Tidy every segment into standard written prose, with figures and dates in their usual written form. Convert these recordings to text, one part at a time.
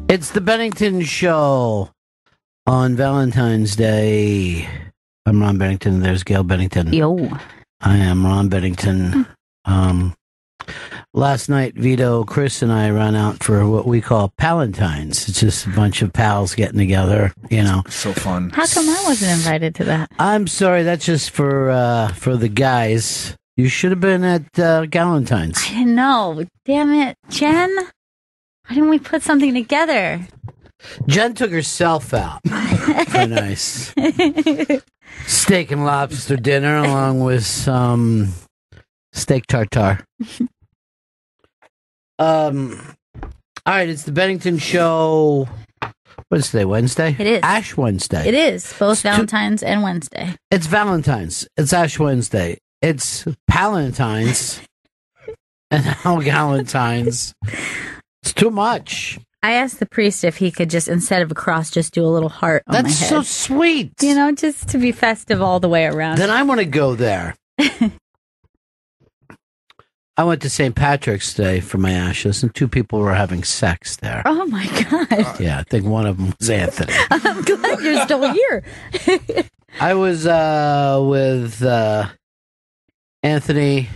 It's the Bennington Show on Valentine's Day. I'm Ron Bennington. There's Gail Bennington. Yo. I am Ron Bennington. Last night, Vito, Chris, and I ran out for what we call Palentines. It's just a bunch of pals getting together, you know. So fun. How come I wasn't invited to that? I'm sorry, that's just for the guys. You should have been at Galentine's. I didn't know. Damn it. Jen? Why didn't we put something together? Jen took herself out for a nice steak and lobster dinner along with some steak tartare. All right, it's the Bennington Show. What is today, Wednesday? It is. Ash Wednesday. It is. Both Valentine's and Wednesday. It's Valentine's. It's Ash Wednesday. It's Palentine's. And now Galentine's. It's too much. I asked the priest if he could just, instead of a cross, just do a little heart on my head. That's so sweet. You know, just to be festive all the way around. Then I want to go there. I went to St. Patrick's Day for my ashes, and 2 people were having sex there. Oh, my God. Yeah, I think one of them was Anthony. I'm glad you're still here. I was with Anthony,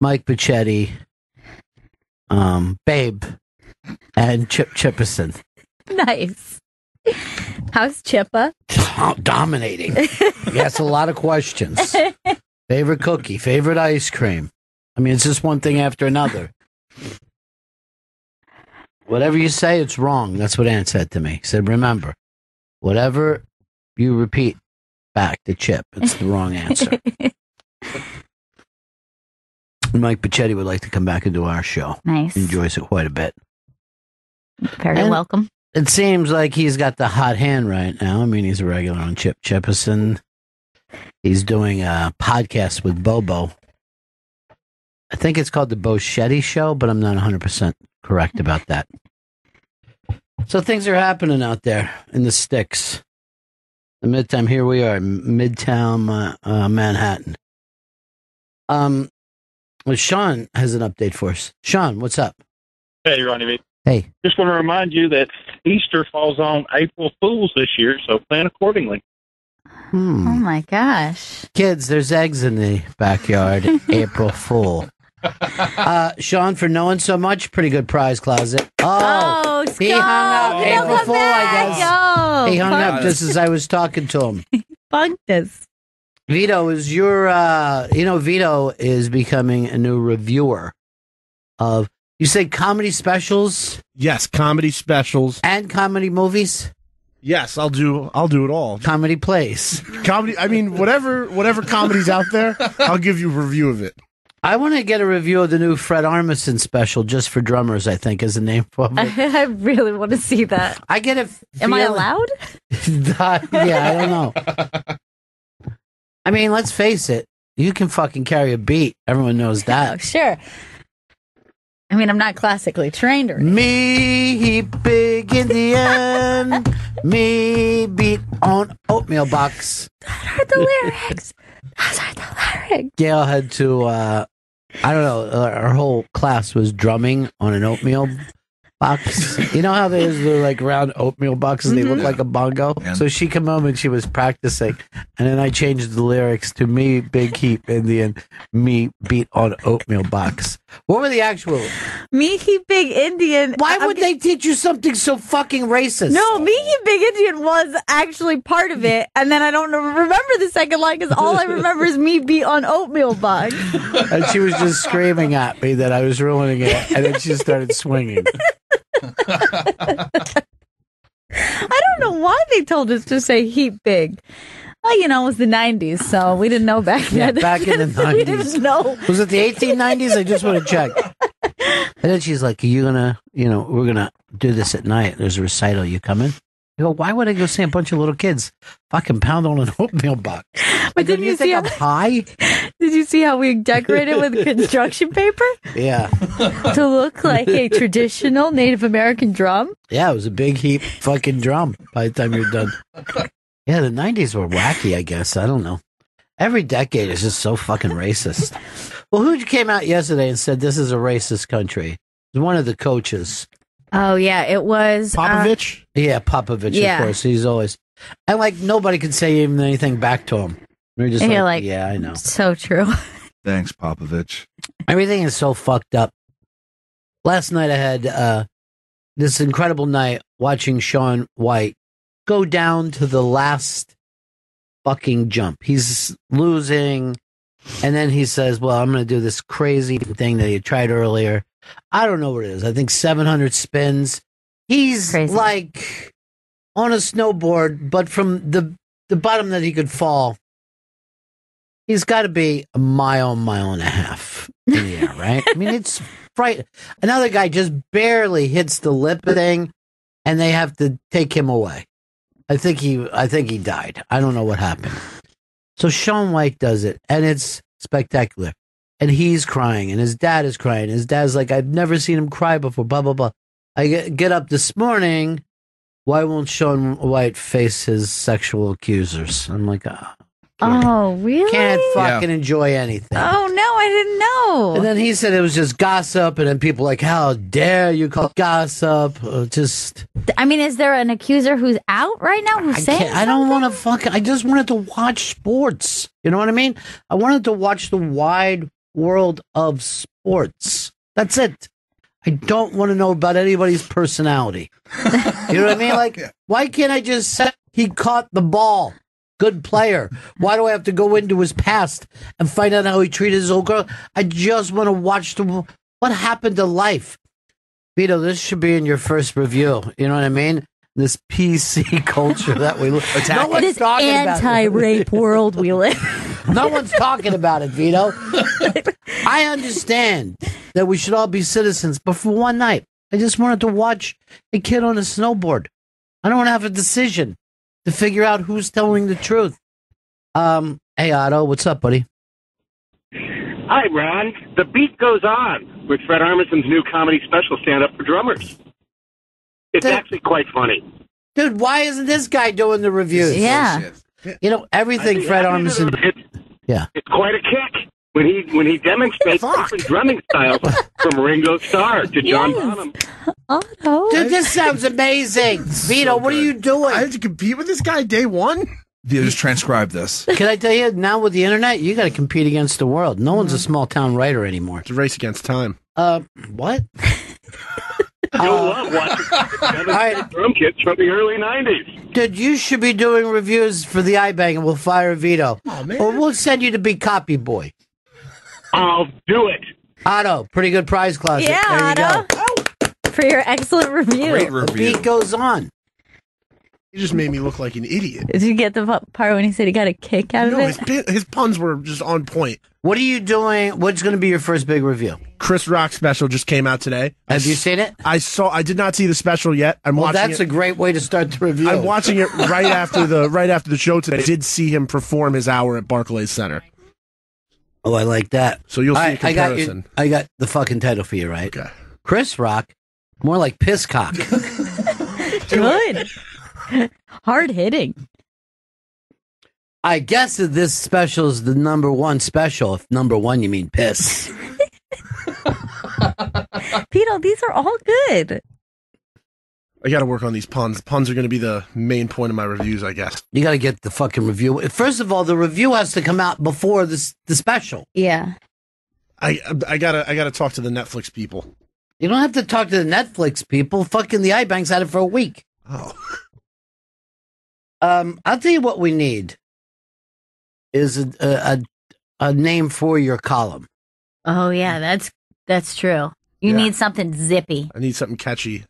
Mike Bichetti, Babe, and Chip Chipperson. Nice. How's Chippa? Dominating. He asks a lot of questions. Favorite cookie, favorite ice cream. I mean, it's just one thing after another. Whatever you say, it's wrong. That's what Ann said to me. He said, remember, whatever you repeat back to Chip, it's the wrong answer. Mike Bichetti would like to come back and do our show. Nice. He enjoys it quite a bit. Very welcome. It seems like he's got the hot hand right now. I mean, he's a regular on Chip Chipperson. He's doing a podcast with Bobo. I think it's called the Boschetti Show, but I'm not 100% correct about that. So things are happening out there in the sticks. The Midtown, here we are, Midtown Manhattan. Well, Sean has an update for us. Sean, what's up? Hey, Ronnie. Hey. Just want to remind you that Easter falls on April Fools this year, so plan accordingly. Oh, my gosh. Kids, there's eggs in the backyard. April Fool. Sean, for knowing so much, pretty good prize closet. Oh, he hung up. April Fool, I guess. He hung up just as I was talking to him. Funked us. Vito, is your, Vito is becoming a new reviewer of, you say comedy specials? Yes, comedy specials. And comedy movies? Yes, I'll do it all. Comedy plays. Comedy, I mean, whatever comedy's out there, I'll give you a review of it. I want to get a review of the new Fred Armisen special, Just for Drummers, I think is the name for it. I really want to see that. I get it. Am I allowed? Yeah, I don't know. I mean, let's face it. You can fucking carry a beat. Everyone knows that. Oh, sure. I mean, I'm not classically trained or anything. Me big Indian, me beat on oatmeal box. Those are the lyrics. Those are the lyrics. Gail had to, I don't know, our whole class was drumming on an oatmeal box. You know how there's the like round oatmeal boxes? They look like a bongo. Yeah. So she came home and she was practicing, and then I changed the lyrics to "Me big heap Indian, me beat on oatmeal box." What were the actual? Me he big Indian. Why would they teach you something so fucking racist? No, me he big Indian was actually part of it, and then I don't remember the second line because all I remember is me beat on oatmeal box. And she was just screaming at me that I was ruining it, and then she started swinging. I don't know why they told us to say heap big. Well, you know, it was the 90s, so we didn't know back then. Yeah, back in the 90s. We didn't know. Was it the 1890s? I just want to check. And then she's like, are you going to, we're going to do this at night. There's a recital. You coming? You go, why would I go see a bunch of little kids fucking pound on an oatmeal box? But did you think I'm high? Did you see how we decorated with construction paper? Yeah. To look like a traditional Native American drum? Yeah, it was a big heap fucking drum by the time you're done. Yeah, the 90s were wacky, I guess. I don't know. Every decade is just so fucking racist. Well, who came out yesterday and said this is a racist country? It was one of the coaches. Oh, yeah, it was... Popovich? Yeah, Popovich, Yeah. of course. He's always... And, like, nobody could say even anything back to him. They're just And you're like, like, yeah, I know. So true. Thanks, Popovich. Everything is so fucked up. Last night I had this incredible night watching Shaun White go down to the last fucking jump. He's losing, and then he says, well, I'm going to do this crazy thing that he tried earlier. I don't know what it is. I think 700 spins. He's Crazy. like on a snowboard, but from the bottom that he could fall, he's got to be a mile and a half in the air, right? I mean, it's right. Another guy just barely hits the lip thing, and they have to take him away. I think he died. I don't know what happened. So Shaun White does it, and it's spectacular. And he's crying, and his dad is crying. His dad's like, I've never seen him cry before, blah, blah, blah. I get up this morning. Why won't Shaun White face his sexual accusers? I'm like, Oh, really? can't fucking enjoy anything. Oh, no, I didn't know. And then he said it was just gossip, and then people like, how dare you call it gossip? Just, I mean, is there an accuser who's out right now who's saying I don't want to fucking, I just wanted to watch sports. You know what I mean? I wanted to watch the wide world of sports. That's it. I don't want to know about anybody's personality. You know what I mean? Like, why can't I just say he caught the ball? Good player. Why do I have to go into his past and find out how he treated his old girl? I just want to watch what happened to life. Vito, this should be in your first review. You know what I mean? This PC culture that we live. No one's This talking about it. anti-rape world we live. No one's talking about it, Vito. I understand that we should all be citizens, but for one night, I just wanted to watch a kid on a snowboard. I don't want to have a decision to figure out who's telling the truth. Hey, Otto, what's up, buddy? Hi, Ron. The Beat Goes On with Fred Armisen's new comedy special, Stand Up for Drummers. It's actually quite funny. Dude, why isn't this guy doing the reviews? Yeah. You know, everything Fred Armisen... Yeah. It's quite a kick when he demonstrates different drumming styles from Ringo Starr to John Bonham. Otto. Dude, this sounds amazing. Vito, what are you doing? I had to compete with this guy day one? Vito, just transcribe this. Can I tell you, now with the internet, you got to compete against the world. No one's a small town writer anymore. It's a race against time. What? You'll love watching drum kits from the early 90s. Dude, you should be doing reviews for the iBang and we'll fire Vito. Oh, man. Or we'll send you to be copy boy. I'll do it. Otto, pretty good prize closet. Yeah, there you Otto. go. For your excellent review. Great The review. beat goes on. He just made me look like an idiot. Did you get the part when he said he got a kick out of No, it? his puns were just on point. What are you doing? What's going to be your first big review? Chris Rock special just came out today. Have you seen it? I did not see the special yet. I'm Well, watching that's it. a great way to start the review. I'm watching it right after the show today. I did see him perform his hour at Barclays Center. Oh, I like that. So you'll see a I got comparison. I got the fucking title for you, right? Okay. Chris Rock, more like Pisscock. Good. Hard hitting. I guess that this special is the number one special. If number one, you mean piss. Pito, these are all good. I got to work on these puns. Puns are going to be the main point of my reviews, I guess. You got to get the fucking review. First of all, the review has to come out before the special. Yeah. I gotta talk to the Netflix people. You don't have to talk to the Netflix people. Fucking the iBanks had it for a week. Oh, I'll tell you what we need is a name for your column. Oh yeah, that's true. You Yeah. need something zippy. I need something catchy.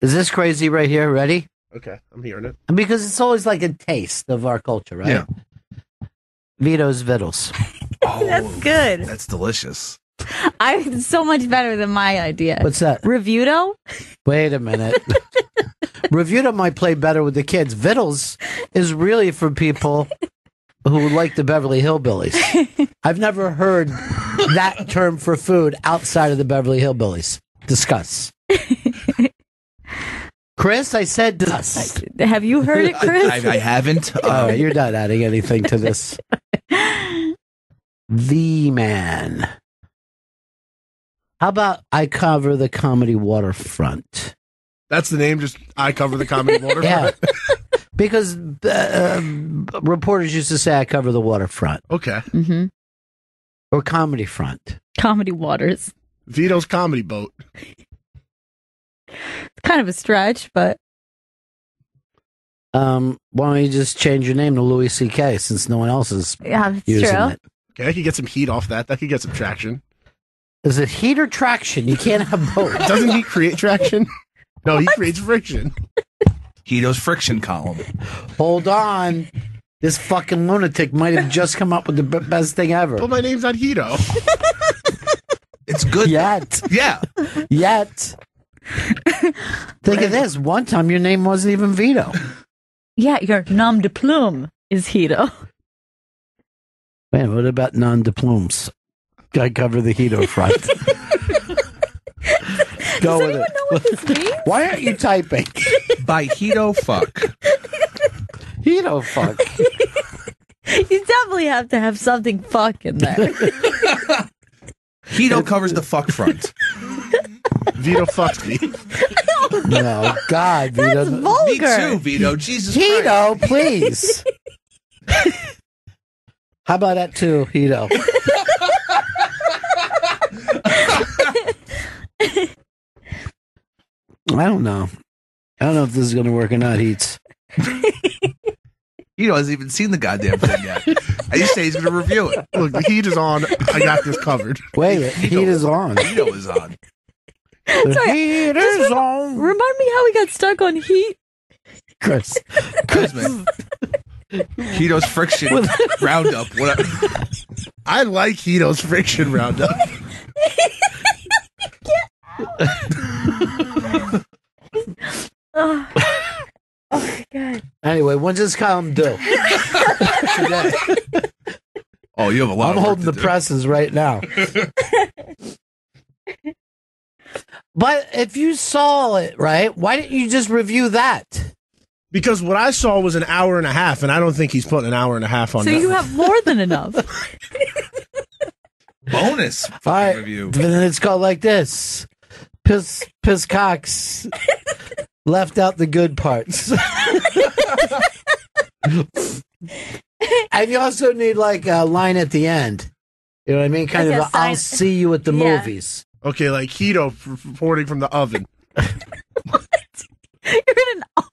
Is this crazy right here? Ready? Okay, I'm hearing it. Because it's always like a taste of our culture, right? Yeah. Vito's Vittles. Oh, That's good. That's delicious. So much better than my idea. What's that? Revuto? Wait a minute. Revuto might play better with the kids. Vittles is really for people who like the Beverly Hillbillies. I've never heard that term for food outside of the Beverly Hillbillies. Discuss. Chris, I said discuss. Have you heard it, Chris? I haven't. All right, you're not adding anything to this. The man. How about I cover the comedy waterfront? That's the name. Just I cover the comedy waterfront. Yeah. Because reporters used to say I cover the waterfront Okay. Mm-hmm. or comedy front. Comedy Waters. Vito's comedy boat. Kind of a stretch, but Why don't you just change your name to Louis C.K. since no one else is yeah, it's using true. it? Okay, I could get some heat off that. That could get some traction. Is it heat or traction? You can't have both. Doesn't he create traction? No, he creates friction. Hito's friction column. Hold on. This fucking lunatic might have just come up with the best thing ever. But my name's not Hito. It's good. Yet. Yeah. Yet. Think of this. One time your name wasn't even Vito. Yeah, your nom de plume is Hito. Man, what about non-diplomes? I cover the Hito front. Go Does with anyone it. know what this means? Why aren't you typing? By Hito fuck. Hito fuck. You definitely have to have something fuck in there. Hito covers the fuck front. Vito fucks me. No, God, Vito. That's vulgar. Me too, Vito. Jesus Christ. Hito, please. How about that too, Hito? I don't know. I don't know if this is going to work or not, Heats. Hito hasn't even seen the goddamn thing yet. I just say he's going to review it. Look, the heat is on. I got this covered. Wait, heat is on. Hito is on. The Sorry, heat is on. Remind me how we got stuck on heat. Chris. Cosman. Hito's friction roundup. Whatever. I like Hito's friction roundup. Oh my God. Anyway, when's this column due? Today. Oh, you have a lot I'm of work holding to the do. presses right now. But if you saw it, right, why didn't you just review that? Because what I saw was an hour and a half, and I don't think he's putting an hour and a half on So that. you have more than enough. Bonus All right, review. then it's called like this. Piss Cox left out the good parts. And you also need like a line at the end. You know what I mean? Kind Like of a a, I'll sign- see you at the Yeah. movies. Okay, like Hito reporting from the oven. You're in an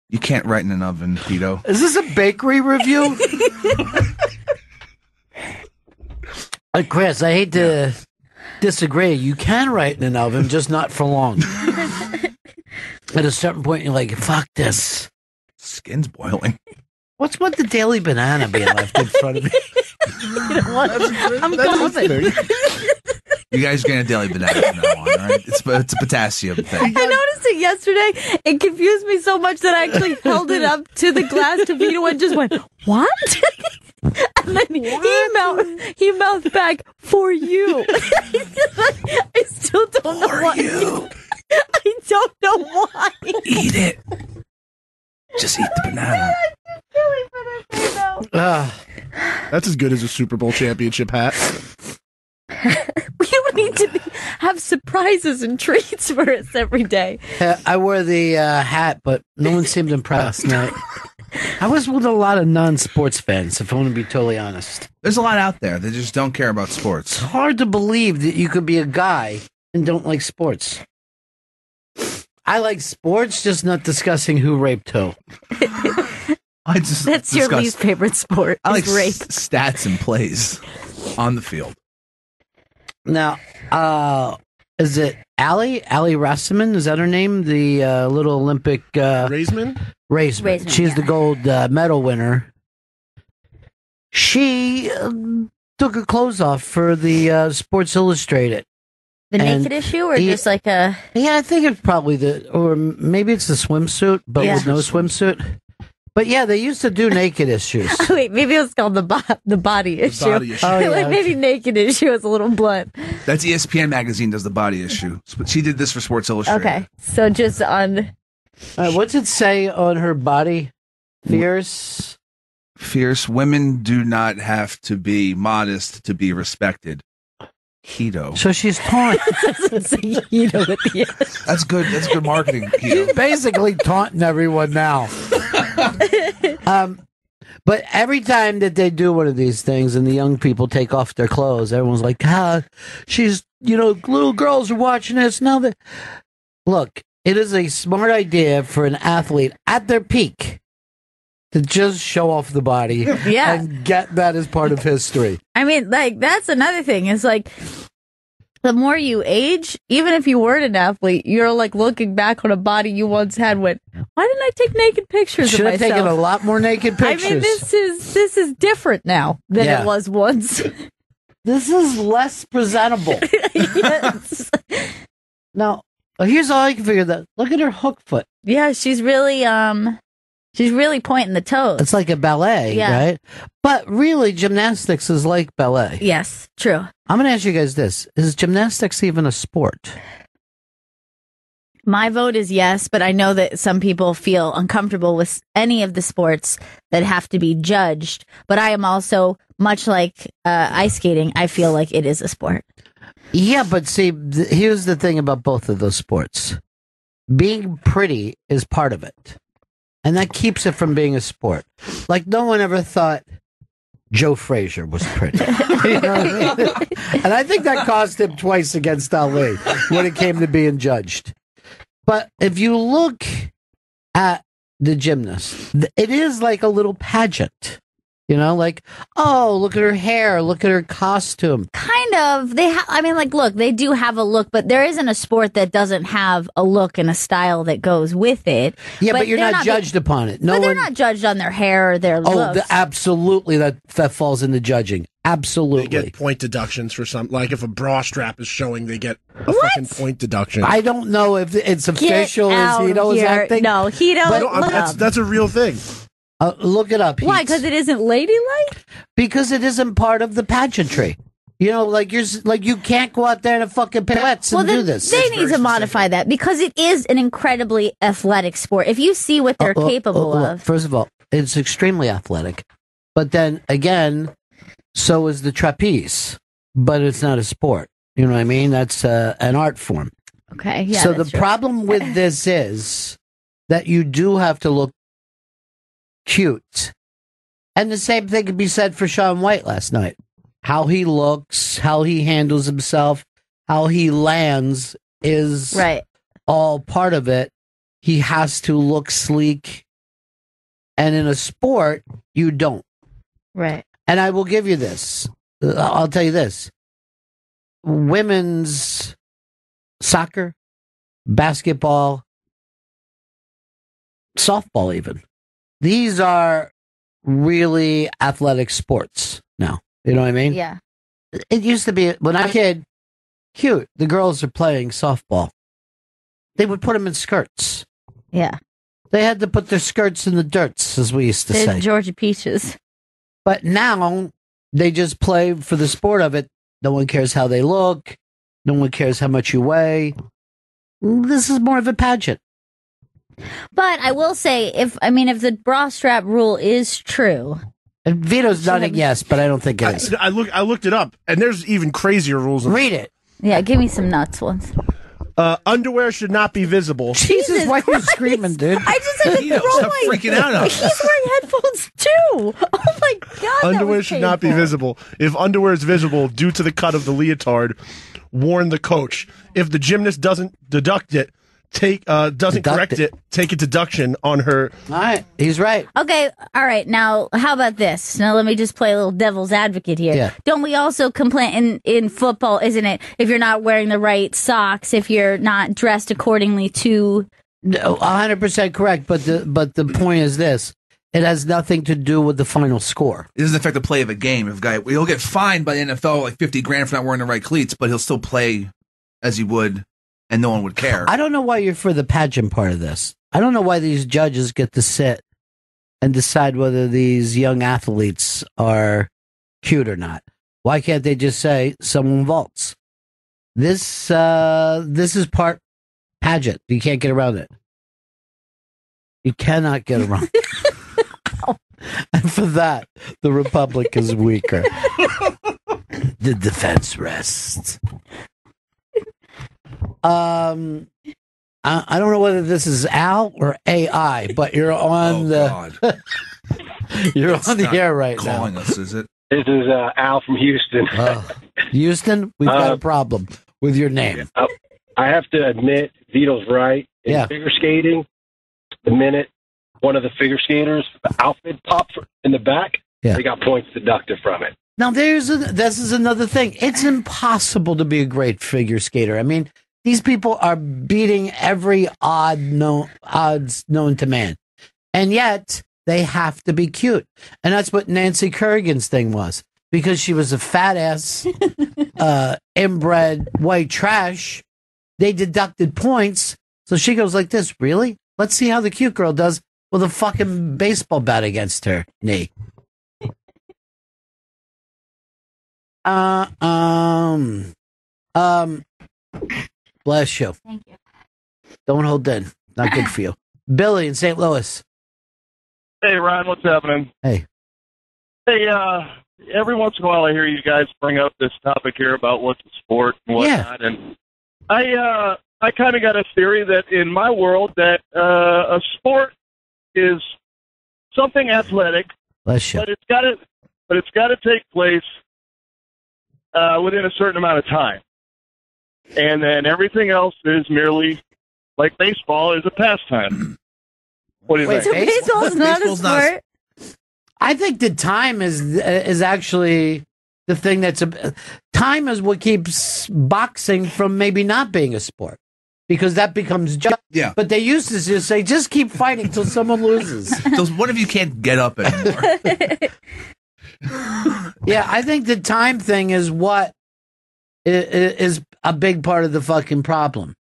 You can't write in an oven, Hito. Is this a bakery review? Chris, I hate to disagree. You can write in an oven, just not for long. At a certain point, you're like, fuck this. Skin's boiling. What's with the Daily Banana being left in front of me? You know what? I'm That's coughing. You guys are getting a daily banana from now on, all right? It's a potassium thing. I noticed it yesterday. It confused me so much that I actually held it up to the glass to Vito and just went, "What?" And then he mouthed back, "For you." I still don't know why. I don't know why. Eat it. Just eat the banana. That's as good as a Super Bowl championship hat. We don't need to have surprises and treats for us every day. I wore the hat, but no one seemed impressed. Now, I was with a lot of non-sports fans, if I want to be totally honest. There's a lot out there that just don't care about sports. It's hard to believe that you could be a guy and don't like sports. I like sports, just not discussing who raped who. That's your least favorite sport. I like is rape. stats and plays on the field. Now, is it Allie Rasmussen? Is that her name? The little Olympic Raisman? raceman. Raceman, She's yeah. the gold medal winner. She took her clothes off for the Sports Illustrated. The and naked issue, or he- just like a Yeah, I think it's probably or maybe it's the swimsuit, but Yeah. with no swimsuit. But yeah, they used to do naked issues. wait, maybe it was called the body issue. body issue. Oh, yeah. Like maybe naked issue is a little blunt. That's ESPN magazine does the body issue. She did this for Sports Illustrated. Okay, so just on What's it say on her body? Fierce. Fierce women do not have to be modest to be respected. Keto. So she's taunting. That's That's good marketing. Keto. She's basically taunting everyone now. But every time that they do one of these things and the young people take off their clothes, everyone's like, she's, little girls are watching this. Now that, look, it is a smart idea for an athlete at their peak to just show off the body and get that as part of history. I mean, that's another thing. It's like, the more you age, even if you weren't an athlete, you're like looking back on a body you once had. Why didn't I take naked pictures of myself? Should have taken a lot more naked pictures. I mean, this is different now than it was once. This is less presentable. Yes. Now, here's all I can figure out. Look at her hook foot. Yeah, she's really pointing the toes. It's like a ballet, right? But really, gymnastics is like ballet. Yes, true. I'm going to ask you guys this. Is gymnastics even a sport? My vote is yes, but I know that some people feel uncomfortable with any of the sports that have to be judged. But I am also, much like ice skating, I feel like it is a sport. Yeah, but see, here's the thing about both of those sports. Being pretty is part of it. And that keeps it from being a sport. Like, no one ever thought Joe Frazier was pretty. You know what I mean? And I think that cost him twice against Ali when it came to being judged. But if you look at the gymnast, it is like a little pageant. Like, oh, look at her hair, look at her costume. Kind of. Look, they do have a look, but there isn't a sport that doesn't have a look and a style that goes with it. Yeah, but you're not judged upon it. No, but they're not judged on their hair or their looks. Absolutely, that falls into judging. Absolutely. They get point deductions for some. Like if a bra strap is showing, they get a fucking point deduction. I don't know if it's official. Is acting? No, Hito. That's a real thing. Look it up. Why? Because it isn't ladylike? Because it isn't part of the pageantry. You can't go out there in a fucking pirouettes and do this. They need to modify that because it is an incredibly athletic sport. If you see what they're capable of. First of all, it's extremely athletic. But then again, so is the trapeze. But it's not a sport. You know what I mean? That's an art form. Okay. Yeah. So the problem with this is that you do have to look cute. And the same thing could be said for Shaun White last night. How he looks, how he handles himself, how he lands is all part of it. He has to look sleek. And in a sport, you don't. Right. And I will give you this. I'll tell you this. Women's soccer, basketball, softball even. These are really athletic sports now. You know what I mean? Yeah. It used to be, when I was a kid, cute. The girls are playing softball. They would put them in skirts. Yeah. They had to put their skirts in the dirts, as we used to say. Georgia Peaches. But now, they just play for the sport of it. No one cares how they look. No one cares how much you weigh. This is more of a pageant. But I will say, if the bra strap rule is true, and Vito's nodding yes, but I don't think it is. I looked it up, and there's even crazier rules. Read it. Yeah, give me some nuts ones. Underwear should not be visible. Jesus, why are you screaming, dude? I just had to Stop freaking out on us. He's wearing headphones too. Oh my god! Underwear should not be visible. If underwear is visible due to the cut of the leotard, warn the coach. If the gymnast doesn't deduct it, take a deduction on her. All right, he's right. Okay, all right. Now, how about this? Now, let me just play a little devil's advocate here. Yeah. Don't we also complain in football, isn't it? If you're not wearing the right socks, if you're not dressed accordingly to... No, 100% correct, but the point is this. It has nothing to do with the final score. It doesn't affect the play of a game. He'll get fined by the NFL like $50,000 for not wearing the right cleats, but he'll still play as he would. And no one would care. I don't know why you're for the pageant part of this. I don't know why these judges get to sit and decide whether these young athletes are cute or not. Why can't they just say someone vaults? This is part pageant. You can't get around it. You cannot get around it. And for that, the Republic is weaker. The defense rests. I don't know whether this is Al or AI, but you're on you're on the air right now. Calling us, is it? This is Al from Houston. Houston, we've got a problem with your name. I have to admit, Vito's right. In figure skating, the minute one of the figure skaters' outfit pops in the back, they got points deducted from it. Now, this is another thing. It's impossible to be a great figure skater. I mean, these people are beating every odds known to man. And yet, they have to be cute. And that's what Nancy Kerrigan's thing was. Because she was a fat-ass, inbred white trash, they deducted points. So she goes like this, really? Let's see how the cute girl does with a fucking baseball bat against her knee. Bless you. Thank you. Don't hold in. Not good for you. Billy in St. Louis. Hey, Ron, what's happening? Hey. Hey, every once in a while I hear you guys bring up this topic here about what's a sport and whatnot. And I kind of got a theory that in my world that a sport is something athletic, Bless you. but it's got to take place within a certain amount of time. And then everything else is merely, like baseball, is a pastime. What do you think? So baseball's not a sport? I think the time is actually the thing time is what keeps boxing from maybe not being a sport. Because that becomes yeah. But they used to just say, just keep fighting till someone loses. So what if you can't get up anymore? Yeah, I think the time thing is what is a big part of the fucking problem.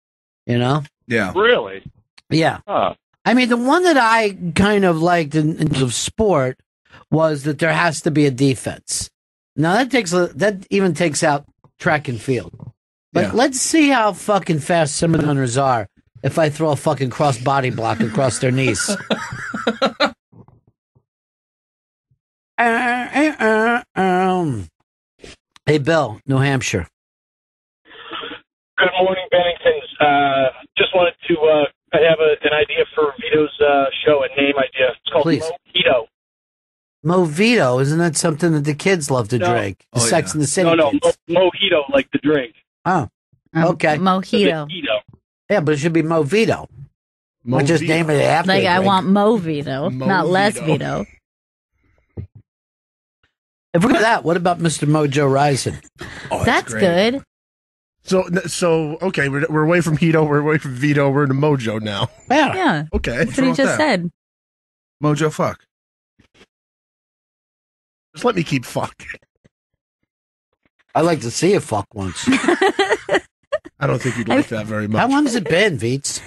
You know? Yeah. Really? Yeah. Huh. I mean, the one that I kind of liked in terms of sport was that there has to be a defense. Now that even takes out track and field. But let's see how fucking fast some of the runners are if I throw a fucking cross body block across their knees. Hey, Bill, New Hampshire. Good morning, Benningtons. Just wanted to I have an idea for Vito's show, a name idea. It's called Mojito. Mojito, isn't that something that the kids love to drink? The Sex and the City kids. Mojito, like the drink. Oh, okay. Mojito. Yeah, but it should be Movito. We'll just name it after. Like, I want Movito, not less Vito. If we go that, what about Mr. Mojo Rising? Oh, that's good. So okay, we're away from Hito, we're away from Vito, we're into Mojo now. Yeah. Okay. That's what he just said. Mojo fuck. Just let me keep fuck. I'd like to see you fuck once. I don't think you'd like that very much. How long has it been, Veets?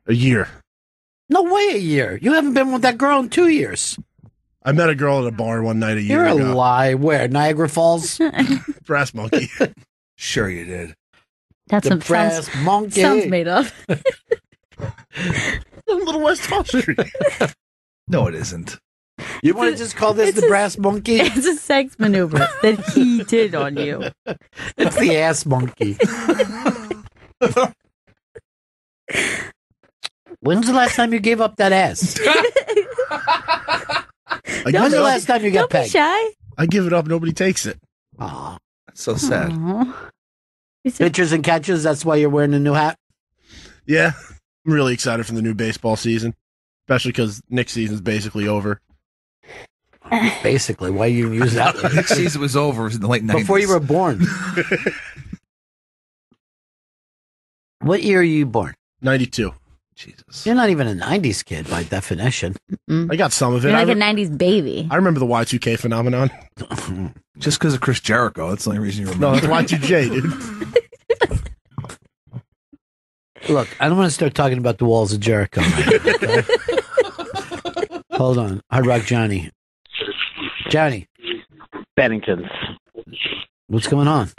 A year. No way a year. You haven't been with that girl in 2 years. I met a girl at a bar one night a year ago. You're a lie. Where? Niagara Falls? Brass Monkey. Sure you did. That's the Brass Monkey. Sounds made up. Little West 12th Street. No, it isn't. You want to just call this the Brass Monkey? It's a sex maneuver that he did on you. It's the ass monkey. When's the last time you gave up that ass? When's the last time you got pegged? Don't be shy. I give it up, nobody takes it. Aw. That's so sad. Pitchers and catchers, that's why you're wearing a new hat? Yeah. I'm really excited for the new baseball season. Especially because Nick's season's basically over. Basically, why you use that one? Nick's season was over in the late 90s. Before you were born. What year are you born? 92. Jesus. You're not even a 90s kid by definition. I got some of it. You're like a 90s baby. I remember the Y2K phenomenon. Just because of Chris Jericho. That's the only reason you remember. No, it's Y2J, dude. Look, I don't want to start talking about the walls of Jericho. Right? Okay? Hold on. Hard Rock Johnny. Johnny. Bennington's. What's going on?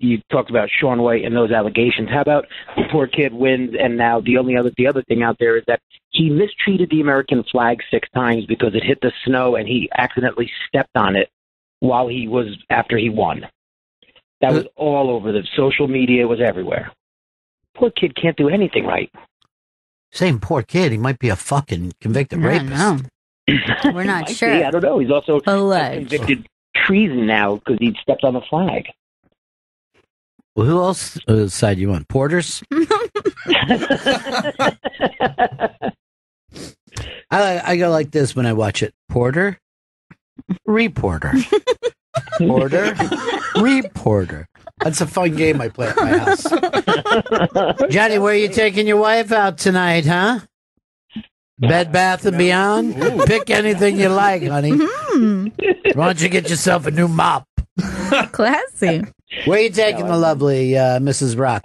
You talked about Shaun White and those allegations. How about the poor kid wins, and now the other thing out there is that he mistreated the American flag 6 times because it hit the snow and he accidentally stepped on it after he won. That was all over the social media. It was everywhere. Poor kid can't do anything right. Same poor kid. He might be a fucking convicted rapist. No. We're not sure. I don't know. He's also convicted treason now because he stepped on the flag. Well, who else side you on? Porters? I go like this when I watch it. Porter, reporter. Porter, reporter. That's a fun game I play at my house. Johnny, where are you taking your wife out tonight, huh? Bed, Bath, and Beyond? Ooh. Pick anything you like, honey. Mm-hmm. Why don't you get yourself a new mop? Classy. Where are you taking the lovely Mrs. Rock?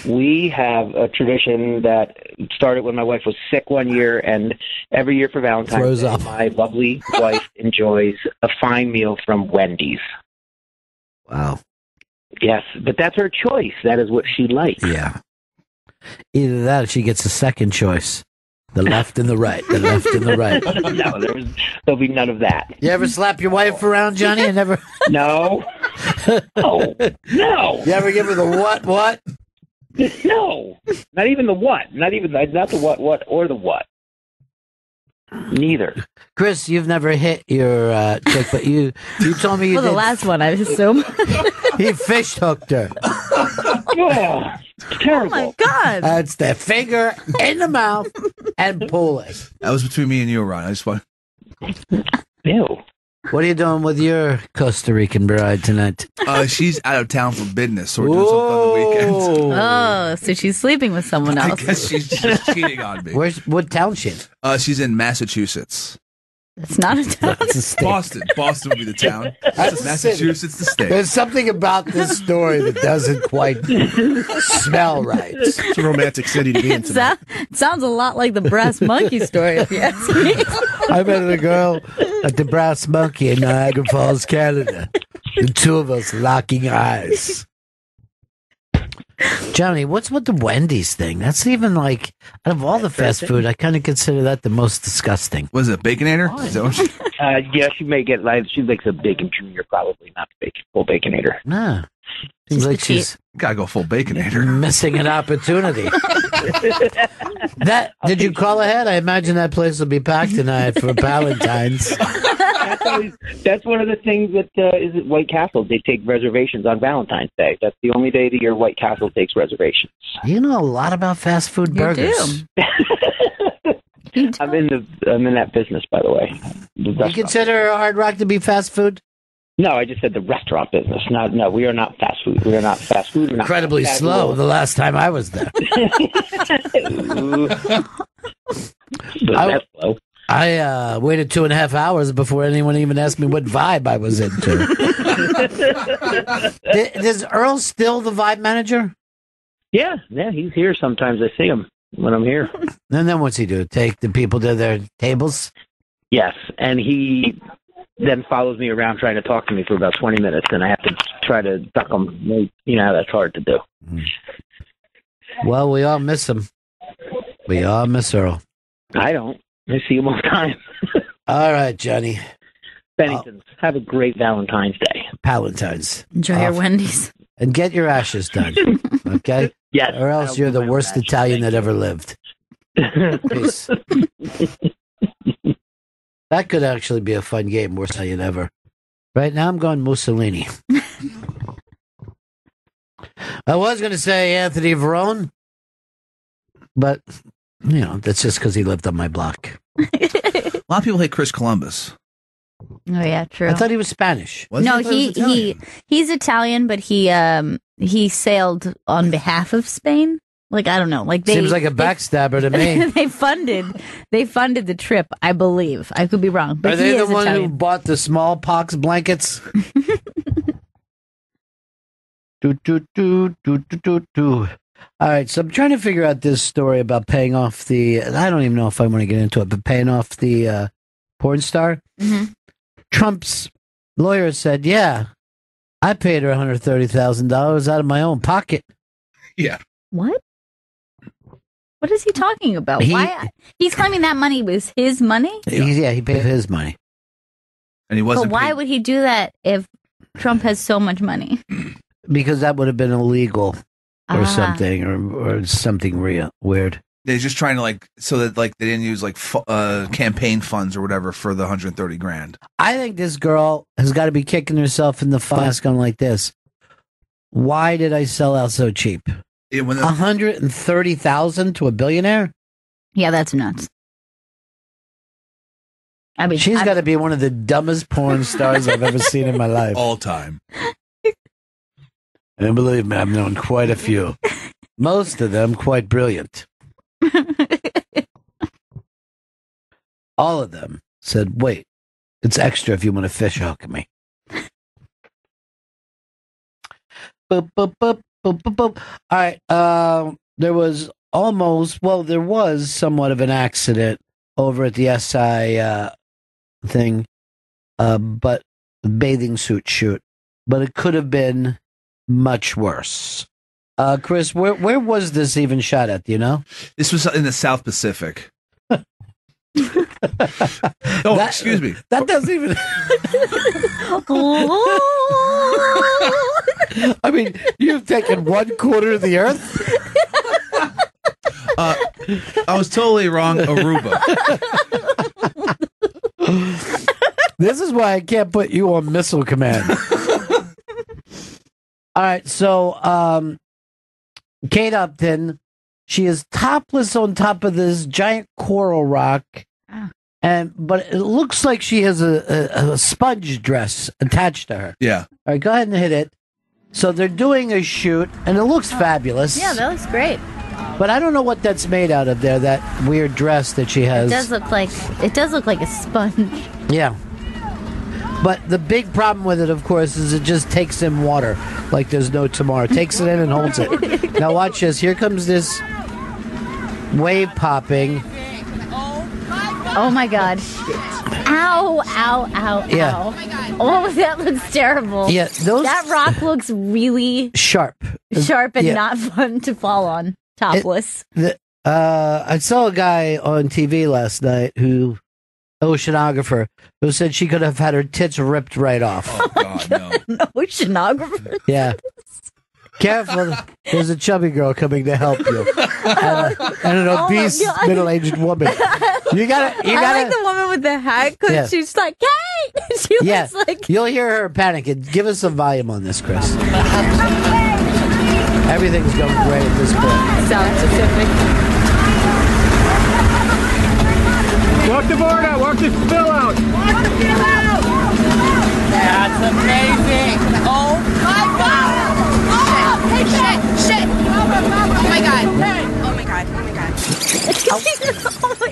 We have a tradition that started when my wife was sick one year, and every year for Valentine's Day, my lovely wife enjoys a fine meal from Wendy's. Wow. Yes, but that's her choice. That is what she likes. Yeah. Either that or she gets a second choice. The left and the right. The left and the right. No, there'll be none of that. You ever slap your wife around, Johnny? I never. No. No. You ever give her the what? No. Not even the what. Not the what, or the what. Neither. Chris, you've never hit your chick, but you told me you did. The last one, I assume. He fish hooked her. Oh, terrible. Oh, my God. That's the finger in the mouth and pulling. That was between me and you, Ron. I just want. Ew. What are you doing with your Costa Rican bride tonight? She's out of town for business, so we're doing something on the weekends. Oh, so she's sleeping with someone else. I guess she's just cheating on me. What town she in? She's in Massachusetts. It's not a town. That's a state. Boston would be the town. Massachusetts, the state. There's something about this story that doesn't quite smell right. It's a romantic city to be in tonight. It sounds a lot like the Brass Monkey story, if you ask me. I met a girl at the Brass Monkey in Niagara Falls, Canada. The two of us locking eyes. Johnny, what's with the Wendy's thing? That's even like, out of all the fast food, I kind of consider that the most disgusting. Was it Baconator? Yeah, she may get, she likes a Bacon Junior, probably not full Baconator. Nah. Seems like she's gotta go full Baconator. Missing an opportunity. Did you call ahead? I imagine that place will be packed tonight for Valentine's. That's one of the things that is at White Castle. They take reservations on Valentine's Day. That's the only day of the year White Castle takes reservations. You know a lot about fast food burgers. I'm in that business, by the way. You consider Hard Rock to be fast food? No, I just said the restaurant business. No, we are not fast food. We are not fast food. Incredibly slow the last time I was there. Slow. I waited 2.5 hours before anyone even asked me what vibe I was into. Is Earl still the vibe manager? Yeah, he's here sometimes. I see him when I'm here. And then what's he do? Take the people to their tables? Yes, and he then follows me around trying to talk to me for about 20 minutes, and I have to try to duck him. You know, that's hard to do. Well, we all miss him. We all miss Earl. I don't. I see him all the time. All right, Johnny. Bennington, have a great Valentine's Day. Valentine's. Enjoy your Wendy's. And get your ashes done, okay? Yes. Or else you're the worst Italian that ever lived. Peace. That could actually be a fun game, worst Italian ever. Right now I'm going Mussolini. I was going to say Anthony Verone, but, you know, that's just because he lived on my block. A lot of people hate Chris Columbus. Oh yeah, true. I thought he was Spanish. He's Italian, but he sailed on behalf of Spain. Like, I don't know. Like seems like a backstabber to me. They funded the trip, I believe. I could be wrong. But are they the one Italian. who bought the smallpox blankets? All right, so I'm trying to figure out this story about paying off the. I don't even know if I want to get into it, but paying off the porn star. Mm-hmm. Trump's lawyer said, "Yeah, I paid her $130,000 out of my own pocket." Yeah. What? What is he talking about? Why? He's claiming that money was his money? He paid his money. And he wasn't. But why would he do that if Trump has so much money? Because that would have been illegal or something, or something weird. They're just trying to so that they didn't use campaign funds or whatever for the $130,000. I think this girl has got to be kicking herself in the face going like this. Why did I sell out so cheap? $130,000 to a billionaire? Yeah, that's nuts. I mean, she's got to be one of the dumbest porn stars I've ever seen in my life. All time. And believe me, I've known quite a few. Most of them quite brilliant. All of them said, wait, it's extra if you want to fish hook me. Boop, boop, boop, boop, boop, boop. All right. There was somewhat of an accident over at the SI thing, but bathing suit shoot. But it could have been much worse. Chris, where was this even shot at? Do you know? This was in the South Pacific. Excuse me. That doesn't even. I mean, you've taken 1/4 of the earth. I was totally wrong. Aruba. This is why I can't put you on missile command. All right, so Kate Upton, she is topless on top of this giant coral rock, but it looks like she has a sponge dress attached to her. Yeah. All right, go ahead and hit it. So they're doing a shoot, and it looks fabulous. Yeah, that looks great. But I don't know what that's made out of there. That weird dress that she has. It does look like a sponge. Yeah. But the big problem with it, of course, is it just takes in water like there's no tomorrow. Takes it in and holds it. Now watch this. Here comes this wave popping. Oh my God. Ow, ow, ow, Yeah. ow. Oh, that looks terrible. Yeah, that rock looks really sharp and not fun to fall on topless. I saw a guy on TV last night oceanographer, who said she could have had her tits ripped right off. Oh, God, no. An oceanographer? Yeah. Careful. There's a chubby girl coming to help you. And an obese middle-aged woman. You gotta. I like the woman with the hat because she's like, "Hey!" She looks like. You'll hear her panicking. Give us some volume on this, Chris. Everything's going great at this point. South Pacific. Walk the board out. Walk the fill out. Walk the fill out. That's amazing. Oh my God. Oh, hey, shit. Oh my God. Oh my God. Oh my God.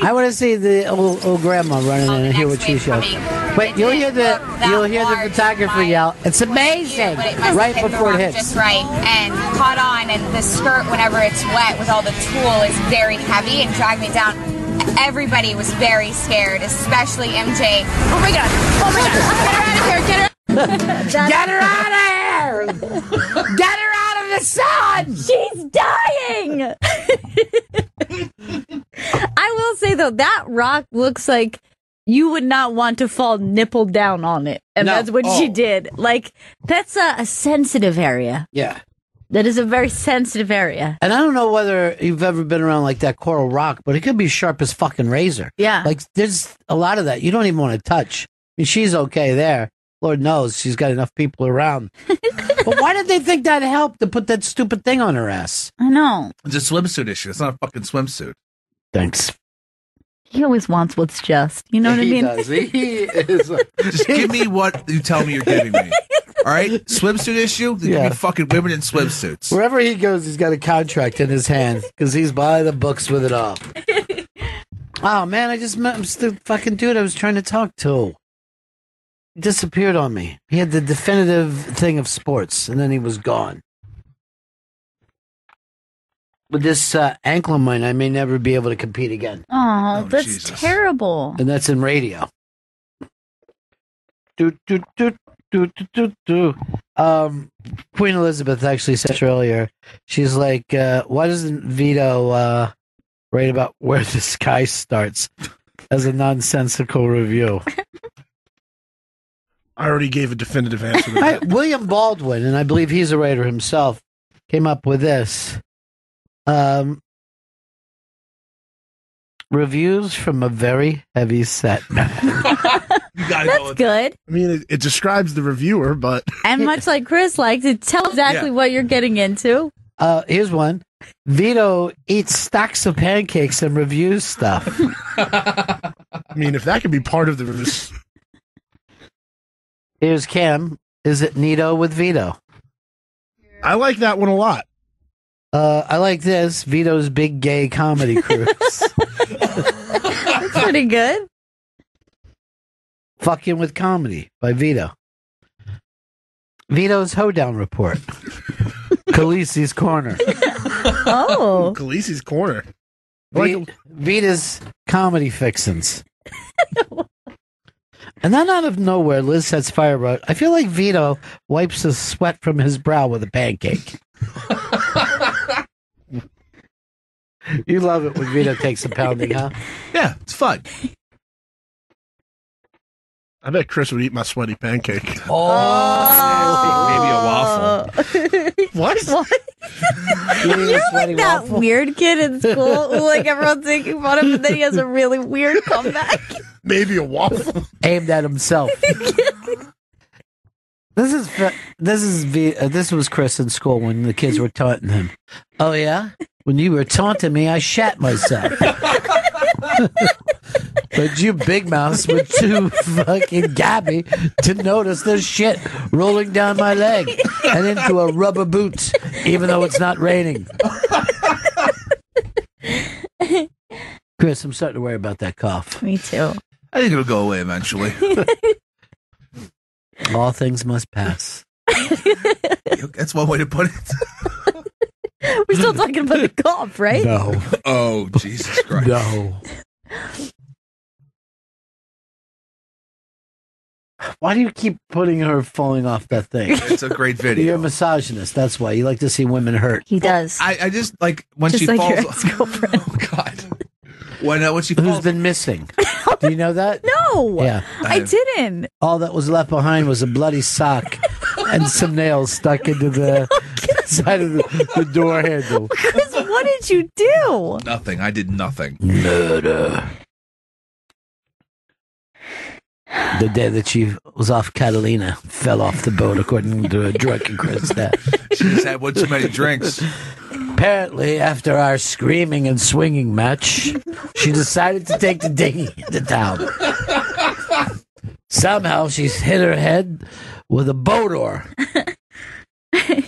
I want to see the old grandma running in and hear what she shows. Wait, you'll hear the photographer yell, "It's amazing!" right before it hits. Just right and caught on, and the skirt, whenever it's wet with all the tulle, is very heavy and dragged me down. Everybody was very scared, especially MJ. Oh my God! Oh my God! Get her out of here! Get her! Get her out of here! Get her out of the sun! She's dying! I will say, though, that rock looks like you would not want to fall nipple down on it. And that's what she did. Like, that's a sensitive area. Yeah. That is a very sensitive area. And I don't know whether you've ever been around like that coral rock, but it could be sharp as fucking razor. Yeah. Like, there's a lot of that you don't even want to touch. I mean, she's okay there. Lord knows she's got enough people around. But why did they think that helped to put that stupid thing on her ass? I know. It's a swimsuit issue. It's not a fucking swimsuit. Thanks. He always wants what's just. You know what I mean? Does. He is. Just give me what you tell me you're giving me. All right? Swimsuit issue? Give me fucking women in swimsuits. Wherever he goes, he's got a contract in his hand because he's by the books with it all. Oh, man, I just met the fucking dude I was trying to talk to. He disappeared on me. He had the definitive thing of sports, and then he was gone. With this ankle of mine, I may never be able to compete again. Oh, that's terrible. And that's in radio. Queen Elizabeth actually said earlier, she's like, why doesn't Vito write about where the sky starts as a nonsensical review? I already gave a definitive answer to that. William Baldwin, and I believe he's a Raider himself, came up with this. Reviews from a very heavy set. That's good. I mean, it describes the reviewer, but... And much like Chris likes, it tells exactly what you're getting into. Here's one. Vito eats stacks of pancakes and reviews stuff. I mean, if that could be part of the... Here's Cam. Is it Nito with Vito? I like that one a lot. I like this. Vito's big gay comedy cruise. That's pretty good. Fucking with Comedy by Vito. Vito's Hoedown Report. Khaleesi's Corner. Oh. Khaleesi's Corner. Vita's Comedy Fixins. And then out of nowhere, Liz sets fire about, I feel like Vito wipes the sweat from his brow with a pancake. You love it when Vito takes a pounding, huh? Yeah, it's fun. I bet Chris would eat my sweaty pancake. Oh, maybe a waffle. What? You're like that weird kid in school who like everyone's making fun of, and then he has a really weird comeback. Maybe a waffle. Aimed at himself. This was Chris in school when the kids were taunting him. Oh yeah? When you were taunting me, I shat myself. But you big mouths were too fucking gabby to notice there's shit rolling down my leg and into a rubber boot, even though it's not raining. Chris, I'm starting to worry about that cough. Me too. I think it'll go away eventually. All things must pass. That's one way to put it. We're still talking about the cough, right? No. Oh, Jesus Christ. No. Why do you keep putting her falling off that thing? It's a great video. You're a misogynist. That's why. You like to see women hurt. He does. I just like when Just she like falls. your ex-girlfriend. Oh, God. When she Who's falls. been missing? Do you know that? No. Yeah. I didn't. All that was left behind was a bloody sock and some nails stuck into the side of the door handle. Chris, what did you do? Nothing. I did nothing. Murder. The day that she was off Catalina, fell off the boat, according to a drunken Chris. She just had one too many drinks. Apparently, after our screaming and swinging match, she decided to take the dinghy into town. Somehow, she's hit her head with a boat oar. And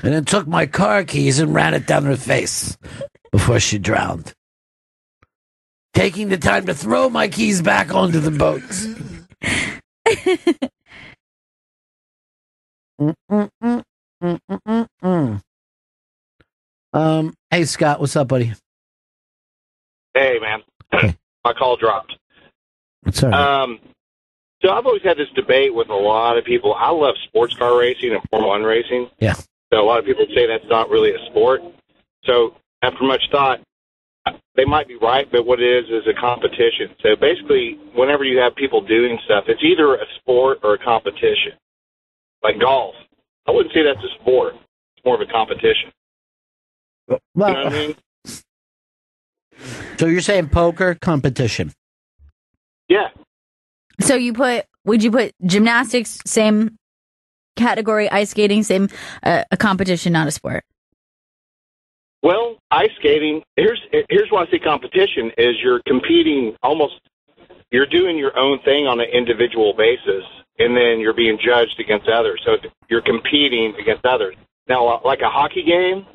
then took my car keys and ran it down her face before she drowned. Taking the time to throw my keys back onto the boat. Hey, Scott, what's up, buddy? Hey, man. My call dropped. What's all right? So I've always had this debate with a lot of people. I love sports car racing and Formula One racing. Yeah. So a lot of people say that's not really a sport. So after much thought, they might be right, but what it is a competition. So basically, whenever you have people doing stuff, it's either a sport or a competition. Like golf. I wouldn't say that's a sport. It's more of a competition. Well, you know what I mean? So you're saying poker competition? Yeah. So would you put gymnastics, same category, ice skating, same, a competition, not a sport? Well, ice skating, here's why I say competition is you're competing you're doing your own thing on an individual basis, and then you're being judged against others. So you're competing against others. Now, like a hockey game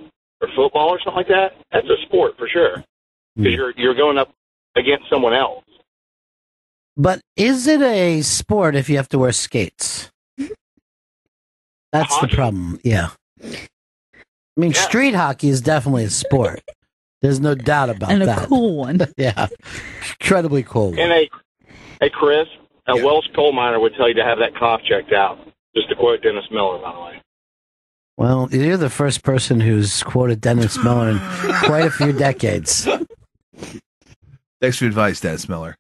or football or something like that, that's a sport for sure. Because you're going up against someone else. But is it a sport if you have to wear skates? That's the problem, yeah. I mean, street hockey is definitely a sport. There's no doubt about that. And a cool one. Yeah. Incredibly cool one. And hey, Chris, a Welsh coal miner would tell you to have that cough checked out. Just to quote Dennis Miller, by the way. Well, you're the first person who's quoted Dennis Miller in quite a few decades. Thanks for your advice, Dennis Miller.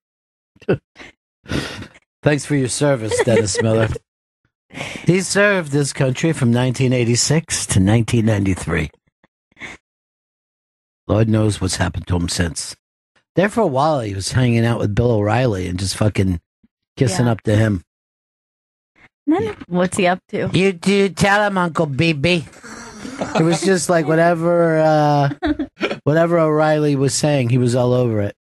Thanks for your service, Dennis Miller. He served this country from 1986 to 1993. Lord knows what's happened to him since. There for a while, he was hanging out with Bill O'Reilly and just fucking kissing up to him. Then what's he up to? You tell him, Uncle BB. It was just like whatever O'Reilly was saying, he was all over it.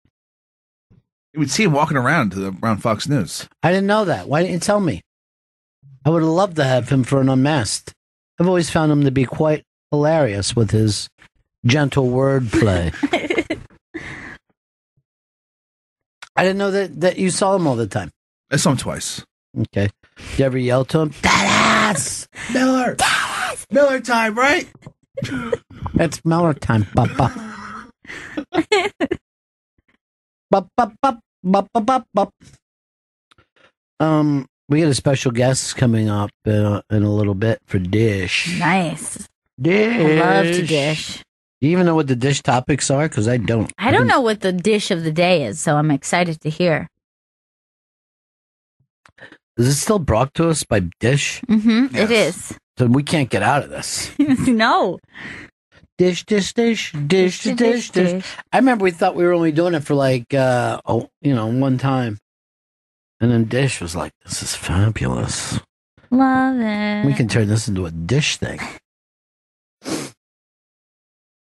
You would see him walking around Fox News. I didn't know that. Why didn't you tell me? I would have loved to have him for an Unmasked. I've always found him to be quite hilarious with his gentle wordplay. I didn't know that you saw him all the time. I saw him twice. Okay. Did you ever yell to him? Dennis! Miller! Dennis! Miller time, right? It's Miller time, Papa. Bop, bop, bop, bop, bop, bop, bop. We got a special guest coming up in a little bit for Dish. Nice. Dish. I love to dish. Do you even know what the dish topics are? Because I don't. I don't know what the dish of the day is, so I'm excited to hear. Is it still brought to us by Dish? Mm-hmm. Yes. It is. So we can't get out of this. No. Dish, dish, dish, dish, dish, dish, dish. I remember we thought we were only doing it for like, one time. And then Dish was like, this is fabulous. Love it. We can turn this into a Dish thing.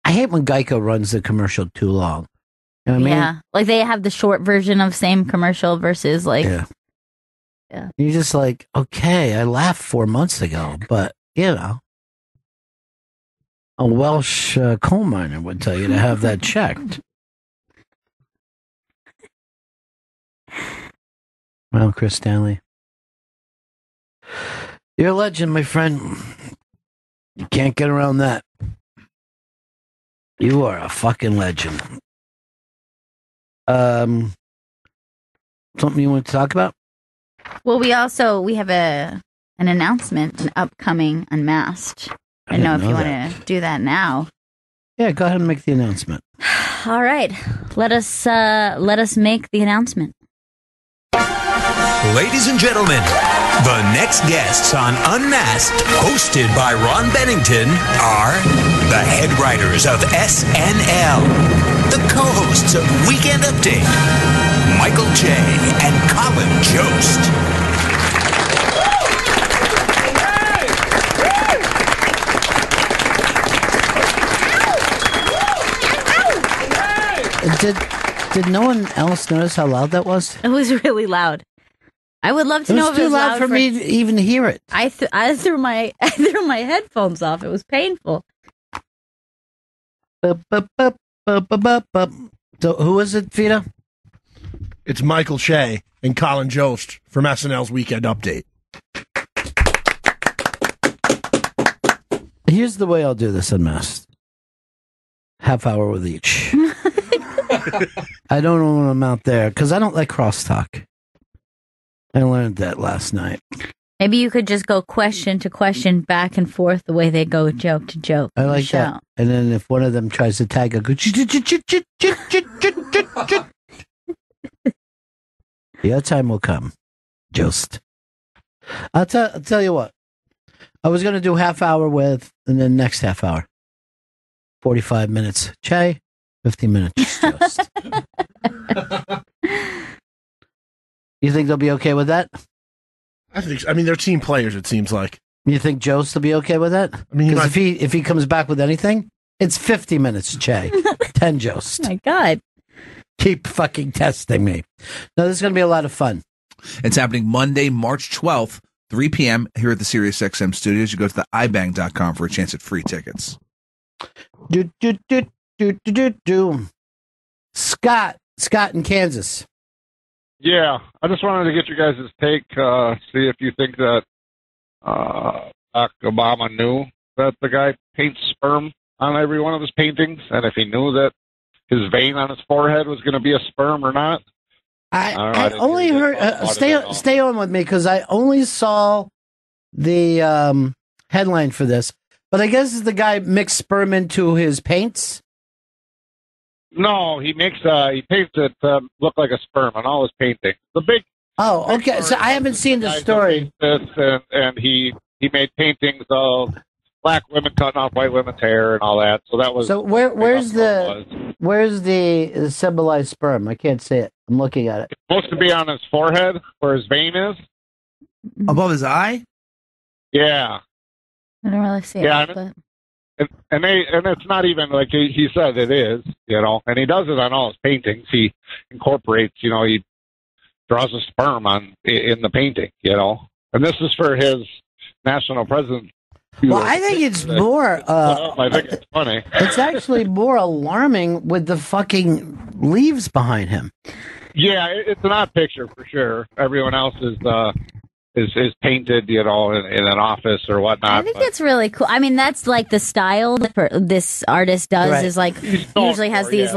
I hate when Geico runs the commercial too long. You know what I mean? Yeah. Like they have the short version of same commercial versus like. Yeah. You're just like, okay, I laughed 4 months ago, but, a Welsh coal miner would tell you to have that checked. Well, Chris Stanley, you're a legend, my friend. You can't get around that. You are a fucking legend. Something you want to talk about? Well, we have an announcement, an upcoming Unmasked. I don't know if you want to do that now. Yeah, go ahead and make the announcement. All right, let us make the announcement. Ladies and gentlemen, the next guests on Unmasked, hosted by Ron Bennington, are the head writers of SNL, the co-hosts of Weekend Update, Michael J. and Colin Jost. Did no one else notice how loud that was? It was really loud. I would love to know if it was too loud for me to even hear it. I threw my headphones off. It was painful. So who is it, Vita? It's Michael Shea and Colin Jost from SNL's Weekend Update. Here's the way I'll do this Unmasked. Half hour with each. I don't want them out there because I don't like crosstalk. I learned that last night. Maybe you could just go question to question, back and forth, the way they go joke to joke. I like that. And then if one of them tries to tag, I go. Your time will come, Jost. I'll tell you what. I was going to do half hour with, and then next half hour, 45 minutes. Che, 15 minutes. Jost. You think they'll be okay with that? I think so. I mean, they're team players, it seems like. You think Jost will be okay with that? I mean, because if he comes back with anything, it's 50 minutes, Che. 10 Jost. Oh my God. Keep fucking testing me. No, this is going to be a lot of fun. It's happening Monday, March 12th, 3 p.m. here at the SiriusXM studios. You go to the ibang.com for a chance at free tickets. Scott in Kansas. Yeah, I just wanted to get your guys' take, see if you think that Barack Obama knew that the guy paints sperm on every one of his paintings, and if he knew that his vein on his forehead was going to be a sperm or not. I only heard. Stay on with me because I only saw the headline for this, but I guess the guy mixed sperm into his paints. No, he paints it look like a sperm on all his paintings. The Oh, okay. So I haven't seen the story. And he made paintings of black women cutting off white women's hair and all that. So that was. So where's the symbolized sperm? I can't see it. I'm looking at it. It's supposed to be on his forehead where his vein is. Above his eye? Yeah. I don't really see Yeah, it. But... And it's not even like he said it is, and he does it on all his paintings. He incorporates, he draws a sperm in the painting, and this is for his national president. Well, I think it's more. I think it's funny. It's actually more alarming with the fucking leaves behind him. Yeah, it's an odd picture for sure. Everyone else is painted, in an office or whatnot. I think it's really cool. I mean, that's like the style that this artist does Right. is like usually has these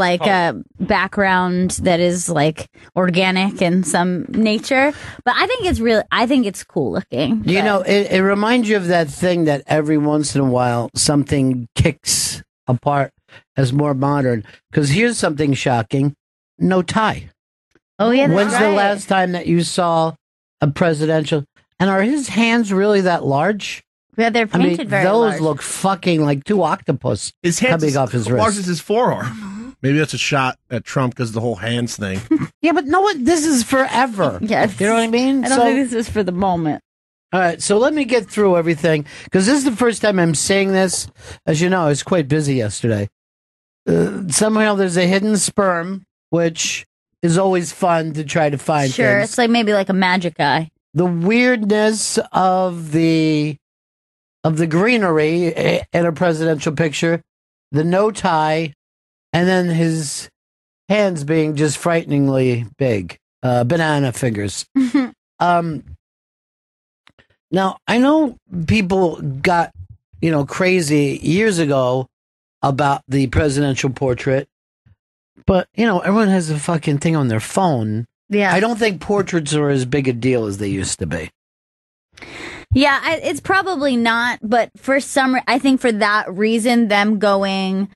background that is like organic in some nature. But I think it's cool looking. It reminds you of that thing that every once in a while something kicks apart as more modern. Because here's something shocking: no tie. Oh yeah, that's When's right. the last time that you saw a presidential? And are his hands really that large? Yeah, they're painted very those large. look fucking like two octopus His hands coming off his large wrist. as his forearm. Maybe that's a shot at Trump because the whole hands thing. Yeah, but this is forever. Yeah, You know what I mean? I don't think this is for the moment. All right, so let me get through everything because this is the first time I'm saying this. As you know, I was quite busy yesterday. Somehow there's a hidden sperm, which is always fun to try to find. Sure, things. it's like maybe like a magic eye. The weirdness of the greenery in a presidential picture, the no tie, and then his hands being just frighteningly big, banana fingers. Now, I know people got, crazy years ago about the presidential portrait, but, everyone has a fucking thing on their phone. Yeah. I don't think portraits are as big a deal as they used to be. Yeah, it's probably not, but I think for that reason, them going,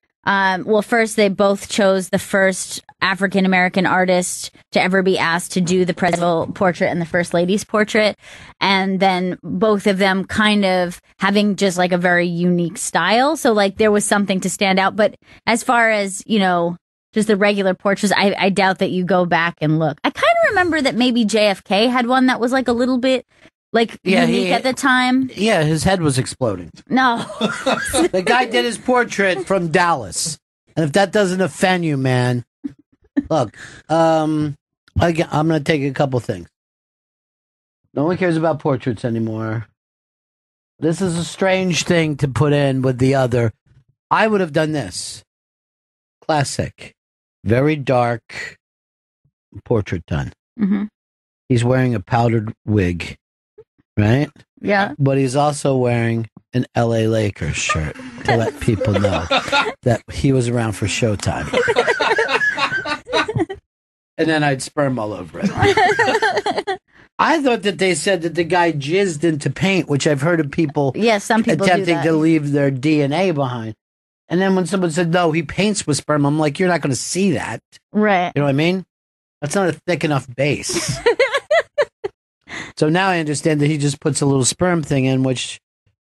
first they both chose the first African-American artist to ever be asked to do the presidential portrait and the first lady's portrait. And then both of them kind of having just like a very unique style. So like there was something to stand out. But as far as, just the regular portraits, I doubt that you go back and look. I kind of remember that maybe JFK had one that was like a little bit unique at the time. Yeah, his head was exploding. No. The guy did his portrait from Dallas. And if that doesn't offend you, man, look, I'm going to take a couple things. No one cares about portraits anymore. This is a strange thing to put in with the other. I would have done this. Classic. Very dark portrait done. Mm-hmm. He's wearing a powdered wig, right? Yeah. But he's also wearing an LA Lakers shirt to let people know that he was around for Showtime. And then I'd sperm all over it. I thought that they said that the guy jizzed into paint, which I've heard of people, some people attempting do that. to leave their DNA behind. And then when someone said, no, he paints with sperm, I'm like, you're not going to see that. Right. You know what I mean? That's not a thick enough base. So now I understand that he just puts a little sperm thing in, which,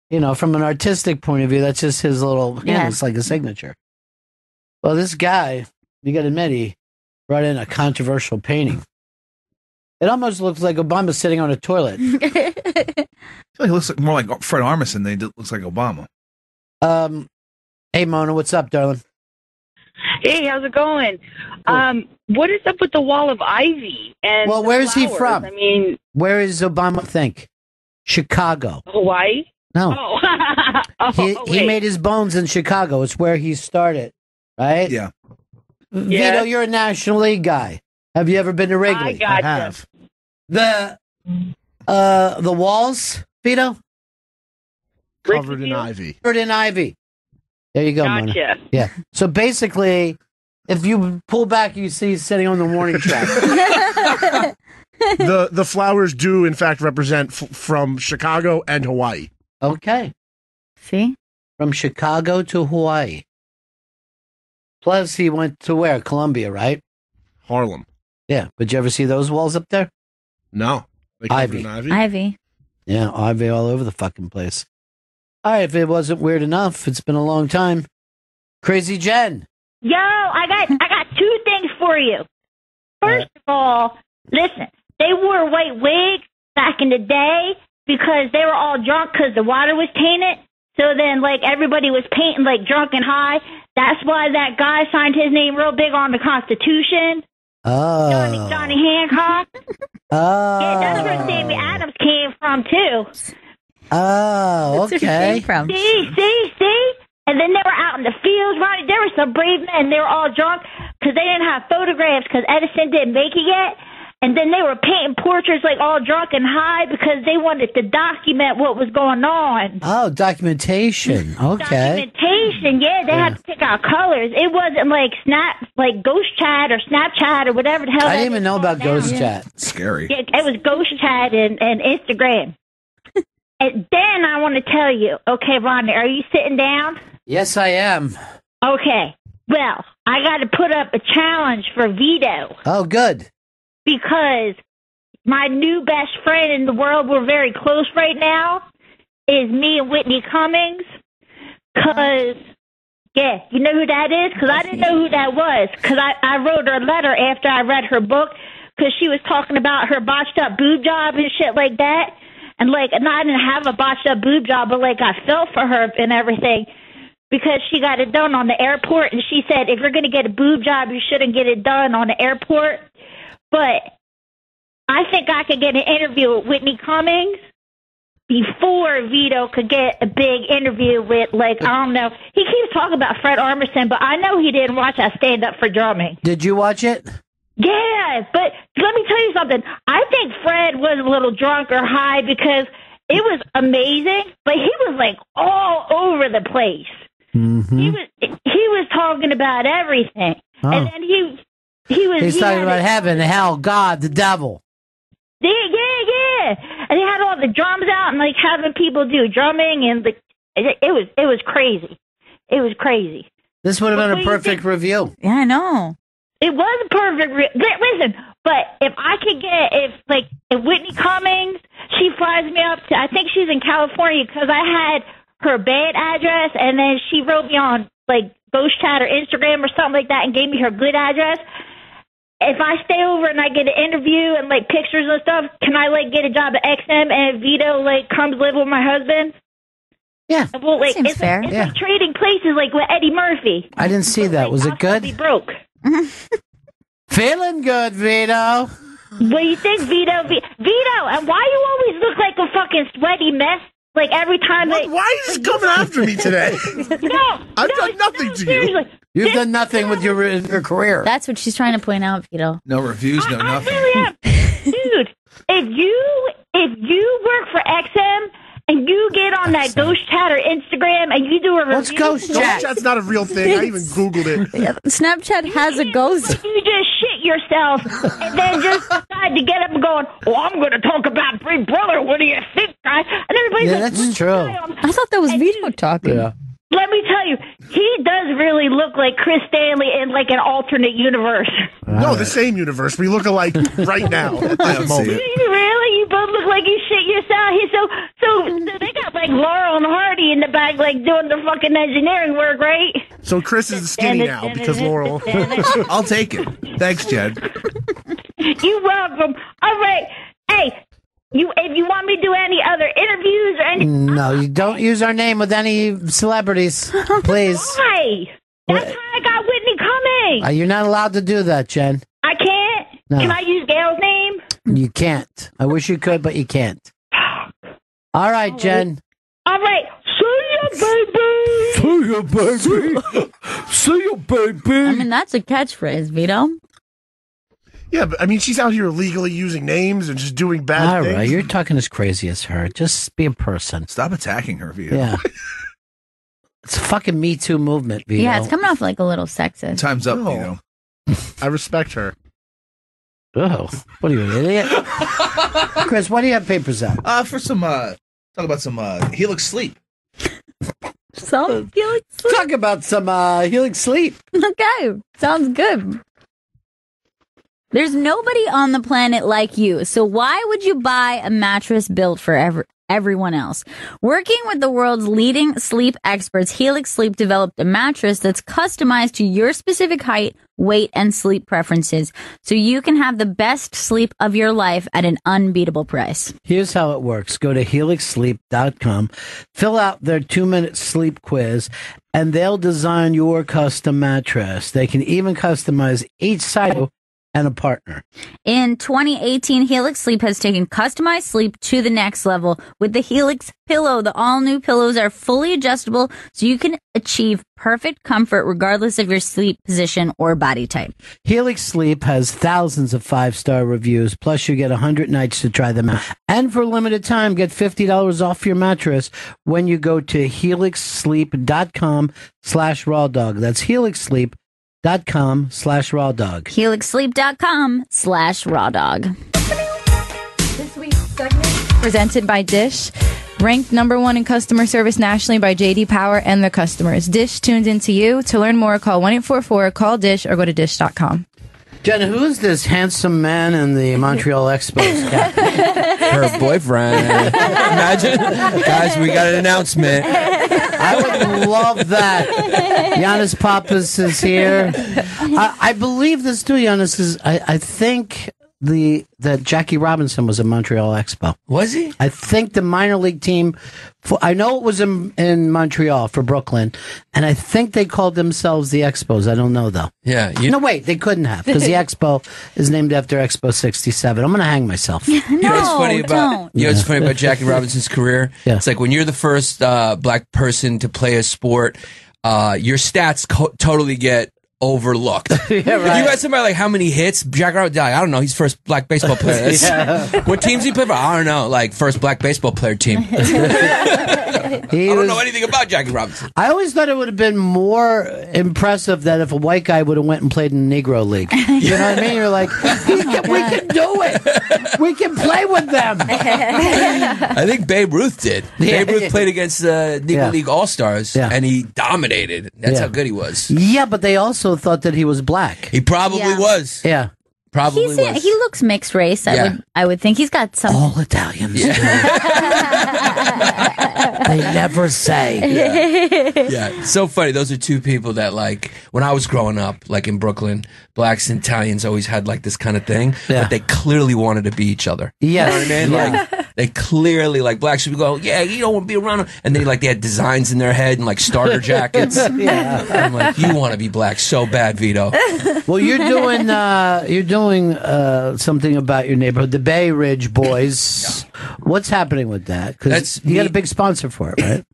from an artistic point of view, that's just his little, it's like a signature. Well, this guy, you got to admit, he brought in a controversial painting. It almost looks like Obama sitting on a toilet. He looks more like Fred Armisen than he looks like Obama. Hey, Mona, what's up, darling? Hey, how's it going? What is up with the wall of ivy? And well, the where's he flowers? from? I mean, where is Obama think? Chicago. Hawaii? No. Oh. He made his bones in Chicago. It's where he started, right? Yeah. Vito, you're a National League guy. Have you ever been to Wrigley? I gotcha. have. The walls, Vito? Covered in ivy. Covered in ivy. There you go, Mona. Gotcha. Yeah. So basically, if you pull back, you see sitting on the warning track. The flowers do, in fact, represent from Chicago and Hawaii. Okay. See? From Chicago to Hawaii. Plus, he went to where? Columbia, right? Harlem. Yeah. But you ever see those walls up there? No. Ivy. Ivy. Yeah, Ivy all over the fucking place. All right, if it wasn't weird enough, it's been a long time. Crazy Jen. Yo, I got two things for you. First of all, listen, they wore white wigs back in the day because they were all drunk because the water was tainted. So then, like, everybody was painting, like, drunk and high. That's why that guy signed his name real big on the Constitution. Oh. Johnny Hancock. Oh. Yeah, that's where Sammy Adams came from, too. Oh, okay. That's where he came from. See? And then they were out in the fields, Ronnie. There were some brave men. They were all drunk because they didn't have photographs because Edison didn't make it yet. And then they were painting portraits like all drunk and high because they wanted to document what was going on. Oh, documentation. Okay. Documentation, yeah. They had to pick out colors. It wasn't like Ghost Chat or Snapchat or whatever the hell. I didn't even know about Ghost Chat. Scary. Yeah, it was Ghost Chat and Instagram. And then I want to tell you, okay, Ronnie, are you sitting down? Yes, I am. Okay. Well, I got to put up a challenge for Vito. Oh, good. Because my new best friend in the world, we're very close right now, is me and Whitney Cummings. Because, yeah, you know who that is? Because I didn't know who that was. Because I wrote her a letter after I read her book because she was talking about her botched up boob job and shit like that. And, like, no, I didn't have a botched up boob job, but, like, I felt for her and everything because she got it done on the airport. And she said, if you're going to get a boob job, you shouldn't get it done on the airport. But I think I could get an interview with Whitney Cummings before Vito could get a big interview with, like, I don't know. He keeps talking about Fred Armisen, but I know he didn't watch that Stand Up for Drumming. Did you watch it? Yeah, but let me tell you something. I think Fred was a little drunk or high because it was amazing, but he was, like, all over the place. Mm-hmm. He was talking about everything. Oh. And then He's talking about heaven, hell, God, the devil. Yeah. And he had all the drums out and, like, having people do drumming, and it was crazy. It was crazy. This would have been a perfect review. Yeah, I know. It was a perfect. Listen, but if I could get if Whitney Cummings, she flies me up to, I think she's in California because I had her bad address, and then she wrote me on, like, Ghost Chat or Instagram or something like that and gave me her good address. If I stay over and I get an interview and, like, pictures and stuff, can I, like, get a job at XM and Vito, like, comes live with my husband? Yeah. Well, like, Seems fair. It's Yeah. like trading places, like, with Eddie Murphy. I didn't see that. Was it good? Be broke. Feeling good, Vito. What do you think, Vito? Vito, and why you always look like a fucking sweaty mess? Like, every time why is he coming after me today? I've done nothing to you. You've done nothing with your career. That's what she's trying to point out, Vito. No reviews, no nothing. I really am. Dude, if you work for XM and you get on that Ghost Chat or Instagram and you do a review. What's Ghost Chat? Ghost Chat's not a real thing. I even Googled it. Yeah, Snapchat has a ghost. You just shit yourself and then just decide to get up and going, well, I'm going to talk about Big Brother. What do you think, guy? And everybody's like, that's true. I thought that was Vito talking. Yeah. Let me tell you, he does really look like Chris Stanley in, like, an alternate universe. No, the same universe. We look alike right now at this moment. Really? You both look like you shit yourself. So they got, like, Laurel and Hardy in the back, like, doing the fucking engineering work, right? So Chris is skinny now because Laurel. I'll take it. Thanks, Jed. You're welcome. All right. Hey, if you want me to do any other interviews or anything. No, you don't use our name with any celebrities, please. Why? That's how I got Whitney Cummings. You're not allowed to do that, Jen. I can't? No. Can I use Gail's name? You can't. I wish you could, but you can't. All right, Jen. All right. See ya, baby. See ya, baby. See ya, baby. I mean, that's a catchphrase, Vito. Yeah, but I mean, she's out here illegally using names and just doing bad All things. right, you're talking as crazy as her. Just be a person. Stop attacking her, Vito. Yeah. It's a fucking Me Too movement, Vito. Yeah, it's coming off like a little sexist. Time's up, Vito. I respect her. Oh, what are you, an idiot? Chris, why do you have papers out? For some, talk about some Helix Sleep. Some Helix Sleep? Talk about some Helix Sleep. Okay, sounds good. There's nobody on the planet like you, so why would you buy a mattress built for everyone else? Working with the world's leading sleep experts, Helix Sleep developed a mattress that's customized to your specific height, weight, and sleep preferences, so you can have the best sleep of your life at an unbeatable price. Here's how it works. Go to helixsleep.com, fill out their 2-minute sleep quiz, and they'll design your custom mattress. They can even customize each side and a partner. In 2018, Helix Sleep has taken customized sleep to the next level with the Helix Pillow. The all-new pillows are fully adjustable, so you can achieve perfect comfort regardless of your sleep position or body type. Helix Sleep has thousands of 5-star reviews, plus you get 100 nights to try them out. And for a limited time, get $50 off your mattress when you go to helixsleep.com/rawdog. That's helixsleep.com/rawdog. helixsleep.com/rawdog. This week's segment presented by Dish, ranked #1 in customer service nationally by J.D. Power and their customers. Dish tunes into you. To learn more, call 1-844-CALL-DISH or go to dish.com. Jenna, who is this handsome man in the Montreal Expos cap? Her boyfriend. Imagine. Guys, we got an announcement. I would love that. Giannis Papas is here. I believe this too, Giannis. I think that Jackie Robinson was a Montreal Expo. Was he? I think the minor league team, I know it was in Montreal for Brooklyn, and I think they called themselves the Expos. I don't know, though. Yeah. No, wait, they couldn't have, because the Expo is named after Expo 67. I'm going to hang myself. No, You know what's funny about Jackie Robinson's career? Yeah. It's like when you're the first black person to play a sport, your stats totally get overlooked. Yeah, If you got somebody like how many hits, Jack Robinson, I don't know, he's first black baseball player. What teams he play for? I don't know, like first black baseball player team. I don't know anything about Jackie Robinson. I always thought it would have been more impressive that if a white guy would have went and played in the Negro League. You know what I mean? You're like, we can do it. We can play with them. I think Babe Ruth did. Babe Ruth played against Negro League All-Stars, and he dominated. That's how good he was. Yeah, but they also thought that he was black. He probably was. Yeah. Probably was. He looks mixed race. I would think he's got some. All Italians. They never say. Yeah, it's so funny. Those are two people that, like, when I was growing up, like in Brooklyn, blacks and Italians always had like this kind of thing, but they clearly wanted to be each other. Yes. You know what I mean? Yeah. Like, they clearly, like, blacks would go, yeah, you don't want to be around them. And then, like, they had designs in their head and, like, starter jackets. I'm like, you want to be black so bad, Vito. Well, you're doing something about your neighborhood, the Bay Ridge Boys. What's happening with that? Because you got a big sponsor for it, right?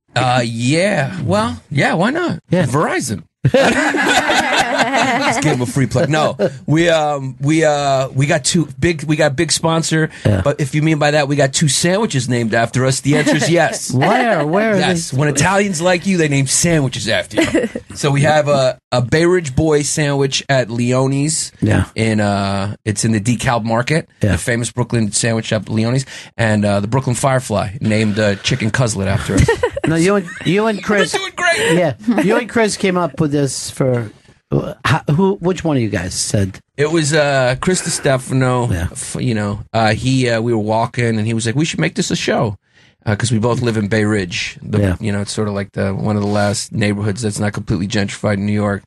Yeah. Well, yeah, why not? Yeah. Verizon. Let's give him a free plug. No, we got we got a big sponsor, but if you mean by that we got 2 sandwiches named after us, the answer is yes. Where are yes. they? When Italians like you, they name sandwiches after you. So we have a Bay Ridge Boy sandwich at Leone's. Yeah. It's in the DeKalb Market, the famous Brooklyn sandwich shop Leone's, and the Brooklyn Firefly named chicken cutlet after us. No, you and Chris. We're doing great. Yeah, you and Chris came up with this for which one of you guys said? It was Chris DiStefano. Yeah. We were walking and he was like, we should make this a show. Because we both live in Bay Ridge. It's sort of like one of the last neighborhoods that's not completely gentrified in New York.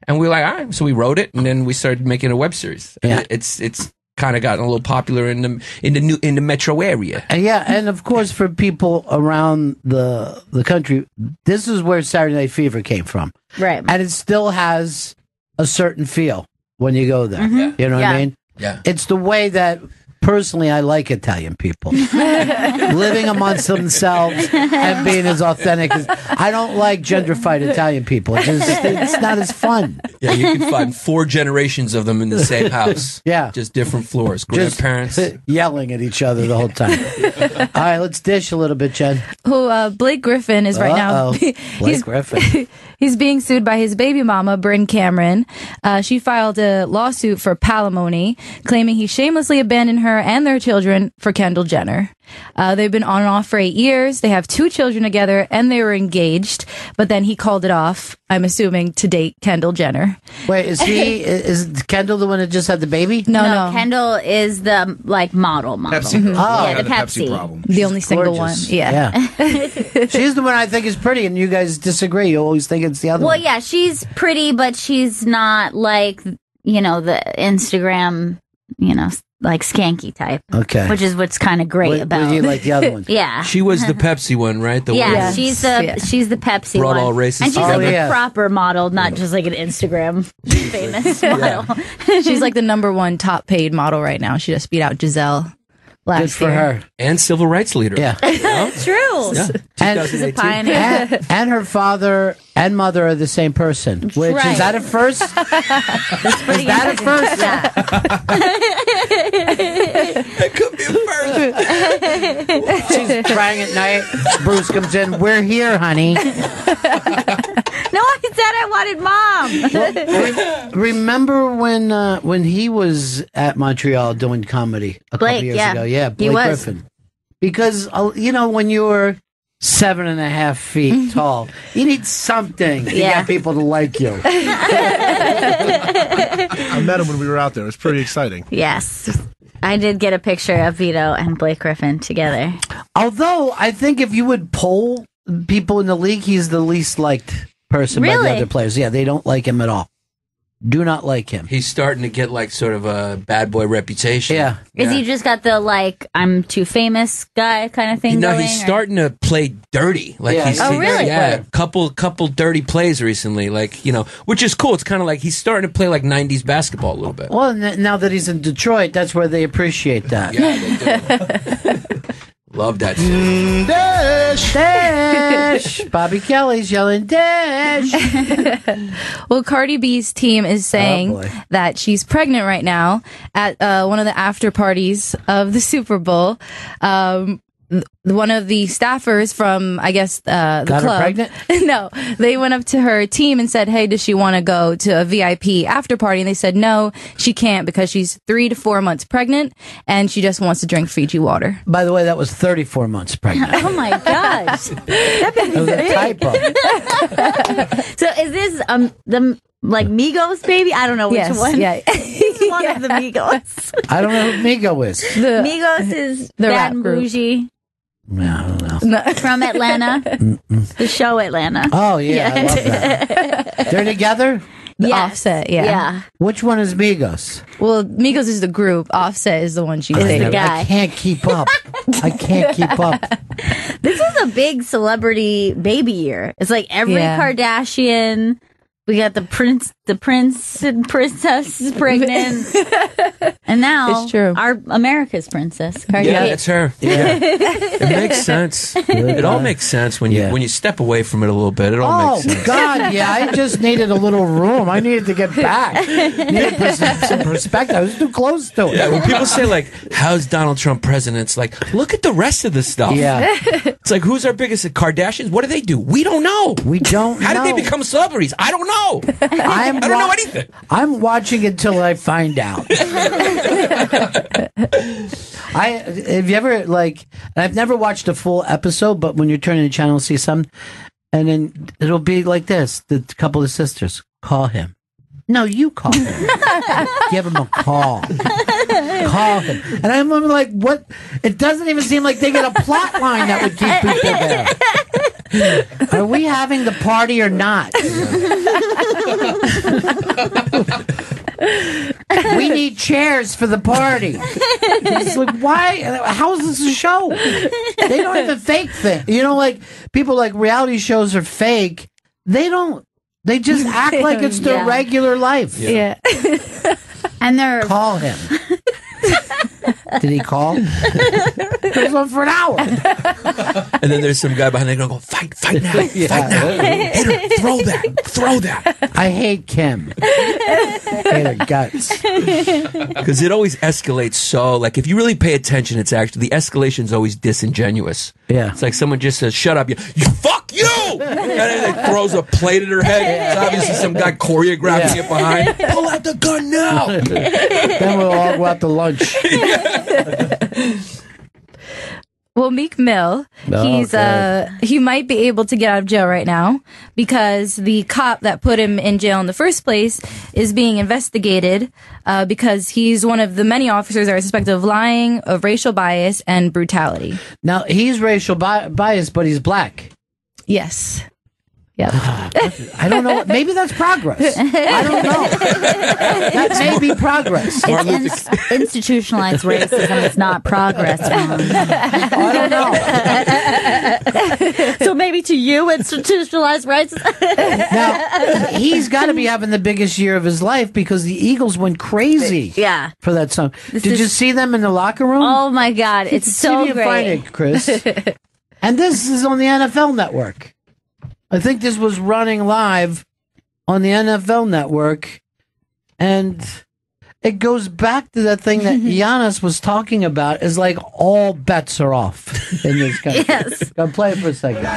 And we were like, all right. So we wrote it and then we started making a web series. Yeah. It's kind of gotten a little popular in the metro area. And of course for people around the country, this is where Saturday Night Fever came from. Right. And it still has a certain feel when you go there. Mhm. You know what I mean? Yeah. It's the way that personally I like Italian people. Living amongst themselves and being as authentic as I don't like gentrified Italian people. It's not as fun. Yeah, you can find 4 generations of them in the same house. Yeah. Just different floors. Grandparents. Just yelling at each other the whole time. All right, let's dish a little bit, Jen. Who Blake Griffin is right now. Blake Griffin. He's being sued by his baby mama, Bryn Cameron. She filed a lawsuit for palimony, claiming he shamelessly abandoned her and their children for Kendall Jenner. They've been on and off for 8 years. They have 2 children together, and they were engaged. But then he called it off, I'm assuming, to date Kendall Jenner. Wait, is Kendall the one that just had the baby? No. Kendall is the model. Pepsi. Mhm. Oh. Yeah, the Pepsi. problem. The only single one. gorgeous. Yeah. She's the one I think is pretty, and you guys disagree. You always think it's the other Well, one. yeah, she's pretty, but she's not like, the Instagram, like skanky type. Okay. Which is what's kind of great about you like the other one. Yeah. She was the Pepsi one, right? The Yeah, one she's the Pepsi Brought one. all races and she's together. like Yeah. a proper model, not just like an Instagram famous model. She's like the #1 top paid model right now. She just beat out Giselle last Good for year. her. And civil rights leader. Yeah. True. Yeah. And, She's a pioneer. and her father and mother are the same person. Which Right. is that a first? Is that a first? It could be a first. She's crying at night. Bruce comes in. We're here, honey. No, I said I wanted mom. Remember when he was at Montreal doing comedy a couple Blake, years yeah. ago? Yeah, He Blake was. Griffin. Because when you were 7.5 feet tall, you need something to Yeah. get people to like you. I met him when we were out there. It was pretty exciting. Yes. I did get a picture of Vito and Blake Griffin together. Although I think if you would poll people in the league, he's the least liked person by Really? the other players. Yeah, they don't like him at all. Do not like him. He's starting to get like sort of a bad boy reputation. Yeah. Is he just got the I'm too famous guy kind of thing No, going? he's or- starting to play dirty. Like Yeah, he's Oh, really? Yeah, couple dirty plays recently. Like which is cool. It's kind of like he's starting to play like '90s basketball a little bit. Well, now that he's in Detroit, that's where they appreciate that. Yeah, they do. Love that shit. Dash! Dash! Bobby Kelly's yelling, Dash! Well, Cardi B's team is saying boy. that she's pregnant right now at one of the after parties of the Super Bowl. One of the staffers from, I guess, the Got her club. pregnant? No, they went up to her team and said, "Hey, does she want to go to a VIP after party?" And they said, "No, she can't because she's 3 to 4 months pregnant and she just wants to drink Fiji water." By the way, that was 34 months pregnant. Oh my gosh. That That was a typo. So is this the Migos baby? I don't know which Yes, one. yeah. Which one of the Migos? I don't know who Migo is. Migos is the Bad rap group. Bougie Yeah, I don't know. from Atlanta. The show Atlanta. Oh, yeah, I love that. They're together? The Offset, yeah. Which one is Migos? Well, Migos is the group. Offset is the one she's Is the dating. guy. I can't keep up. I can't keep up. This is a big celebrity baby year. It's like every Yeah. Kardashian. We got the prince and princess is pregnant, and now It's true. our America's princess. Yeah, Kardashian. that's her. Yeah. It makes sense. It all makes sense when you step away from it a little bit. It all Oh, makes sense. God, yeah. I just needed a little room. I needed to get back. Needed some perspective. I was too close to it. Yeah, when people say like, "How's Donald Trump president?" It's like, look at the rest of the stuff. Yeah. It's like, who's our biggest Kardashians? What do they do? We don't know. We don't How know. did they become celebrities? I don't know. I don't know anything. I'm watching until I find out. Have you ever and I've never watched a full episode, but when you're turning the channel, see something, and then it'll be like this: the couple of sisters call him. No, you call him. Give him a call. Call him. And I'm like, what? It doesn't even seem like they get a plot line that would keep people there. Are we having the party or not? We need chairs for the party. It's like, why? How is this a show? They don't even fake things. People like reality shows are fake. They don't. They just act like it's their regular life. Yeah. And they're Call him. Did he call? It was on for an hour. And then there's some guy behind there going, fight now, Yeah. fight now. Hit her, throw that. I hate Kim. Hate her guts. Because it always escalates so, like, if you really pay attention, it's actually, the escalation's always disingenuous. Yeah. It's like someone just says, shut up. You fuck you! And it throws a plate at her head. It's obviously some guy choreographing it behind. Pull out the gun now. Then we'll all go out to lunch. Well, Meek Mill, he might be able to get out of jail right now because the cop that put him in jail in the first place is being investigated because he's one of the many officers that are suspected of lying, of racial bias, and brutality. Now, he's racial biased, but he's black. Yes. Yep. I don't know. Maybe that's progress. I don't know. That may be progress. It's institutionalized racism. It's not progress. I don't know. So maybe to you, institutionalized racism. Now, he's got to be having the biggest year of his life because the Eagles went crazy. Yeah. For that song. Did you see them in the locker room? Oh my God, it's so great. great. Find it, Chris. And this is on the NFL Network. I think this was running live on the NFL Network, and it goes back to that thing that Giannis was talking about, is like all bets are off in this country. Yes. Go play it for a second.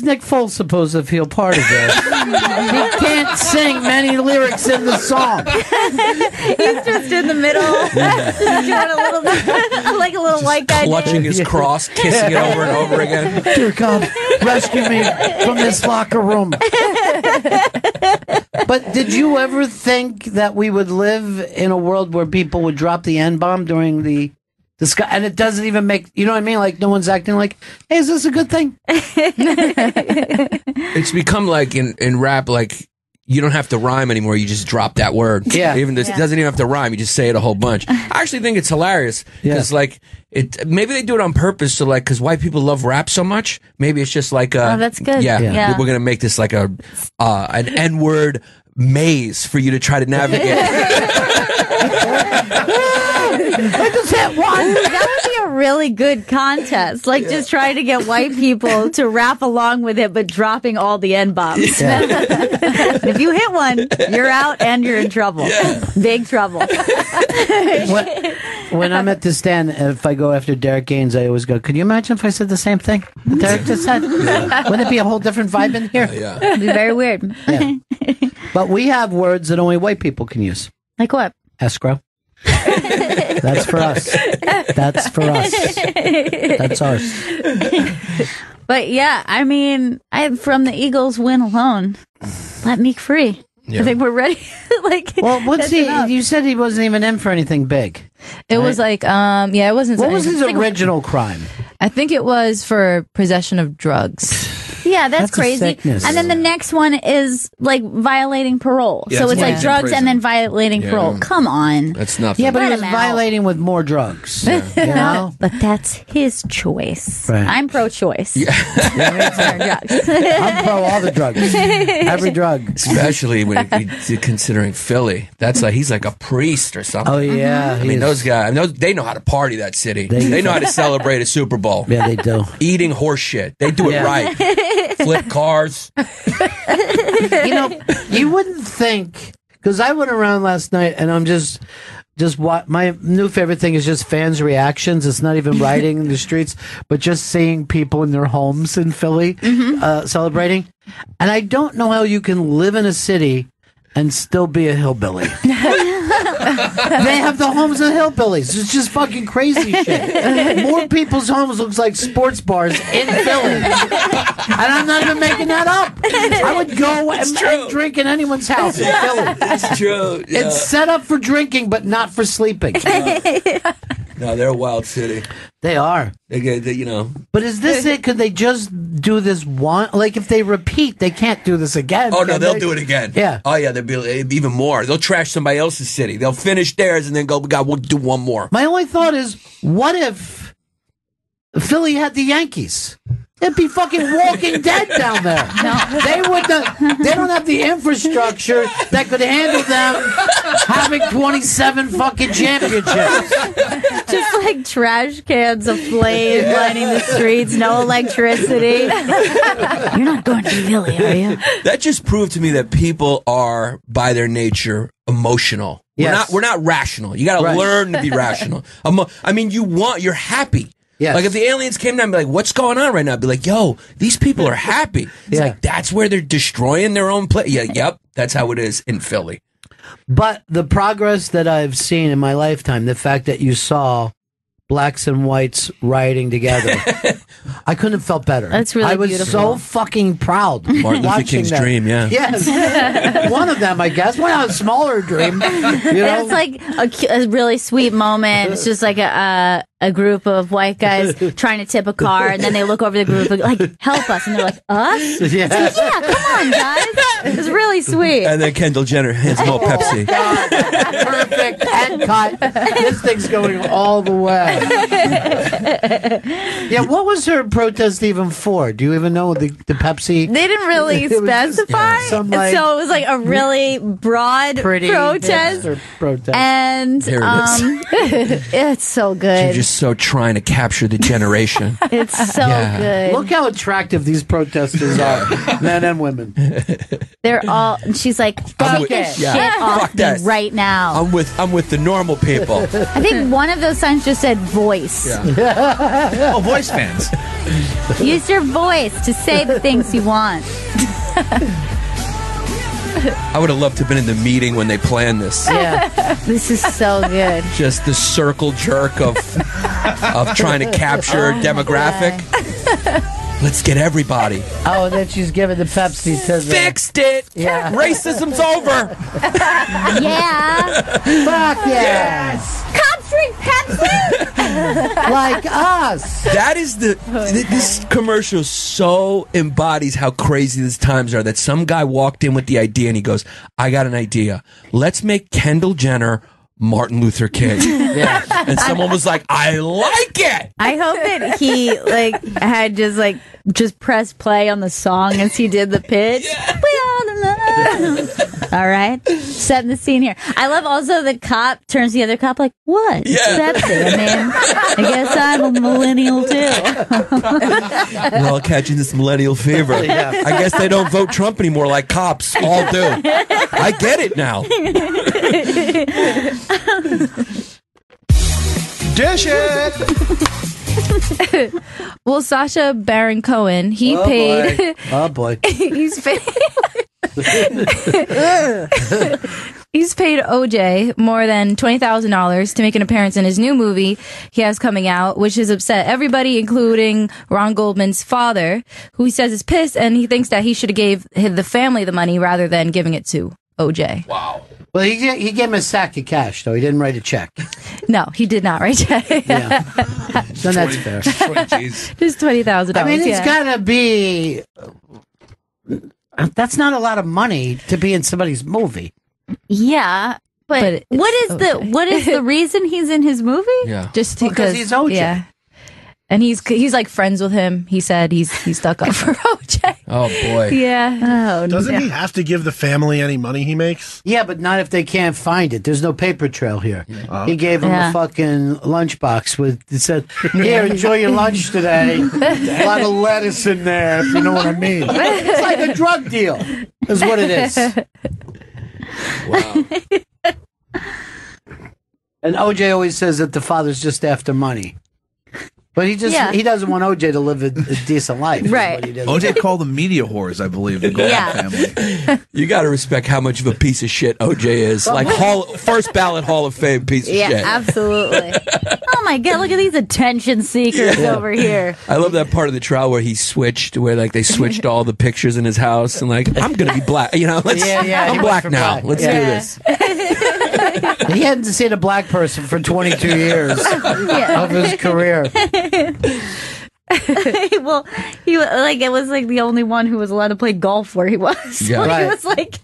Nick Foles supposed to feel part of this? He can't sing many lyrics in the song. He's just in the middle, just doing a little, like a little white guy. Clutching his cross, kissing it over and over again. Dear God, rescue me from this locker room. But did you ever think that we would live in a world where people would drop the N-bomb during the sky, and it doesn't even make, you know what I mean? Like, no one's acting like, hey, is this a good thing? It's become like in rap, like, you don't have to rhyme anymore. You just drop that word. Yeah. Even this doesn't even have to rhyme. You just say it a whole bunch. I actually think it's hilarious because, like, maybe they do it on purpose. So, like, because white people love rap so much, maybe it's just like, oh, that's good. Yeah. We're gonna make this like an N-word maze for you to try to navigate. I just hit one. That would be a really good contest. Like, just trying to get white people to rap along with it, but dropping all the N-bombs. Yeah. If you hit one, you're out and you're in trouble. Big trouble. When I'm at the stand, if I go after Derek Gaines, I always go, could you imagine if I said the same thing that Derek just said? Wouldn't it be a whole different vibe in here? Yeah. It'd be very weird. Yeah. But we have words that only white people can use. Like what? Escrow. That's for us. That's for us. That's ours. But yeah, I mean, from the Eagles win alone, let Meek free. Yeah. I think we're ready. Well, what's you said he wasn't even in for anything big. It was like, it wasn't. What was his original crime? I think it was for possession of drugs. Yeah, that's crazy. sickness. And then the next one is like violating parole. Yeah, so it's like in drugs prison. and then violating parole. Come on. That's nothing. Yeah, but he Let was him out. violating with more drugs. You know? But that's his choice. Right. I'm pro-choice. I'm pro all the drugs. Every drug. Especially when you're considering Philly. That's like, he's like a priest or something. Oh, yeah. I mean, those guys, they know how to party that city. They know how to celebrate a Super Bowl. Yeah, they do. Eating horse shit. They do it right. Flip cars. You know, you wouldn't think, because I went around last night and I'm just what my new favorite thing is just fans' reactions. It's not even riding in the streets, but just seeing people in their homes in Philly celebrating. And I don't know how you can live in a city and still be a hillbilly. They have the homes of hillbillies. It's just fucking crazy shit. More people's homes looks like sports bars in Philly. And I'm not even making that up. I would go and drink in anyone's house in Philly. It's true. Yeah. It's set up for drinking, but not for sleeping. No, they're a wild city. They are. You know. But is this it? Could they just do this one? Like, if they repeat, they can't do this again. Oh, no, they'll do it again. Yeah. Oh, yeah, they'll be even more. They'll trash somebody else's city. They'll finish theirs and then go, we'll do one more. My only thought is, what if Philly had the Yankees? It'd be fucking Walking Dead down there. No. They don't have the infrastructure that could handle them having 27 fucking championships. Just like trash cans of flame lining the streets, no electricity. You're not going to Philly, are you? That just proved to me that people are, by their nature, emotional. Yes. We're not rational. You got to learn to be rational. You're happy. Yes. Like if the aliens came down and be like, what's going on right now? I'd be like, yo, these people are happy. It's like, that's where they're destroying their own place. Yeah, yep, that's how it is in Philly. But the progress that I've seen in my lifetime, the fact that you saw blacks and whites rioting together, I couldn't have felt better. That's really I was beautiful. so fucking proud. Martin Luther watching King's that. dream, yeah. Yes. One of them, I guess. Well, a smaller dream. You know? It's like a really sweet moment. It's just like a group of white guys trying to tip a car, and then they look over the group like, help us. And they're like, us? Yeah. It's like, yeah, come on, guys. It's really sweet. And then Kendall Jenner hands them all Pepsi. God, perfect and cut. This thing's going all the way. Yeah, what was her protest even for? Do you even know the Pepsi? They didn't really It was just, specify. some, like, so it was like a really broad protest. Protest. And There it is. it's so You're good. just so trying to capture the generation. It's so good. Look how attractive these protesters are, men and women. They're all. She's like, fuck with- this yeah. shit off Fuck me this. right now. I'm with the normal people. I think one of those signs just said voice. Oh, voice fans. Use your voice to say the things you want. I would have loved to have been in the meeting when they planned this. Yeah. This is so good. Just the circle jerk of trying to capture demographic. Let's get everybody. Oh, and then she's giving the Pepsi to the... Fixed it. Yeah. Racism's over. Yeah. Fuck yes. Cops drink Pepsi. Like us. That is this commercial so embodies how crazy these times are that some guy walked in with the idea and he goes, I got an idea. Let's make Kendall Jenner Martin Luther King. Yeah. And someone was like, I like it. I hope that he had just press play on the song as he did the pitch. Yeah. We all love. All right, setting the scene here. I love also the cop turns to the other cop like, "What? Yeah. That's it. I mean, I guess I'm a millennial too." We're all catching this millennial fever. Yeah. I guess they don't vote Trump anymore like cops all do. I get it now. Dish it! Well, Sacha Baron Cohen, he Oh, paid. boy. Oh, boy. He's paid. He's paid OJ more than $20,000 to make an appearance in his new movie he has coming out, which has upset everybody, including Ron Goldman's father, who he says is pissed, and he thinks that he should have gave the family the money rather than giving it to OJ. Wow. Well, he gave him a sack of cash, though. He didn't write a check. No, he did not write check. Yeah. So that's fair. Just $20,000. I mean, it's yeah. got to be... That's not a lot of money to be in somebody's movie. Yeah, but what is the reason he's in his movie? Yeah. Just Well, 'cause he's OJ. Yeah. And he's like friends with him. He said he's stuck up for OJ. Oh boy. Yeah. Oh, Doesn't no. he have to give the family any money he makes? Yeah, but not if they can't find it. There's no paper trail here. He gave him Yeah. a fucking lunchbox with it said, "Here, enjoy your lunch today." A lot of lettuce in there, if you know what I mean. It's like a drug deal, is what it is. Wow. And OJ always says that the father's just after money. But he Yeah. doesn't want OJ to live a decent life. is Right. what he doesn't OJ want. called them media whores, I believe, the Goldman Yeah. family. You got to respect how much of a piece of shit OJ is. Like first ballot Hall of Fame piece of Yeah, shit. absolutely. Oh my God, look at these attention seekers over here. I love that part of the trial where he switched, where like they switched all the pictures in his house and like, I'm gonna be black. You know, let's, Yeah, he I'm went black for now. black. Let's Yeah. do this. He hadn't seen a black person for 22 years of his career. Well, he it was like the only one who was allowed to play golf where he was. Yeah. So Right. he was like,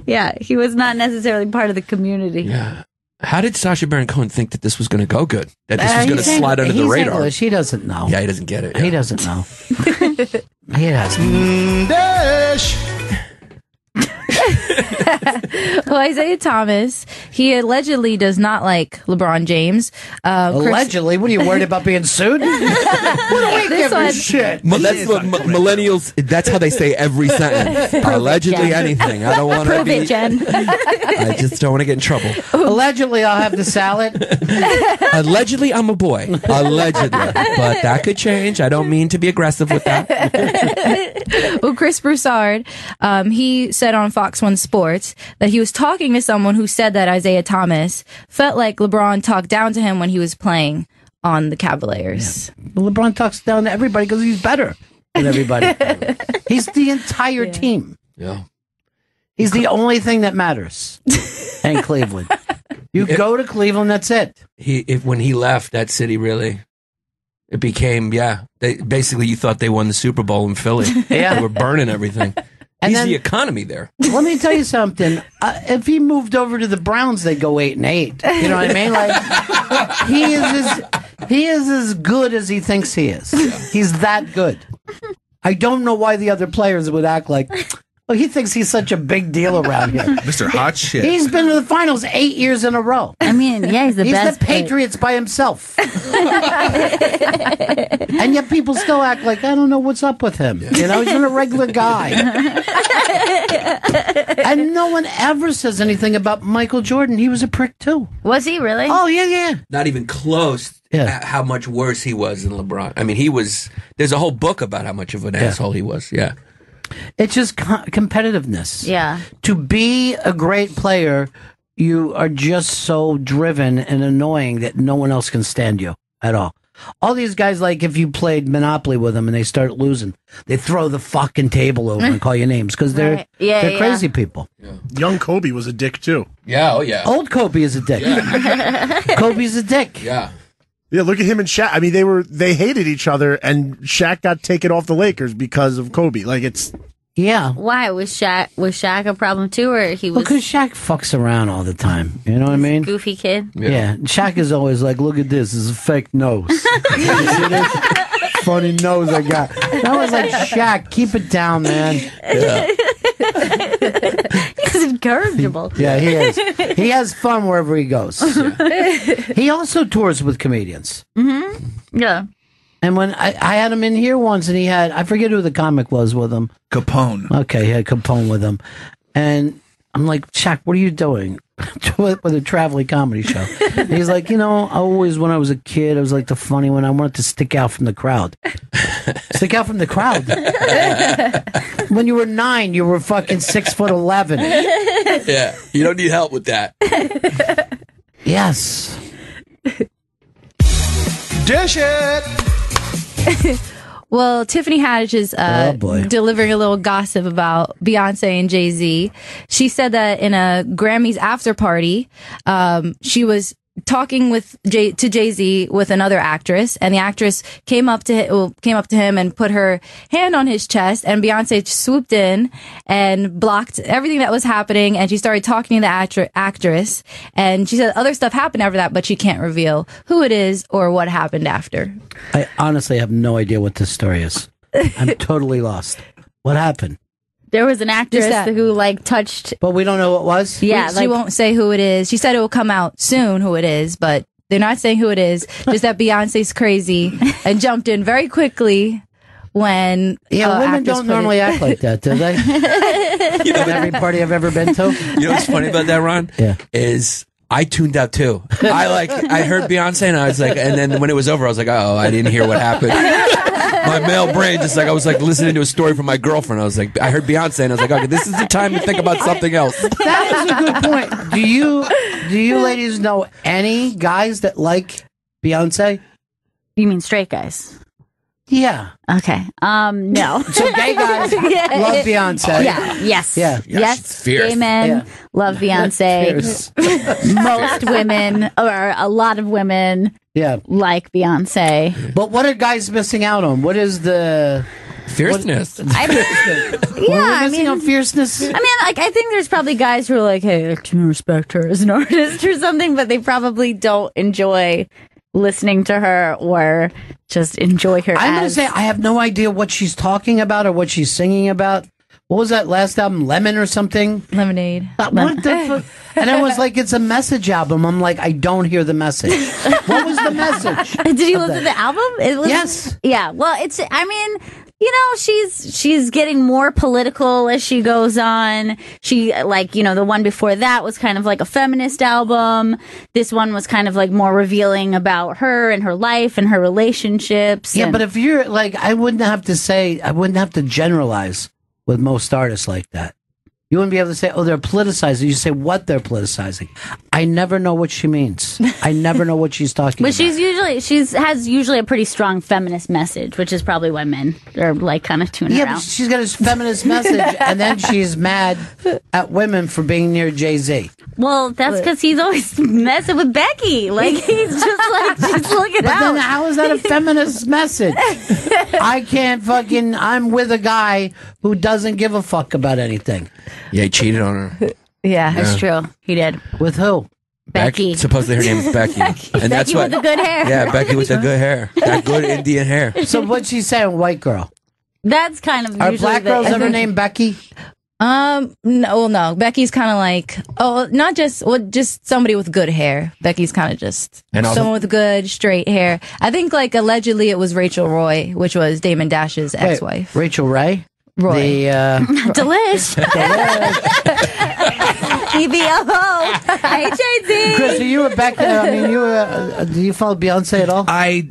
yeah, he was not necessarily part of the community. Yeah. How did Sacha Baron Cohen think that this was going to go good? That this was going to slide under the radar? English. He doesn't know. Yeah, he doesn't get it. He doesn't know. He doesn't. Well, Isaiah Thomas, he allegedly does not like LeBron James. Allegedly? What are you worried about being sued? What do we give a shit? Millennials, that's how they say every sentence. Allegedly anything. I don't want to be... Jen. I just don't want to get in trouble. Allegedly, I'll have the salad. Allegedly, I'm a boy. Allegedly. But that could change. I don't mean to be aggressive with that. Well, Chris Broussard, he said on Fox 1 Sports that he was talking to someone who said that Isaiah Thomas felt like LeBron talked down to him when he was playing on the Cavaliers. Yeah. Well, LeBron talks down to everybody because he's better than everybody. He's the entire team. Yeah. He's the only thing that matters in Cleveland. You go to Cleveland, that's it. When he left that city, really, it became, basically you thought they won the Super Bowl in Philly. Yeah. They were burning everything. And He's then, the economy there. Let me tell you something. If he moved over to the Browns, they'd go 8-8. You know what I mean? Like he is as good as he thinks he is. Yeah. He's that good. I don't know why the other players would act like, well, he thinks he's such a big deal around here. Mr. Hot Shit. He's been to the finals 8 years in a row. I mean, yeah, he's the best. He's the Patriots by himself. And yet people still act like, I don't know what's up with him. You know, he's been a regular guy. And no one ever says anything about Michael Jordan. He was a prick too. Was he really? Oh, yeah. Not even close. Yeah. How much worse he was than LeBron. I mean, there's a whole book about how much of an asshole he was. Yeah. It's just competitiveness. Yeah. To be a great player, you are just so driven and annoying that no one else can stand you at all. All these guys, like if you played Monopoly with them and they start losing, they throw the fucking table over and call you names because they're crazy people. Yeah. Young Kobe was a dick too. Yeah, oh yeah. Old Kobe is a dick. Yeah. Kobe's a dick. Yeah. Yeah, look at him and Shaq. I mean, they hated each other, and Shaq got taken off the Lakers because of Kobe. Like it's Why was Shaq a problem too, or he was? Because Shaq fucks around all the time. You know what I mean? Goofy kid. Yeah. Shaq is always like, look at this. This is a fake nose. You see this? Funny nose I got. I was like, Shaq, keep it down, man. Yeah. He's incorrigible. Yeah, he is. He has fun wherever he goes. Yeah. He also tours with comedians. Mm-hmm. Yeah. And when I had him in here once, and he had, I forget who the comic was with him. Capone. Okay, he had Capone with him. And I'm like, Shaq, what are you doing? With a traveling comedy show. And he's like, when I was a kid, I was like the funny one. I wanted to stick out from the crowd. Stick out from the crowd. When you were 9, you were fucking 6'11". Yeah, you don't need help with that. Yes. Dish it. Well, Tiffany Haddish is delivering a little gossip about Beyonce and Jay-Z. She said that in a Grammys after party, she was talking to Jay-Z with another actress, and the actress came up to him and put her hand on his chest, and Beyonce swooped in and blocked everything that was happening, and she started talking to the actress, and she said other stuff happened after that, but she can't reveal who it is or what happened after. I honestly have no idea what this story is. I'm totally lost. What happened? There was an actress who touched. But we don't know what it was? Yeah. She won't say who it is. She said it will come out soon who it is, but they're not saying who it is. Just that Beyonce's crazy and jumped in very quickly when. Women don't normally act like that, do they? Every party I've ever been to. You know what's funny about that, Ron? Yeah. Is I tuned out too. I heard Beyonce and I was like, and then when it was over, I was like, oh, I didn't hear what happened. My male brain I was like listening to a story from my girlfriend. I was like, I heard Beyonce and I was like, okay, this is the time to think about something else. That is a good point. Do you ladies know any guys that like Beyonce? You mean straight guys? Yeah. Okay. No. So gay guys love Beyonce. Oh, yeah. Yes. Yeah. Yes. Fierce. Gay men love Beyonce. Most women, or a lot of women, like Beyonce. But what are guys missing out on? What is the Fierceness. We're missing on fierceness. I mean, like, I think there's probably guys who are like, hey, I can respect her as an artist or something, but they probably don't enjoy listening to her or just enjoy her. I'm going to say I have no idea what she's talking about or what she's singing about. What was that last album? Lemon or something? Lemonade. What the and it was like, it's a message album. I'm like, I don't hear the message. What was the message? Did you listen to the album? Yes. Yeah. Well, I mean, you know, she's getting more political as she goes on. She, like, you know, the one before that was kind of like a feminist album. This one was kind of like more revealing about her and her life and her relationships. Yeah, but if you're like, I wouldn't have to generalize with most artists like that. You wouldn't be able to say, oh, they're politicizing. You say what they're politicizing. I never know what she means. I never know what she's talking about. But she has usually a pretty strong feminist message, which is probably why men are like kind of tuning her out. But she's got this feminist message, and then she's mad at women for being near Jay-Z. Well, that's because he's always messing with Becky. Like, he's just like, just looking out. But then how is that a feminist message? I'm with a guy who doesn't give a fuck about anything. Yeah, he cheated on her. Yeah, that's true. He did. With who? Becky. Supposedly her name is Becky. And that's Becky with the good hair. Yeah, Becky with the good hair. That good Indian hair. So what's she saying, white girl? That's kind of Are usually black girls ever named Becky? No. Becky's kind of like, not just, just somebody with good hair. Becky's kind of just someone with good straight hair. I think, like, allegedly it was Rachel Roy, which was Damon Dash's ex-wife. Rachel Ray? Roy. Delish. EBO. Hey, JD. Chris, are you a Becky? I mean, do you follow Beyonce at all? I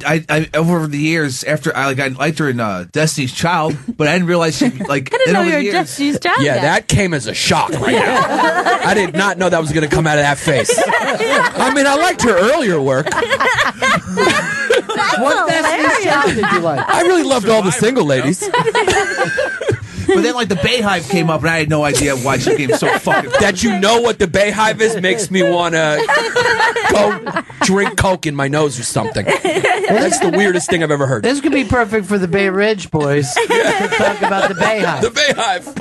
over the years, after I liked her in Destiny's Child, but I didn't realize she like. I didn't know you were Destiny's Child. Yeah, that came as a shock right now. I did not know that was going to come out of that face. I mean, I liked her earlier work. What Destiny's Child did you like? I really loved all the single ladies. But then, like, the Bayhive came up, and I had no idea why she became so fucking. That you know what the Bayhive is makes me want to go drink Coke in my nose or something. That's the weirdest thing I've ever heard. This could be perfect for the Bay Ridge Boys to talk about the Bayhive. The Bayhive.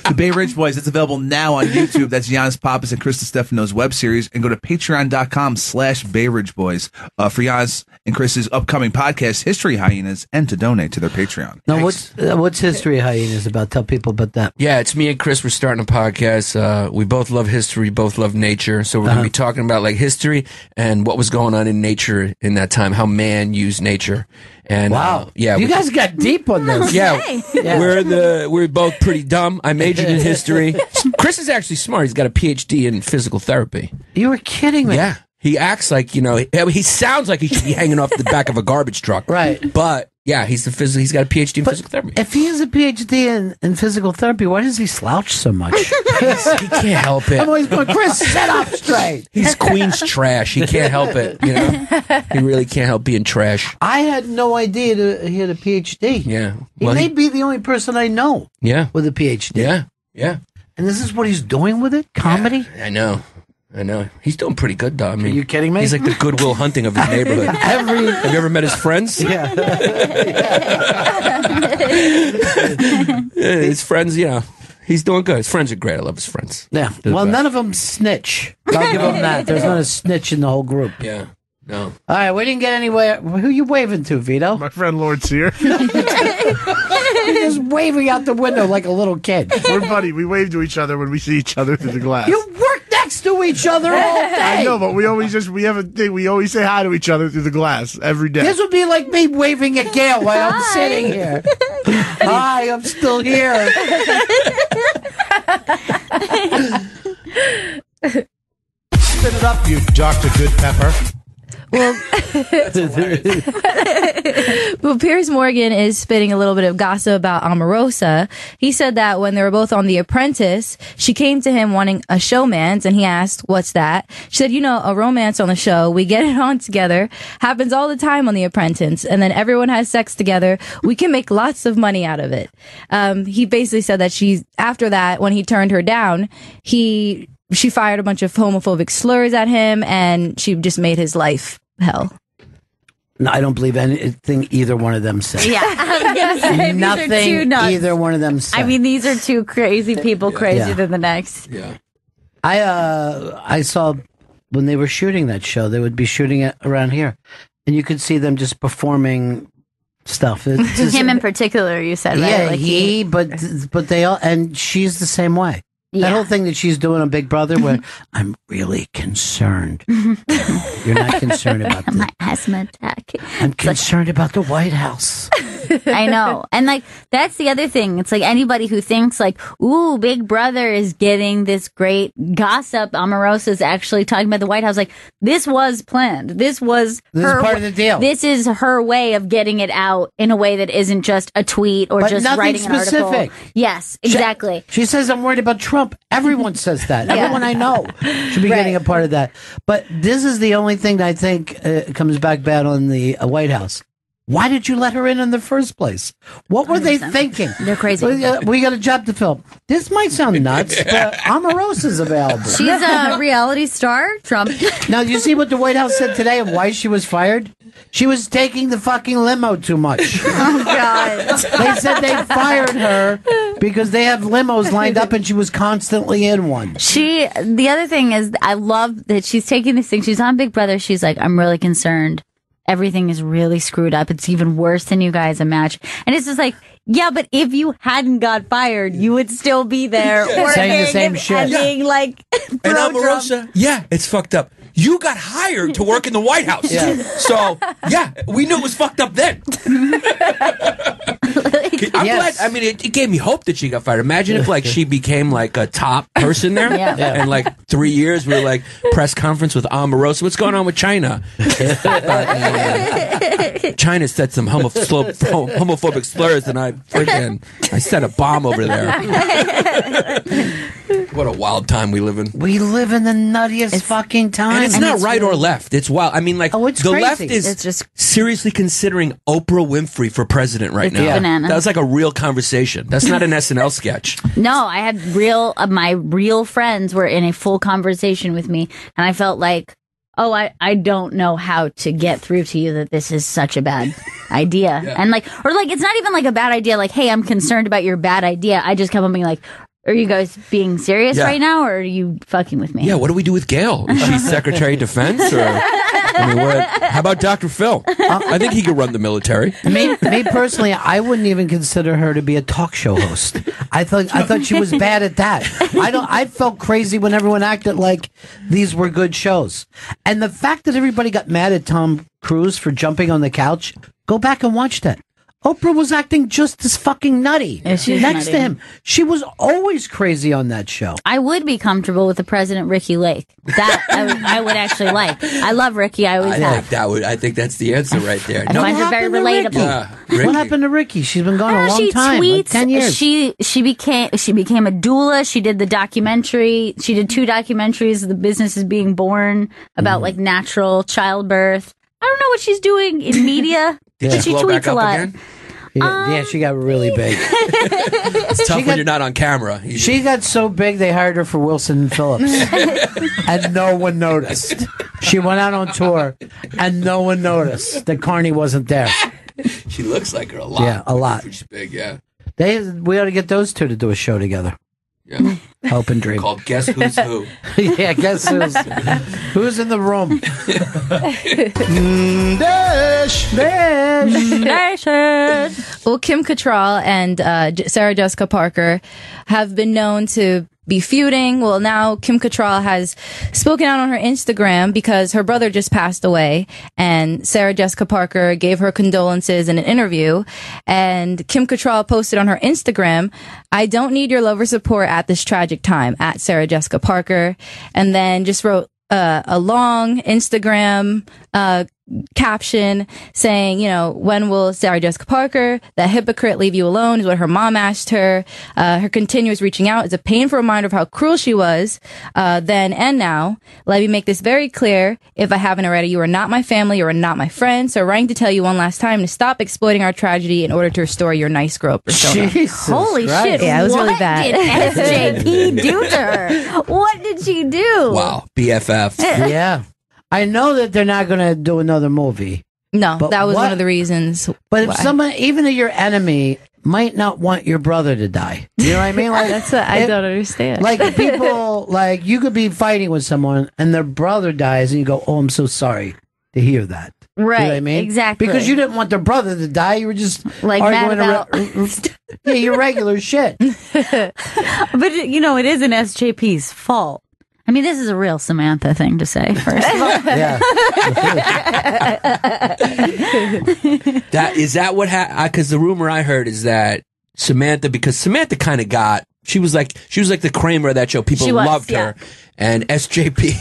The Bay Ridge Boys, it's available now on YouTube. That's Giannis Pappas and Chris Stefano's web series. And go to patreon.com/Bay Ridge Boys for Giannis and Chris's upcoming podcast, History Hyenas, and to donate to their Patreon. Now, what's History Hyenas about? Tell people about that. Yeah, it's me and Chris. We're starting a podcast. We both love history, both love nature. So we're going to be talking about like history and what was going on in nature in that time, how man used nature. And wow, yeah, you guys got deep on this. Yeah, we're both pretty dumb. I majored in history. Chris is actually smart. He's got a PhD in physical therapy. You were kidding me. Yeah, he acts like, you know, he sounds like he should be hanging off the back of a garbage truck. Right, but yeah, he's got a PhD in physical therapy. If he has a PhD in physical therapy, why does he slouch so much? He can't help it. I'm always going, Chris, sit up straight. He's Queen's trash. He can't help it. You know, he really can't help being trash. I had no idea he had a PhD. Yeah, well, he may be the only person I know. Yeah, with a PhD. Yeah. And this is what he's doing with it? Comedy? Yeah, I know. He's doing pretty good, though. I mean, are you kidding me? He's like the Goodwill Hunting of his neighborhood. Have you ever met his friends? Yeah. His friends, he's doing good. His friends are great. I love his friends. Yeah. Well, none of them snitch. I'll give them that. There's not a snitch in the whole group. Yeah. No. All right, we didn't get anywhere. Who are you waving to, Vito? My friend Lord's here. You're just waving out the window like a little kid. We're buddy. We wave to each other when we see each other through the glass. You work next to each other all day. I know, but we have a thing. We always say hi to each other through the glass every day. This would be like me waving at Gail while I'm sitting here. Hi, I'm still here. Spit it up, you Dr. Good Pepper. Well, Piers Morgan is spitting a little bit of gossip about Omarosa. He said that when they were both on The Apprentice, she came to him wanting a showmance, and he asked, "What's that?" She said, a romance on the show. We get it on together. Happens all the time on The Apprentice. And then everyone has sex together. We can make lots of money out of it. He basically said that after that, when he turned her down, she fired a bunch of homophobic slurs at him, and she just made his life hell. No, I don't believe anything either one of them said. Yeah, I was gonna say Nothing these are too nuts. either one of them said. I mean, these are two crazy people, crazier than the next. Yeah. I saw when they were shooting that show, they would be shooting it around here, and you could see them just performing stuff. It's just, Him in particular, you said, right? yeah, Like but they all, and she's the same way. That whole thing that she's doing on Big Brother, where I'm really concerned. You're not concerned about my asthma attack. I'm concerned about the White House. I know. And like, that's the other thing. It's like anybody who thinks like, ooh, Big Brother is getting this great gossip. Omarosa's actually talking about the White House. Like, this was planned. This is part of the deal. This is her way of getting it out in a way that isn't just a tweet or But just nothing writing an specific. article. Yes, exactly. She says, I'm worried about Trump. Everyone says that. Yeah. Everyone I know should be getting a part of that. But this is the only thing that I think comes back bad on the White House. Why did you let her in the first place? What were they thinking? They're crazy. We got a job to fill. This might sound nuts, but Omarosa's available. She's a reality star, Trump. Now, you see what the White House said today of why she was fired? She was taking the fucking limo too much. Oh, God. They said they fired her because they have limos lined up and she was constantly in one. The other thing is, I love that she's taking this thing. She's on Big Brother. She's like, I'm really concerned. Everything is really screwed up. It's even worse than you guys imagine. And it's just like, yeah, but if you hadn't got fired, you would still be there working saying the same shit. and being like, And Omarosa, yeah, it's fucked up. You got hired to work in the White House. Yeah. So, yeah, we knew it was fucked up then. I'm glad. I mean, it gave me hope that she got fired. Imagine if, like, she became, like, a top person there. Yeah. And, like, 3 years, we were, like, press conference with Omarosa. What's going on with China? China said some homophobic slurs, and I set a bomb over there. What a wild time we live in. We live in the nuttiest fucking time. And it's not right or left. It's wild. I mean, like, the crazy. left is seriously considering Oprah Winfrey for president right now. bananas. That was like a real conversation. That's not an SNL sketch. No, I had my real friends were in a full conversation with me, and I felt like, oh, I don't know how to get through to you that this is such a bad idea. And like, or like, it's not even like a bad idea. Like, hey, I'm concerned about your bad idea. I just kept on being like, are you guys being serious right now, or are you fucking with me? Yeah, what do we do with Gail? Is she Secretary of Defense? Or, I mean, how about Dr. Phil? I think he could run the military. Me personally, I wouldn't even consider her to be a talk show host. I thought she was bad at that. I felt crazy when everyone acted like these were good shows. And the fact that everybody got mad at Tom Cruise for jumping on the couch, go back and watch that. Oprah was acting just as fucking nutty next to him. She was always crazy on that show. I would be comfortable with the president, Ricky Lake. That I would actually like. I love Ricky. I always have. I think that's the answer right there. I find her very relatable. What happened to Ricky? She's been gone a long she time, tweets. like 10 years. She became a doula. She did the documentary. She did 2 documentaries. The Business is Being Born about like natural childbirth. I don't know what she's doing in media. Did she blow tweets back a up lot. again? Yeah, she got really big. It's tough when you're not on camera. She got so big they hired her for Wilson and Phillips, and no one noticed. She went out on tour, and no one noticed that Carney wasn't there. She looks like her a lot. Yeah, a lot. She's big, yeah. We ought to get those two to do a show together. Yeah. Hope and dream. Called Guess Who's Who. Yeah, guess who's in the room. Well, Kim Cattrall and Sarah Jessica Parker have been known to be feuding. Well, now Kim Cattrall has spoken out on her Instagram because her brother just passed away, and Sarah Jessica Parker gave her condolences in an interview. And Kim Cattrall posted on her Instagram, "I don't need your love or support at this tragic time," at Sarah Jessica Parker, and then just wrote a long Instagram caption saying, when will Sarah Jessica Parker, that hypocrite, leave you alone, is what her mom asked her. Her continuous reaching out is a painful reminder of how cruel she was then and now. Let me make this very clear. If I haven't already, you are not my family, you are not my friends. So writing to tell you one last time to stop exploiting our tragedy in order to restore your nice girl persona. Jesus Holy Christ. shit. Yeah, it was really bad. What did SJP do to her? What did she do? Wow. BFF. Yeah. I know that they're not going to do another movie. No, But that was what- one of the reasons. But if why. someone, even your enemy, might not want your brother to die. You know what I mean? Like That's what I don't understand. Like people, like you could be fighting with someone and their brother dies, and you go, "Oh, I'm so sorry to hear that." You know what I Right, mean? exactly. Because you didn't want their brother to die. You were just Like, mad arguing yeah, your regular shit. But it is an SJP's fault. I mean, this is a real Samantha thing to say. First of all, That what happened? Because the rumor I heard is that Samantha kind of got. She was like the Kramer of that show. People She was, loved her, and SJP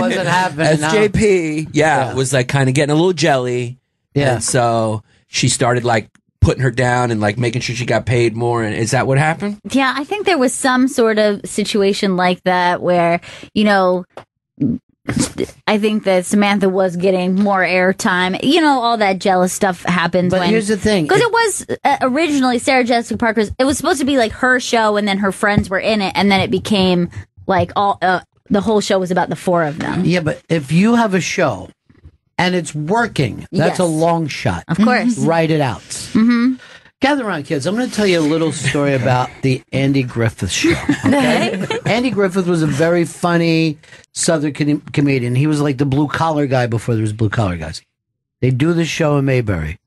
wasn't happening. SJP, was like kind of getting a little jelly. Yeah. And so she started like putting her down and like making sure she got paid more. And is that what happened? yeah, I think there was some sort of situation like that where, I think that Samantha was getting more airtime. All that jealous stuff happens. But here's the thing. Because it was originally Sarah Jessica Parker's, it was supposed to be like her show and then her friends were in it. And then it became like the whole show was about the four of them. Yeah, but if you have a show and it's working, that's Yes. a long shot. Of course. Write it out. Mm-hmm. Gather around, kids. I'm going to tell you a little story about the Andy Griffith Show. Okay? Andy Griffith was a very funny Southern comedian. He was like the blue-collar guy before there was blue-collar guys. They do the show in Mayberry.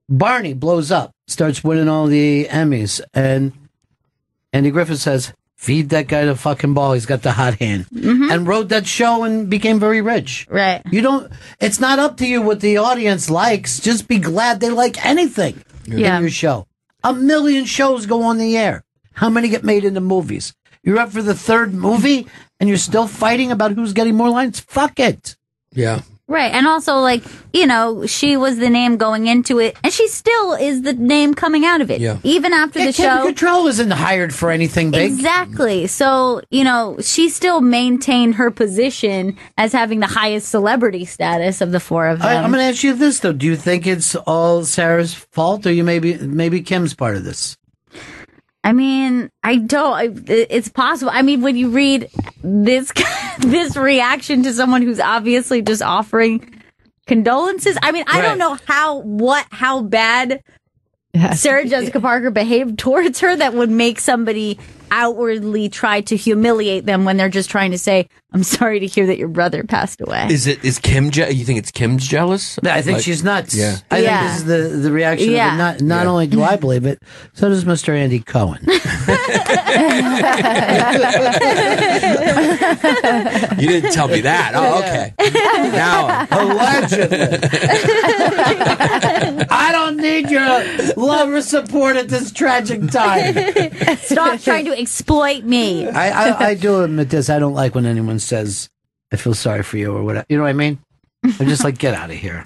Barney blows up, starts winning all the Emmys, and Andy Griffith says, feed that guy the fucking ball. He's got the hot hand. Mm-hmm. And wrote that show and became very rich. Right. It's not up to you what the audience likes. Just be glad they like anything in your show. 1 million shows go on the air. How many get made into movies? You're up for the third movie and you're still fighting about who's getting more lines? Fuck it. Yeah. Right. And also, she was the name going into it, and she still is the name coming out of it. Yeah. Even after the Kim show. Cattrall isn't hired for anything big. Exactly. So, she still maintained her position as having the highest celebrity status of the four of them. I'm going to ask you this, though. Do you think it's all Sarah's fault, or maybe Kim's part of this? I mean, I don't. It's possible. I mean, when you read this reaction to someone who's obviously just offering condolences, I mean, I don't know how bad Sarah Jessica Parker behaved towards her that would make somebody outwardly try to humiliate them when they're just trying to say, "I'm sorry to hear that your brother passed away." Is Kim? You think it's Kim's jealous? I think she's nuts. Yeah. I think this is the reaction. Yeah. Of it. Not only do I believe it, so does Mr. Andy Cohen. You didn't tell me that. Oh, okay. Now, allegedly. I don't need your love or support at this tragic time. Stop trying to exploit me. I do admit this. I don't like when anyone says, "I feel sorry for you" or whatever. You know what I mean? I'm just like, get out of here.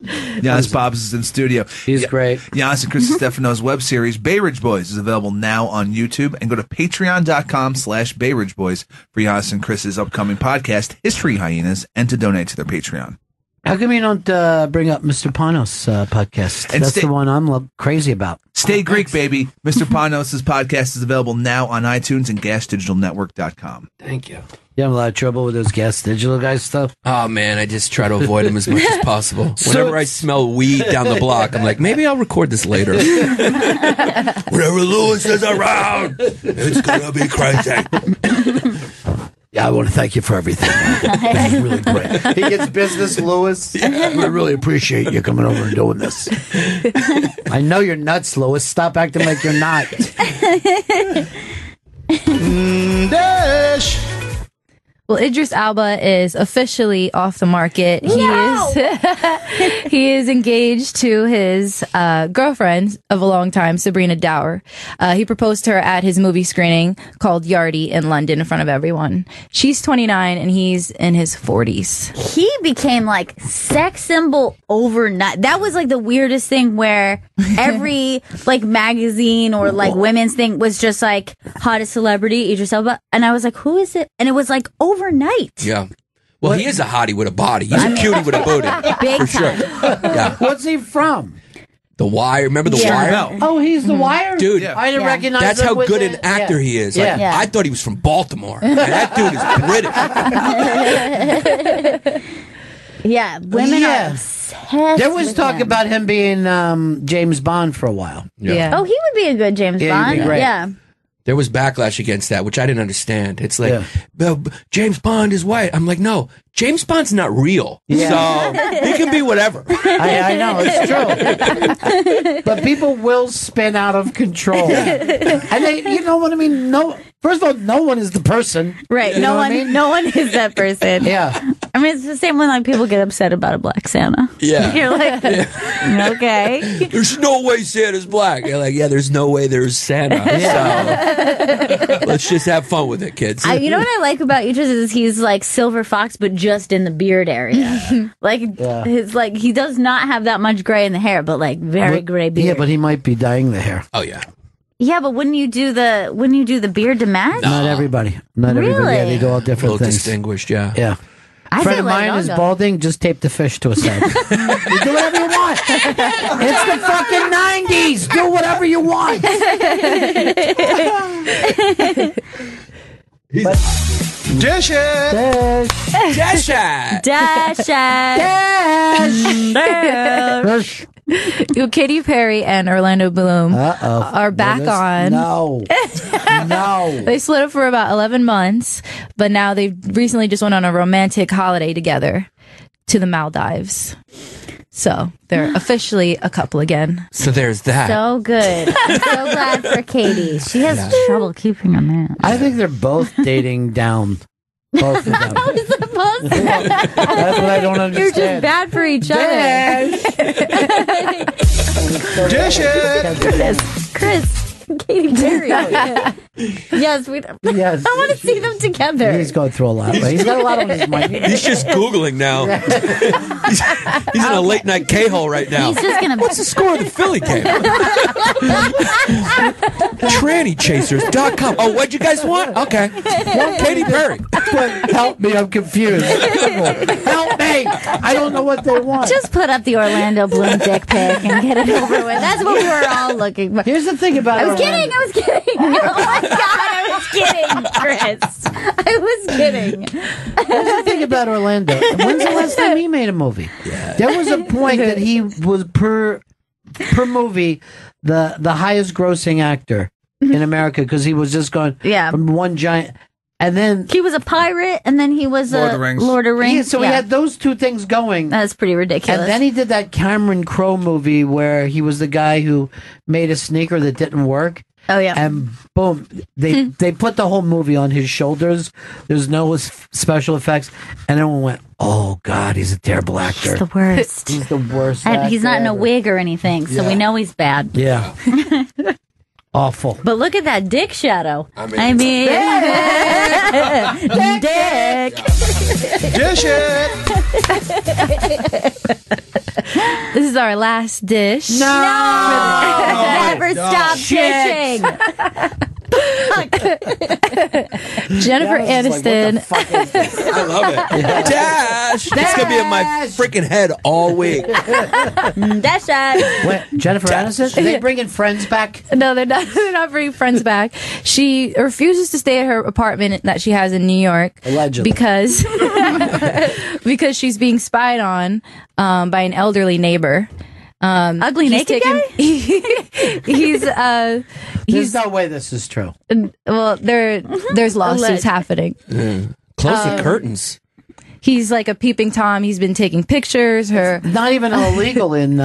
Giannis Pops is in studio. He's great. Giannis and Chris Stefano's web series, Bay Ridge Boys, is available now on YouTube. And go to patreon.com/Bay Ridge Boys for Giannis and Chris's upcoming podcast, History Hyenas, and to donate to their Patreon. How come you don't bring up Mr. Panos' podcast? And That's the one I'm crazy about. Stay Greek, baby. Mr. Panos' podcast is available now on iTunes and GasDigitalNetwork.com. Thank you. You have a lot of trouble with those Gas Digital guys stuff? Oh, man, I just try to avoid them as much as possible. So Whenever I smell weed down the block, I'm like, maybe I'll record this later. Whenever Lewis is around, it's gonna be crazy. Yeah, I want to thank you for everything. This is really great. He gets business, Lewis. We really appreciate you coming over and doing this. I know you're nuts, Lewis. Stop acting like you're not. Dash. Well, Idris Elba is officially off the market. He is engaged to his girlfriend of a long time, Sabrina Dower. He proposed to her at his movie screening called Yardie in London in front of everyone. She's 29 and he's in his 40s. He became like sex symbol overnight. That was like the weirdest thing where every like magazine or like women's thing was just like hottest celebrity, Idris Elba. And I was like, who is it? And it was like overnight. Yeah. Well, he is a hottie with a body. He's a cutie with a booty. Big for sure. time. Yeah. What's he from? The Wire. Remember The Wire? Oh, he's The Wire? Dude, I didn't recognize that's him how with good the- an actor he is. Like, Yeah. I thought he was from Baltimore. And that dude is British. Yeah, women Yeah. are obsessed. There was with talk him. about him being James Bond for a while. Yeah. Oh, he would be a good James Yeah, he'd be Bond. great. Yeah. There was backlash against that, which I didn't understand. It's like, James Bond is white. I'm like, no, James Bond's not real. Yeah. So he can be whatever. I know, it's true. But people will spin out of control. And they, you know what I mean? No, first of all, no one is the person. Right. You know No what one. I mean? No one is that person. Yeah. I mean, it's the same when like people get upset about a black Santa. Yeah. You're like, okay. There's no way Santa's black. You're like, yeah, there's no way there's Santa. So let's just have fun with it, kids. You know what I like about Idris is he's like Silver Fox, but just in the beard area. Like his like he does not have that much gray in the hair, but like very gray beard. Yeah, but he might be dyeing the hair. Oh yeah. Yeah, but wouldn't you do the beard to match? Not everybody. Not everybody. Yeah, they do all A different little things. distinguished, yeah. Yeah. I A friend say of let it mine all is go. balding. Just tape the fish to a side. You do whatever you want. It's the fucking 90s. Do whatever you want. Dish it! Dash it! Dash Dash. Katy Perry and Orlando Bloom are back on. No. No. They split up for about 11 months, but now they've recently just went on a romantic holiday together to the Maldives. So they're officially a couple again. So there's that. So good. I'm so glad for Katie. She has trouble keeping a man. I think they're both dating down. Both of them. How is that possible? That's what I don't understand. You're just bad for each other. Dish it! Chris. Katy Perry. Yes, we. Yes. I want to see them together. He's going through a lot. But he's got a lot on his mind. He's just Googling now. He's in a late night K-hole right now. He's just gonna. What's the score of the Philly game? TrannyChasers.com. Oh, what'd you guys want? Okay. One Katy Perry. Help me, I'm confused. Help me! I don't know what they want. Just put up the Orlando Bloom dick pic and get it over with. That's what we were all looking for. Here's the thing about I was kidding. I was kidding. Oh my god, I was kidding, Chris. I was kidding. Here's the thing about Orlando. When's the last time he made a movie? Yeah. There was a point that he was per movie the highest grossing actor in America because he was just going from one giant. And then he was a pirate, and then he was Lord of the Rings. Lord of the Rings. Yeah, so he had those two things going. That's pretty ridiculous. And then he did that Cameron Crowe movie where he was the guy who made a sneaker that didn't work. Oh yeah. And boom, they put the whole movie on his shoulders. There's no special effects, and everyone went, "Oh God, he's a terrible actor. He's the worst. He's the worst. And he's not in a actor wig or anything, so we know he's bad. ever." Yeah. Awful. But look at that dick shadow. I mean, dick. Dish it! This is our last dish. Never stop dishing. Jennifer Aniston. I love it. Dash! It's going to be in my freaking head all week. That's that. Wait, Jennifer Aniston? Are they bringing Friends back? No, they're not. They're not bringing Friends back. She refuses to stay at her apartment that she has in New York, allegedly, because she's being spied on by an elderly neighbor. Ugly naked guy? There's no way this is true. Well, there's lawsuits happening. Close the curtains. He's like a peeping Tom. He's been taking pictures. Not even illegal in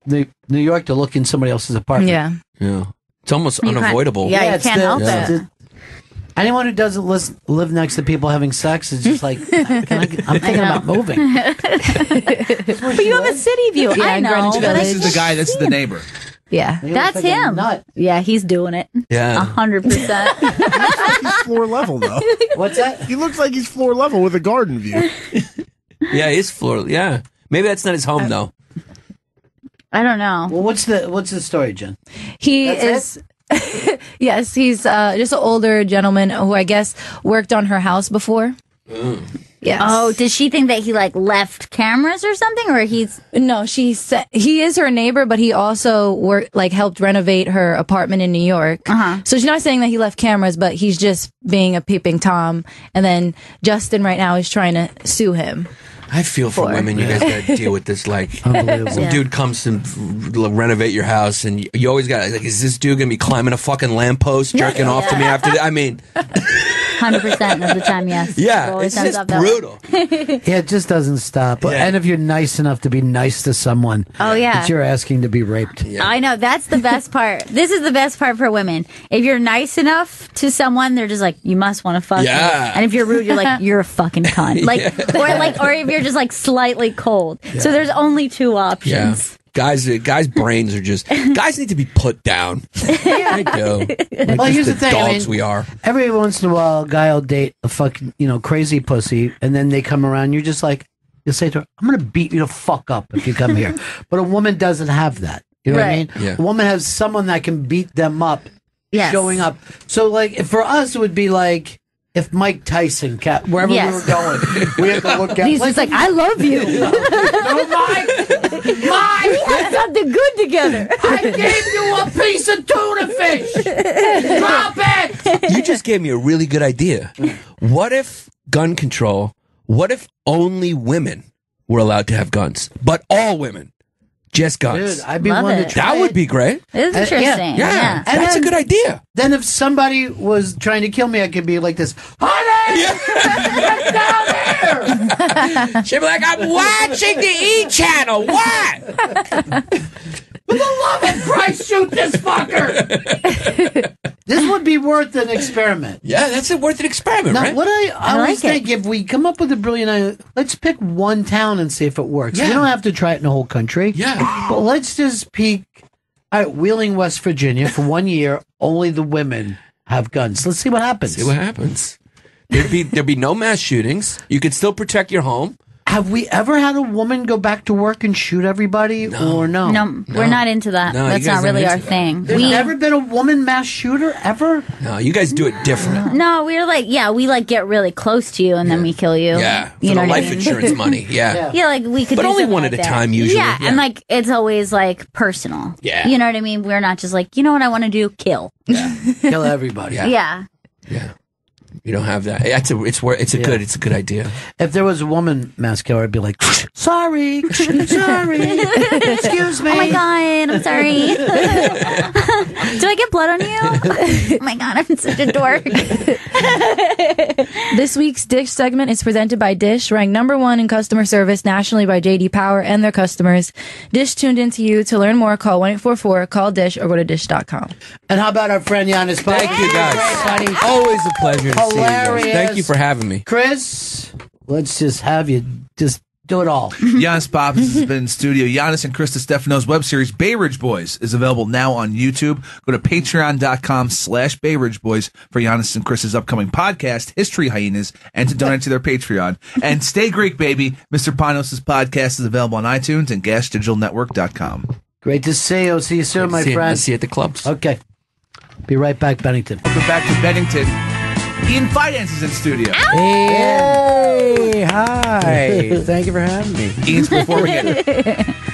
New York to look in somebody else's apartment. Yeah. It's almost unavoidable. You can't help it. Anyone who doesn't live next to people having sex is just like, I'm thinking about moving. But you have a city view. Yeah, I know. Greenwich but Village. This is the guy. This is the neighbor. Yeah, that's him. Yeah, he's doing it. Yeah, 100%. He's floor level though. What's that? He looks like he's floor level with a garden view. Yeah, he's floor. Yeah, maybe that's not his home though. I don't know. Well, what's the story, Jen? Yes, he's just an older gentleman who I guess worked on her house before. Yes. Oh, does she think that he like left cameras or something, or he's no? He is her neighbor, but he also helped renovate her apartment in New York. So she's not saying that he left cameras, but he's just being a peeping Tom. And then Justin right now is trying to sue him. I feel for women. You guys got to deal with this. Like, Unbelievable. some dude comes to renovate your house, and you always got like, is this dude gonna be climbing a fucking lamppost, jerking off to me after that? I mean, 100% of the time, yes. Yeah, It always it's ends just up that way. brutal. Yeah, it just doesn't stop. Yeah. And if you're nice enough to be nice to someone, Oh, yeah. that you're asking to be raped. I know. That's the best part. This is the best part for women. If you're nice enough to someone, they're just like, you must want to fuck me. Yeah. And if you're rude, you're like, you're a fucking cunt. Like, or if you're just like slightly cold. Yeah. So there's only two Yeah. options. Guys' brains are just. Guys need to be put down. They do. Like, Well, just here's the thing. dogs we are. Every once in a while, a guy will date a fucking, crazy pussy, and then they come around. You're just like, you'll say to her, I'm going to beat you the fuck up if you come here. But a woman doesn't have that. You know what I mean? Yeah. A woman has someone that can beat them up Yes. showing up. So, like, for us, it would be like if Mike Tyson, wherever Yes. we were going, we had to look at He's just like, I love you. No, Mike! We had something good together. I gave you a piece of tuna fish! Drop it! You just gave me a really good idea. What if gun control? What if only women were allowed to have guns, but all women? Just guns. Dude, I'd be Love one to it. try That would be great. It's interesting. Yeah, And that's a then- good idea. Then if somebody was trying to kill me, I could be like this, honey! Get down here! She'd be like, I'm watching the E channel. What? For the love of Christ, shoot this fucker! This would be worth an experiment. Yeah, that's worth an experiment, Now, right? what I always like it. think, if we come up with a brilliant idea, let's pick one town and see if it works. Yeah. We don't have to try it in the whole country. Yeah. But let's just peek at Wheeling, West Virginia for 1 year. Only the women have guns. Let's see what happens. See what happens. There'd be no mass shootings. You could still protect your home. Have we ever had a woman go back to work and shoot everybody or no? No, we're not into that. No, you That's guys not really aren't our into that. thing. There's never been a woman mass shooter ever? No, you guys do it different. No, we're like, we like get really close to you and then we kill you. Yeah, for you know the what I life mean? insurance money. Yeah. Yeah, like we could, But do only something one like at a that. time usually. Yeah, and like it's always like personal. Yeah. you know what I mean. We're not just like, you know what I want to do, kill. Kill everybody. Yeah. Yeah. You don't have that. It's a good idea. If there was a woman mass killer, I'd be like, sorry, sorry, excuse me. Oh my god, I'm sorry. Do I get blood on you? Oh my god, I'm such a dork. This week's Dish segment is presented by Dish, ranked #1 in customer service nationally by JD Power and their customers. Dish tuned into you. To learn more, call 1-844-CALL-DISH or go to dish.com. And how about our friend Giannis? Thank you, guys. Always a pleasure to see you guys. Thank you for having me. Chris, let's just have you just do it all. Giannis Pappas has been in studio. Giannis and Krista Stefano's web series Bay Ridge Boys is available now on YouTube. Go to patreon.com/Bay Ridge Boys for Giannis and Krista's upcoming podcast, History Hyenas, and to donate to their Patreon. And Stay Greek, baby. Mr. Panos' podcast is available on iTunes and GasDigitalNetwork.com. Great to see you. See you soon, my friend. I'll see you at the clubs. Okay. Be right back, Bennington. Welcome back to Bennington. Ian Finance is in studio. Hey, hi. Thank you for having me. Ian's, before we get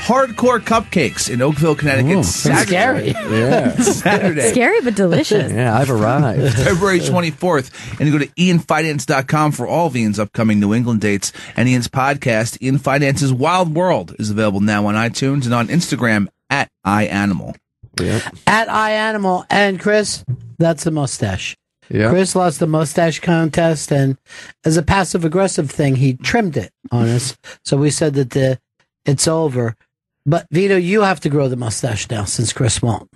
Hardcore Cupcakes in Oakville, Connecticut. Saturday. Yeah. Saturday. Scary but delicious. Yeah, I've arrived. February 24th. And you go to ianfinance.com for all of Ian's upcoming New England dates. And Ian's podcast, Ian Finance's Wild World, is available now on iTunes and on Instagram at iAnimal. Yep. At iAnimal. And Chris, that's the mustache. Yep. Chris lost the mustache contest, and as a passive-aggressive thing, he trimmed it on us. So we said that it's over. But, Vito, you have to grow the mustache now, since Chris won't.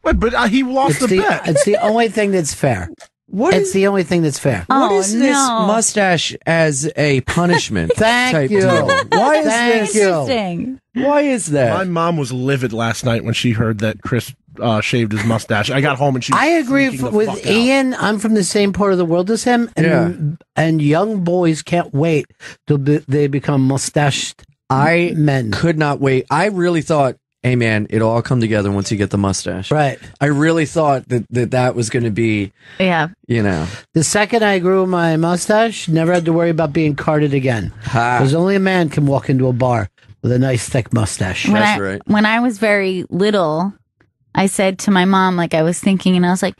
Wait, but he lost the bet. It's the only thing that's fair. It's the only thing that's fair. What is this mustache as a punishment? Thank type you. deal? Why is Thank this? you. Why is that? My mom was livid last night when she heard that Chris shaved his mustache. I got home and she was I agree freaking the with fuck out. Ian. I'm from the same part of the world as him, and young boys can't wait till they become mustached men. Could not wait. I really thought, hey man, it'll all come together once you get the mustache. Right. I really thought that was going to be, Yeah. you know. The second I grew my mustache, never had to worry about being carded again. Because only a man can walk into a bar with a nice thick mustache. When I was very little, I said to my mom, like I was thinking, and I was like,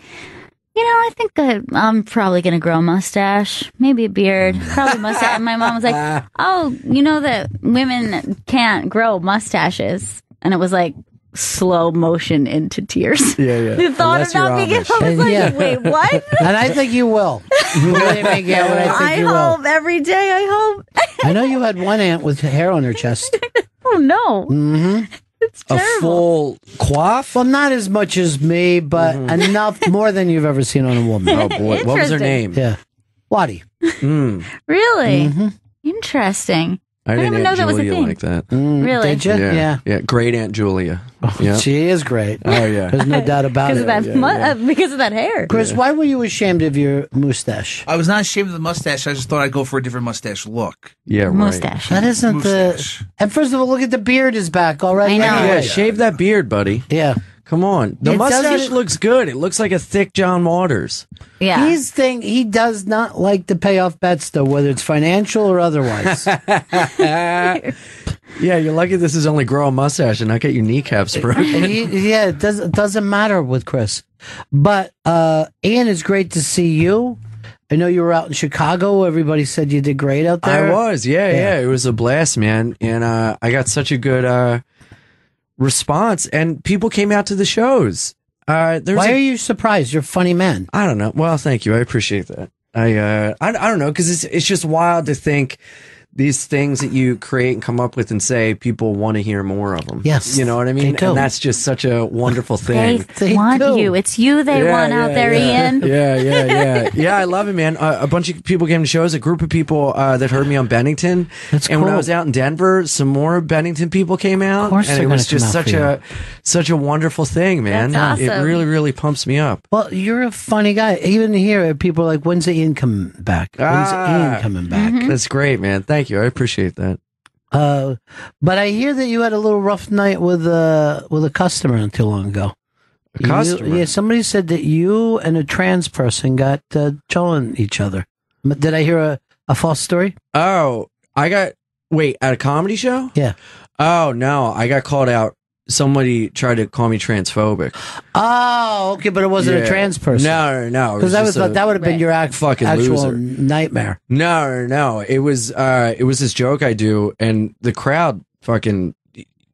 I think that I'm probably going to grow a mustache, maybe a beard, probably a mustache. And my mom was like, oh, you know that women can't grow mustaches. And it was like slow motion into tears. Yeah. The thought of not being able, I was like, wait, what? And I think you will. Believe me, Gail, I think you will. Hope every day, I hope. I know you had one aunt with hair on her chest. Oh, no. Mm-hmm. It's a full coif? Well, not as much as me, but enough, more than you've ever seen on a woman. Oh, boy. What was her name? Yeah. Waddy. Really? Interesting. I didn't didn't even know that was a Julia thing. like that. Really? Did you? Yeah. Great Aunt Julia. Yeah. She is great. Oh, yeah. There's no doubt about it. Because of that hair. Chris, why were you ashamed of your mustache? I was not ashamed of the mustache. I just thought I'd go for a different mustache look. Yeah, right. Mustache. That isn't the... And first of all, look at the beard is back already. I know. Yeah, shave that beard, buddy. Yeah. Come on. The It mustache doesn't- looks good. It looks like a thick John Waters. Yeah. He does not like to pay off bets, though, whether it's financial or otherwise. Yeah, you're lucky this is only grow a mustache and not get your kneecaps broken. It doesn't matter with Chris. But Ian, it's great to see you. I know you were out in Chicago. Everybody said you did great out there. I was, yeah. It was a blast, man. And I got such a good response, and people came out to the shows. Why are you surprised? You're a funny man. I don't know. Well, thank you. I appreciate that. I don't know, because it's just wild to think these things that you create and come up with and say people want to hear more of them. Yes, you know what I mean. they do. And that's just such a wonderful thing. They want you. It's you they want out there, Ian. Yeah. I love it, man. A bunch of people came to shows. A group of people that heard me on Bennington. That's and when I cool. was out in Denver, some more Bennington people came out. Of course and they're it was gonna come just out such a wonderful thing, man. That's It awesome. really, really pumps me up. Well, you're a funny guy. Even here, people are like, when's Ian coming back? When's Ian coming back? That's great, man. Thank you. I appreciate that. But I hear that you had a little rough night with a customer not too long ago. A customer? Yeah, somebody said that you and a trans person got jawing each other. Did I hear a false story? Oh, at a comedy show? Yeah. Oh, no. I got called out. Somebody tried to call me transphobic. Oh, okay, but it wasn't a trans person. No. Because I thought that would have been your fucking actual loser. nightmare. No. It was this joke I do, and the crowd fucking.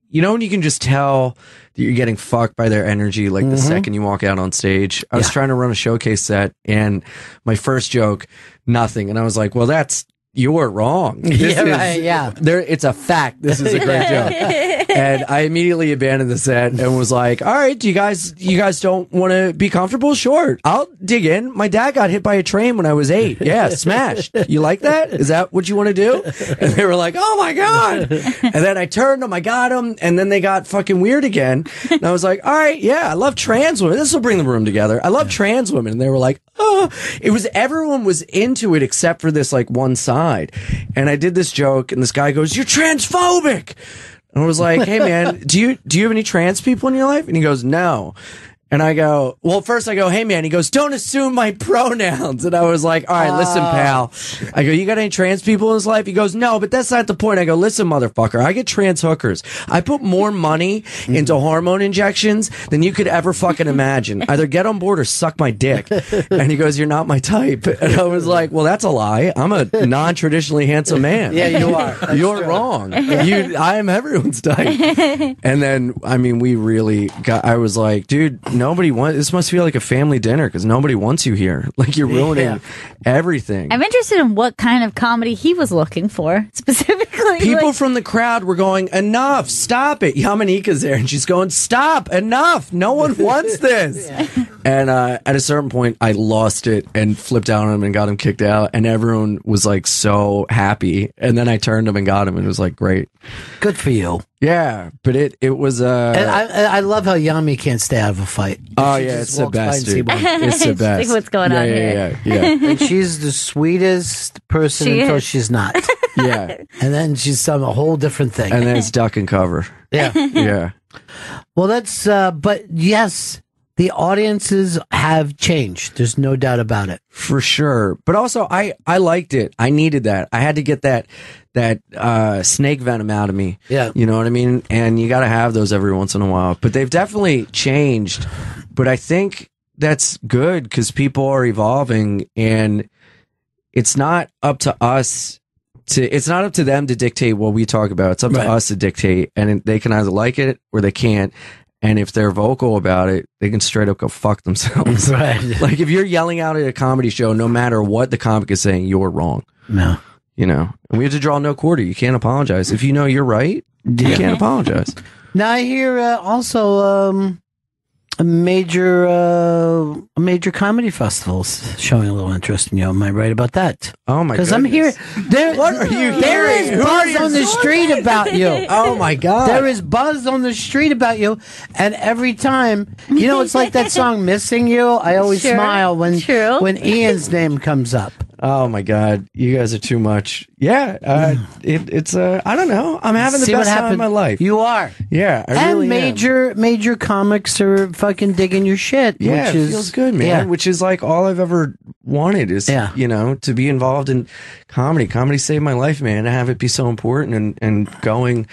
You know when you can just tell that you're getting fucked by their energy, like the second you walk out on stage. I was trying to run a showcase set, and my first joke, nothing, and I was like, "Well, you're wrong. It's a fact. This is a great joke." And I immediately abandoned the set and was like, all right, you guys don't want to be comfortable? Sure. I'll dig in. My dad got hit by a train when I was 8. Yeah, smashed. You like that? Is that what you want to do? And they were like, oh my God. And then I turned them, I got them, and then they got fucking weird again. And I was like, all right, yeah, I love trans women. This will bring the room together. I love trans women. And they were like, oh, everyone was into it except for this like one side. And I did this joke, and this guy goes, you're transphobic. And I was like, hey man, do you have any trans people in your life? And he goes, no. And I go, well, first I go, hey man. He goes, don't assume my pronouns. And I was like, all right, listen, pal. I go, you got any trans people in his life? He goes, no, but that's not the point. I go, listen, motherfucker, I get trans hookers. I put more money into hormone injections than you could ever fucking imagine. Either get on board or suck my dick. And he goes, you're not my type. And I was like, well, that's a lie. I'm a non-traditionally handsome man. Yeah, you are. That's You're true. wrong. I am everyone's type. And then, I mean, I was like, dude, this must feel like a family dinner because nobody wants you here. Like you're ruining everything. I'm interested in what kind of comedy he was looking for specifically. People from the crowd were going, enough, stop it. Yamanika's there and she's going, stop, enough. No one wants this. And at a certain point, I lost it and flipped out on him and got him kicked out. And everyone was like so happy. And then I turned him and got him and it was like, great. Good for you. Yeah, but it was. And I love how Yami can't stay out of a fight. Oh She yeah, just it's the walks by best, and see dude. one. It's the best. Like, what's going on here? Yeah. And she's the sweetest person She until is. she's not. Yeah. And then she's some a whole different thing. And then it's duck and cover. Yeah. Yeah. Well, that's, but yes, the audiences have changed. There's no doubt about it. For sure. But also, I liked it. I needed that. I had to get that snake venom out of me. Yeah. You know what I mean? And you got to have those every once in a while. But they've definitely changed. But I think that's good because people are evolving, and it's not up to us it's not up to them to dictate what we talk about. It's up to us to dictate, and they can either like it or they can't. And if they're vocal about it, they can straight up go fuck themselves. Right. Like if you're yelling out at a comedy show, no matter what the comic is saying, you're wrong. No. You know, and we have to draw no quarter. You can't apologize. If you know you're right, you can't apologize. Now I hear also a major comedy festivals showing a little interest in you. Am I right about that? Oh my! Because I'm here. What are you hearing? There is buzz on the street about you. Oh my God! There is buzz on the street about you, and every time, you know, it's like that song "Missing You." I always smile when Ian's name comes up. Oh my God, you guys are too much. Yeah, it's I don't know. I'm having the best time of my life. You are. Yeah, I really am. Major comics are fucking digging your shit. Yeah, which it feels good, man. Yeah. Which is like all I've ever wanted is, you know, to be involved in comedy. Comedy saved my life, man. To have it be so important and going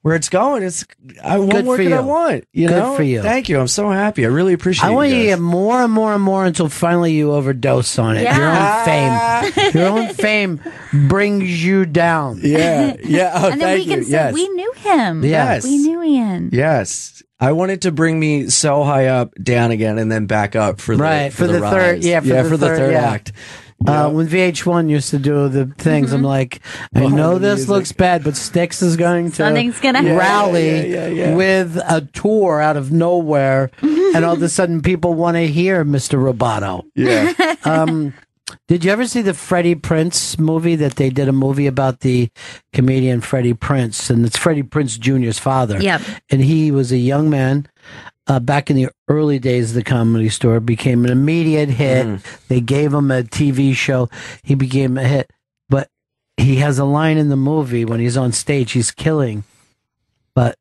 where it's going. It's what more could I want? You know, good for you. Thank you. I'm so happy. I really appreciate it. I want you to guys. get more and more and more until finally you overdose on it. Yeah. Your own fame. Your own fame brings you down. Yeah. Yeah. Oh, and then we can say we knew him. Yes. We knew Ian. Yes. I wanted to bring me so high up, down again, and then back up for the for the third. rise. Yeah, for the third act. When VH1 used to do the things, I'm like, I know this looks bad, but Styx is going to Something's gonna rally with a tour out of nowhere, and all of a sudden people want to hear Mr. Roboto. Yeah. Did you ever see the Freddie Prinze movie that they did a movie about the comedian Freddie Prinze, and it's Freddie Prinze Jr.'s father. Yep. And he was a young man. Back in the early days of the Comedy Store, became an immediate hit. They gave him a TV show. He became a hit. But he has a line in the movie when he's on stage, he's killing, but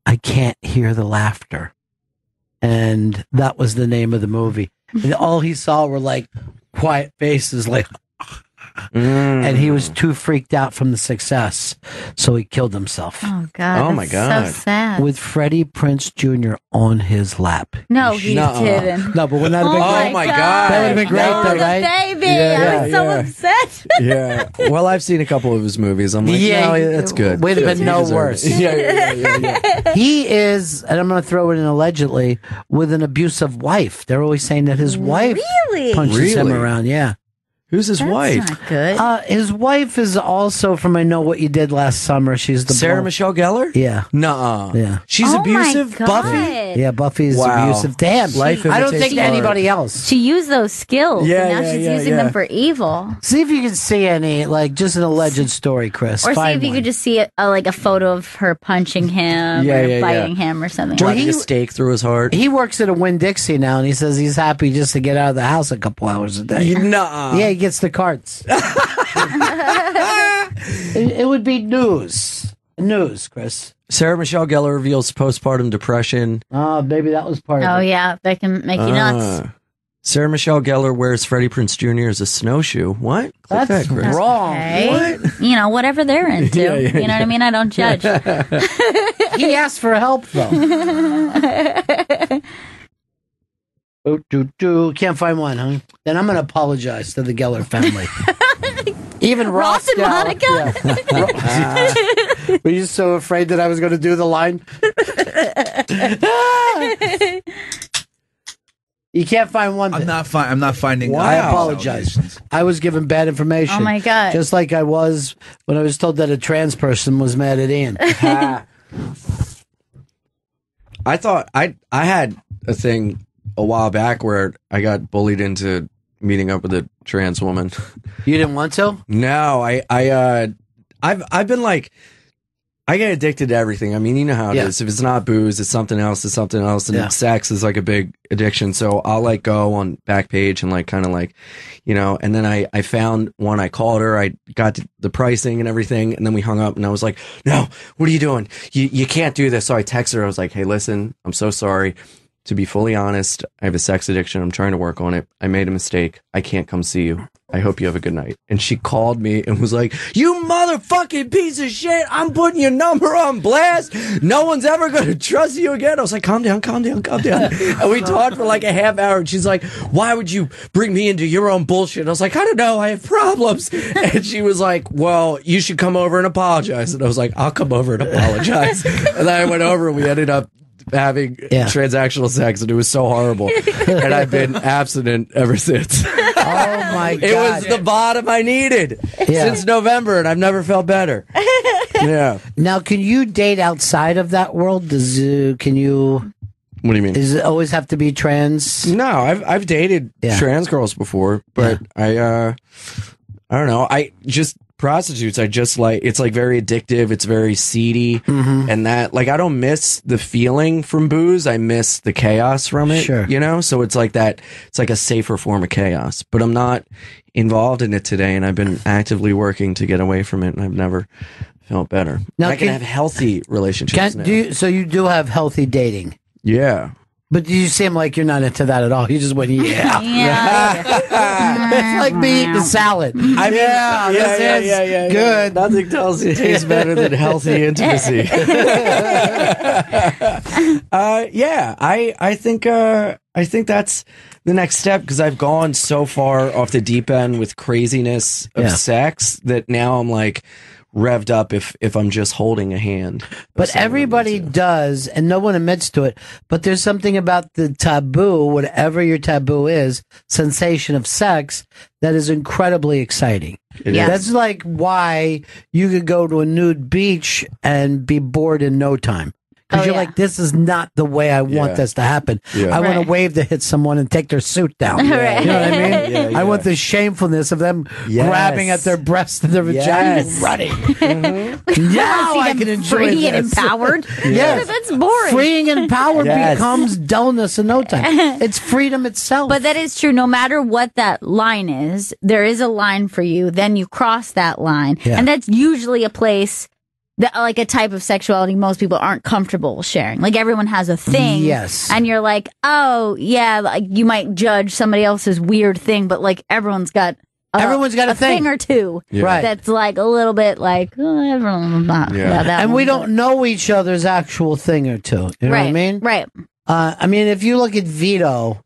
I can't hear the laughter. And that was the name of the movie. And all he saw were like quiet faces, like, and he was too freaked out from the success, so he killed himself. Oh God! Oh my God! So sad. With Freddie Prinze Jr. on his lap. No, he didn't. No, but wouldn't that have been great? Oh my God! That would have been great, though, right? Baby, I was so upset. Yeah. Well, I've seen a couple of his movies. I'm like, no, that's good. Would have been no Deserve worse. it. Yeah. He is, and I'm going to throw it in allegedly, with an abusive wife. They're always saying that his wife punches him around. Yeah. Who's his wife? Not good. His wife is also from I Know What You Did Last Summer. She's the Sarah Michelle Gellar? Yeah. Nuh-uh. Yeah. She's abusive? My God. Buffy? Yeah, Buffy's abusive. Damn. Life I don't think imitates anybody else. She used those skills, Yeah, and now yeah, she's yeah, using yeah. them for evil. See if you can see any, like, just an alleged story, Chris. Or see Find if you one. could just see like a photo of her punching him Yeah, or yeah, biting him or something. Driving a stake through his heart. He works at a Winn-Dixie now, and he says he's happy just to get out of the house a couple hours a day. Nuh-uh. Yeah, he gets the carts. It would be news. News, Chris. Sarah Michelle Gellar reveals postpartum depression. Oh, maybe that was part Oh of it. yeah, that can make you nuts. Sarah Michelle Gellar wears Freddie Prinze Jr. as a snowshoe. What? Click That's that, Chris. wrong. Okay. You know, whatever they're into. Yeah, yeah, you know what I mean? I don't judge. He asked for help, though. Can't find one, huh? Then I'm going to apologize to the Geller family. Even Ross and Gal- Monica? Yeah. Were you so afraid that I was going to do the line? You can't find one. I'm not finding. I apologize. I was given bad information. Oh, my God. Just like I was when I was told that a trans person was mad at Ian. I thought I had a thing a while back where I got bullied into meeting up with a trans woman. You didn't want to? No, I've been like, I get addicted to everything. I mean, you know how it is. If it's not booze, it's something else. It's something else. And sex is like a big addiction. So I'll like go on Backpage and like kind of like, you know, and then I found one. I called her. I got the pricing and everything. And then we hung up and I was like, no, what are you doing? You can't do this. So I texted her. I was like, hey, listen, I'm so sorry. to be fully honest, I have a sex addiction. I'm trying to work on it. I made a mistake. I can't come see you. I hope you have a good night. And she called me and was like, you motherfucking piece of shit. I'm putting your number on blast. No one's ever going to trust you again. I was like, calm down. And we talked for like a half hour. And she's like, why would you bring me into your own bullshit? I was like, I don't know. I have problems. And she was like, well, you should come over and apologize. And I was like, I'll come over and apologize. And then I went over and we ended up having transactional sex, and it was so horrible. And I've been abstinent ever since. Oh my God. It was the bottom I needed since November, and I've never felt better. Yeah. Now, can you date outside of that world? Can you? What do you mean? Does it always have to be trans? No, I've dated trans girls before, but I don't know. I just prostitutes. I just like, it's like very addictive. It's very seedy, and that, like, I don't miss the feeling from booze. I miss the chaos from it. Sure. You know, so it's like that. It's like a safer form of chaos. But I'm not involved in it today, and I've been actively working to get away from it, and I've never felt better. Now I can have healthy relationships. So you do have healthy dating? Yeah. But you seem like you're not into that at all. You just went, it's like me eating a salad. I mean, this is good. Nothing tells you it tastes better than healthy intimacy. I think that's the next step, because I've gone so far off the deep end with craziness of sex that now I'm like revved up if I'm just holding a hand. But everybody does, and no one admits to it, but there's something about the taboo, whatever your taboo is, sensation of sex, that is incredibly exciting. That's like why you could go to a nude beach and be bored in no time. Because you're like, this is not the way I want this to happen. I want to wave to hit someone and take their suit down. You know what I mean? I want the shamefulness of them grabbing at their breasts and their vagina and running. Now I can enjoy free this. and empowered. That's boring. Freeing and empowered becomes dullness in no time. It's freedom itself. But that is true. No matter what that line is, there is a line for you. Then you cross that line. And that's usually a place that, like, a type of sexuality most people aren't comfortable sharing. Like, everyone has a thing. Yes. And you're like, oh, yeah, like, you might judge somebody else's weird thing, but, like, everyone's got a thing or two. Right. That's, like, a little bit like, oh, everyone's not. Yeah, that and one, we don't know each other's actual thing or two. You know what I mean? Right. I mean, if you look at Vito,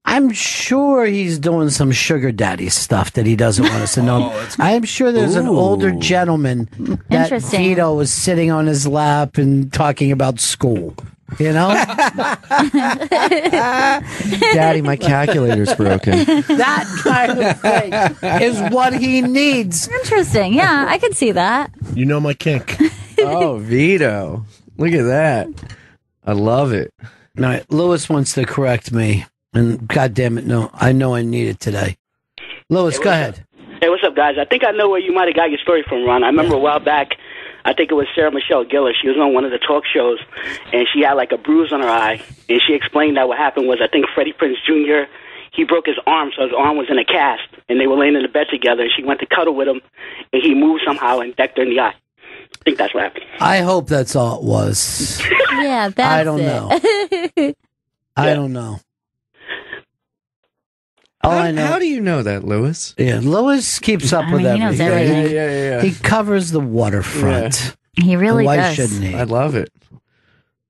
I'm sure he's doing some sugar daddy stuff that he doesn't want us to know. I'm sure there's an older gentleman that Vito was sitting on his lap and talking about school. You know? Daddy, my calculator's broken. That kind of thing is what he needs. Interesting. Yeah, I can see that. You know my kink. Oh, Vito. Look at that. I love it. No, Lewis wants to correct me. And God damn it, no. I know I need it today. Lewis, go ahead. Hey, what's up, guys? I think I know where you might have got your story from, Ron. I remember a while back, I think it was Sarah Michelle Gellar. She was on one of the talk shows, and she had like a bruise on her eye. And she explained that what happened was, I think Freddie Prinze Jr., he broke his arm, so his arm was in a cast. And they were laying in the bed together, and she went to cuddle with him, and he moved somehow and decked her in the eye. I think that's what happened. I hope that's all it was. Yeah, that's I don't know. I don't know. How do you know that, Lewis? Yeah, Lewis keeps up with he knows everything. everything. Yeah. He covers the waterfront. He really Why does. shouldn't he? I love it.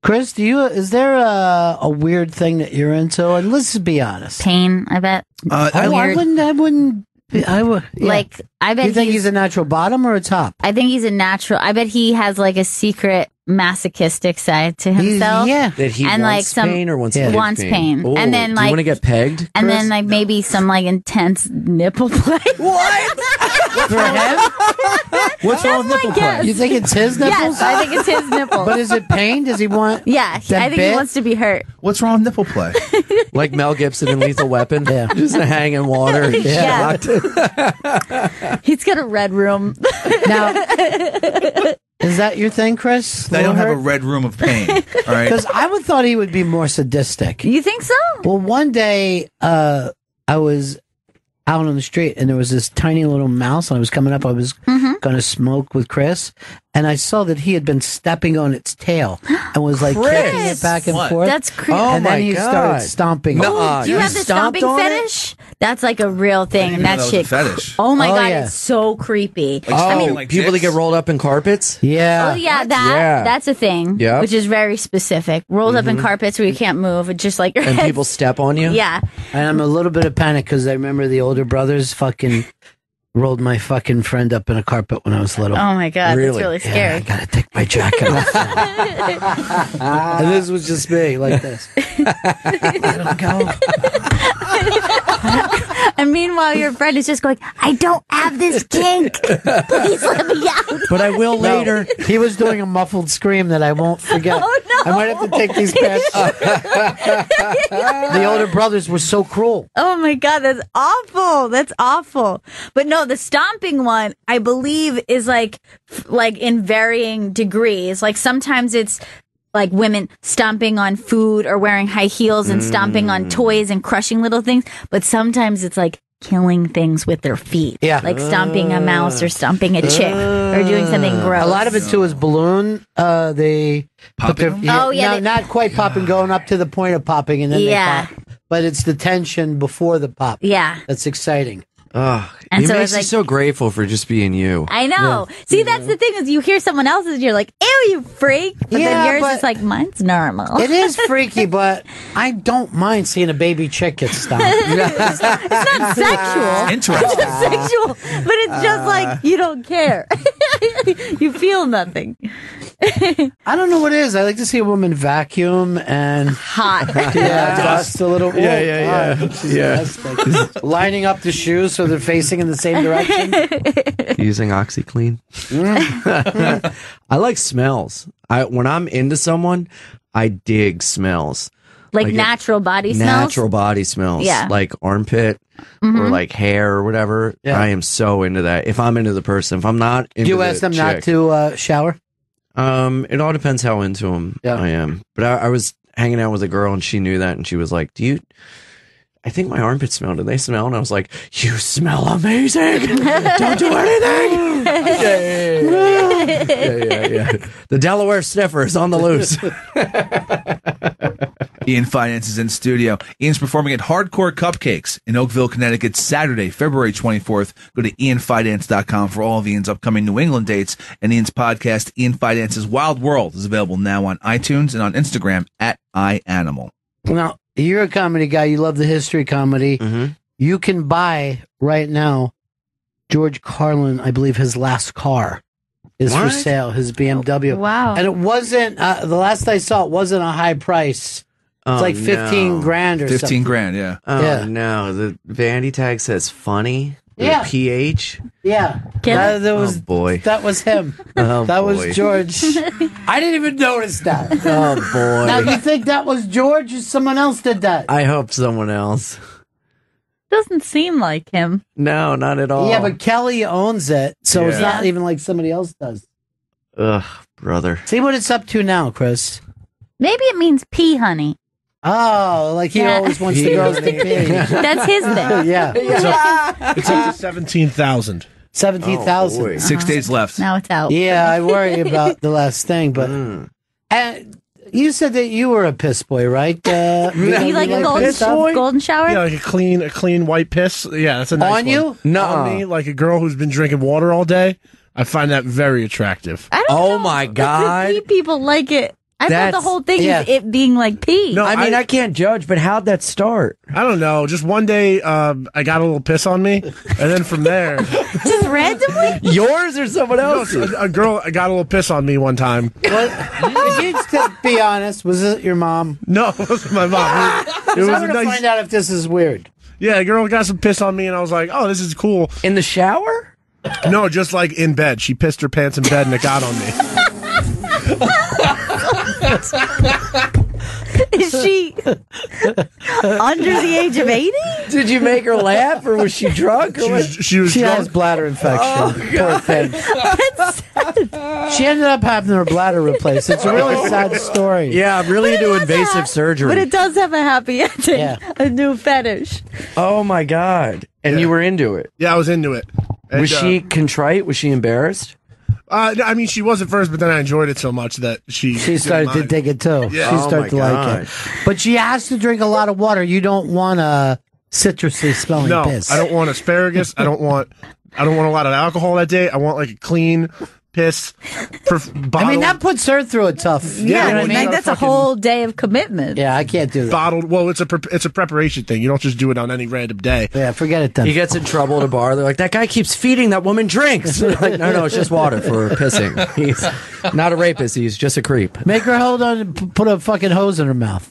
Chris, is there a weird thing that you're into? And let's be honest. Pain, I bet. I wouldn't. I would. Yeah. Like, I bet you think he's a natural bottom or a top? I think he's a natural. I bet he has like a secret masochistic side to himself. That he and wants like some pain or wants pain. Ooh, and then do like you want to get pegged? And Chris? then like maybe some like intense nipple play. What? For him? What's wrong with nipple play? You think it's his nipples? Yes, I think it's his nipples. But is it pain? Does he want? Yeah, I think he wants to be hurt. What's wrong with nipple play? Like Mel Gibson in Lethal Weapon? Just hang in water. Yeah. He's got a red room. Now, is that your thing, Chris? I don't have a red room of pain. All right. Because I would thought he would be more sadistic. You think so? Well, one day I was out on the street and there was this tiny little mouse and I was coming up. I was going to smoke with Chris, and I saw that he had been stepping on its tail and was like kicking it back and forth. That's creepy. And then he started stomping. Oh, do you have the stomping fetish? That's like a real thing, and that shit. Fetish. Oh my god, yeah. it's so creepy. People that get rolled up in carpets? Yeah. Oh yeah, that's a thing. Yeah. Which is very specific. Rolled up in carpets where you can't move. It's just like your And head. people step on you? Yeah. And I'm a little bit of panic because I remember the older brothers fucking rolled my fucking friend up in a carpet when I was little. Oh my god, that's really scary. Yeah, I gotta take my jacket off. And this was just me, like this. Let him go. And meanwhile, your friend is just going, I don't have this kink. Please let me out. But I will later. He was doing a muffled scream that I won't forget. Oh, no. I might have to take these pants off. The older brothers were so cruel. Oh my god, that's awful. That's awful. But no, the stomping one, I believe, is like in varying degrees. Like sometimes it's like women stomping on food or wearing high heels and stomping on toys and crushing little things. But sometimes it's like killing things with their feet. Yeah. Like stomping a mouse or stomping a chick or doing something gross. A lot of it too is balloon. They put their, not quite popping, going up to the point of popping, and then they pop. But it's the tension before the pop. Yeah. That's exciting. Oh, And it so makes it's you like- so grateful for just being you. I know. See, that's the thing is you hear someone else's, you're like, ew, you freak. But Yeah, then yours but- is like, mine's normal. It is freaky, but I don't mind seeing a baby chick get stomped. It's not sexual. Interesting. It's not sexual, but it's just like you don't care. You feel nothing. I don't know what it is. I like to see a woman vacuum and hot. Yeah, dust a little. Yeah. Just lining up the shoes so they're facing in the same direction. Using OxyClean. I like smells. When I'm into someone, I dig smells. Like natural body smells? Natural body smells. Yeah. Like armpit or like hair or whatever. Yeah. I am so into that. If I'm into the person, if I'm not into Do you the ask them chick, not to shower? It all depends how into them I am. But I was hanging out with a girl and she knew that and she was like, I think my armpits smell. Do they smell? And I was like, you smell amazing. Don't do anything. Yeah. The Delaware sniffer is on the loose. Ian Finance is in studio. Ian's performing at Hardcore Cupcakes in Oakville, Connecticut, Saturday, February 24th. Go to ianfinance.com for all of Ian's upcoming New England dates. And Ian's podcast, Ian Finance's Wild World, is available now on iTunes and on Instagram at iAnimal. Now, you're a comedy guy. You love the history comedy. Mm-hmm. You can buy right now George Carlin, I believe his last car is for What? sale, his BMW. Wow. And it wasn't, the last I saw, it wasn't a high price. It's like 15 grand or 15 something. grand, yeah. Oh, Yeah. no. The vanity tag says funny. with a Yeah. PH. Yeah. That was, boy. That was him. Oh, that boy. was George. I didn't even notice that. Oh, boy. Now, you think that was George or someone else did that? I hope someone else. Doesn't seem like him. No, not at all. Yeah, but Kelly owns it, so it's Yeah. not even like somebody else does. Ugh, brother. See what it's up to now, Chris. Maybe it means pee, honey. Oh, like he always wants the girls to pee. That's his thing. Yeah. It's up to 17,000. 17,000. Oh, boy. 6 days left. Now it's out. Yeah, I worry about the last thing, but you said that you were a piss boy, right? You like a golden shower? Yeah, like a clean white piss. Yeah, that's a nice On one. you? No. On me, like a girl who's been drinking water all day. I find that very attractive. I don't know. my The God. pee people like it. I thought the That's- whole thing yeah. is it being like pee. No, I mean, I can't judge, but how'd that start? I don't know. Just one day, I got a little piss on me, and then from there, Just randomly? Yours or someone else's? a girl got a little piss on me one time. If you just be honest, was it your mom? No, it wasn't my mom. It I was a want to nice. find out if this is weird. Yeah, a girl got some piss on me, and I was like, "Oh, this is cool." In the shower? No, just like in bed. She pissed her pants in bed, and it got on me. Is she under the age of 80? Did you make her laugh, or was she drunk? Or what? She was She drunk. has bladder infection. Oh, Poor thing. She ended up having her bladder replaced. It's a really sad story. Yeah, I'm really into invasive surgery. But it does have a happy ending. Yeah. A new fetish. Oh my God! And you were into it. Yeah, I was into it. And, Was she contrite? Was she embarrassed? I mean, she was at first, but then I enjoyed it so much that she started to dig it too. Yeah. She Oh, started to my like it. But she has to drink a lot of water. You don't want a citrusy smelling No, piss. I don't want asparagus. I don't want a lot of alcohol that day. I want like a clean piss. I mean, that puts her through a tough. Yeah, you know what I mean? that's a whole day of commitment. Yeah, I can't do that. Bottled. Well, it's a preparation thing. You don't just do it on any random day. Yeah, forget it then. He gets in trouble at a bar. They're like, that guy keeps feeding that woman drinks. They're like, no, it's just water for pissing. He's not a rapist. He's just a creep. Make her hold on and put a fucking hose in her mouth.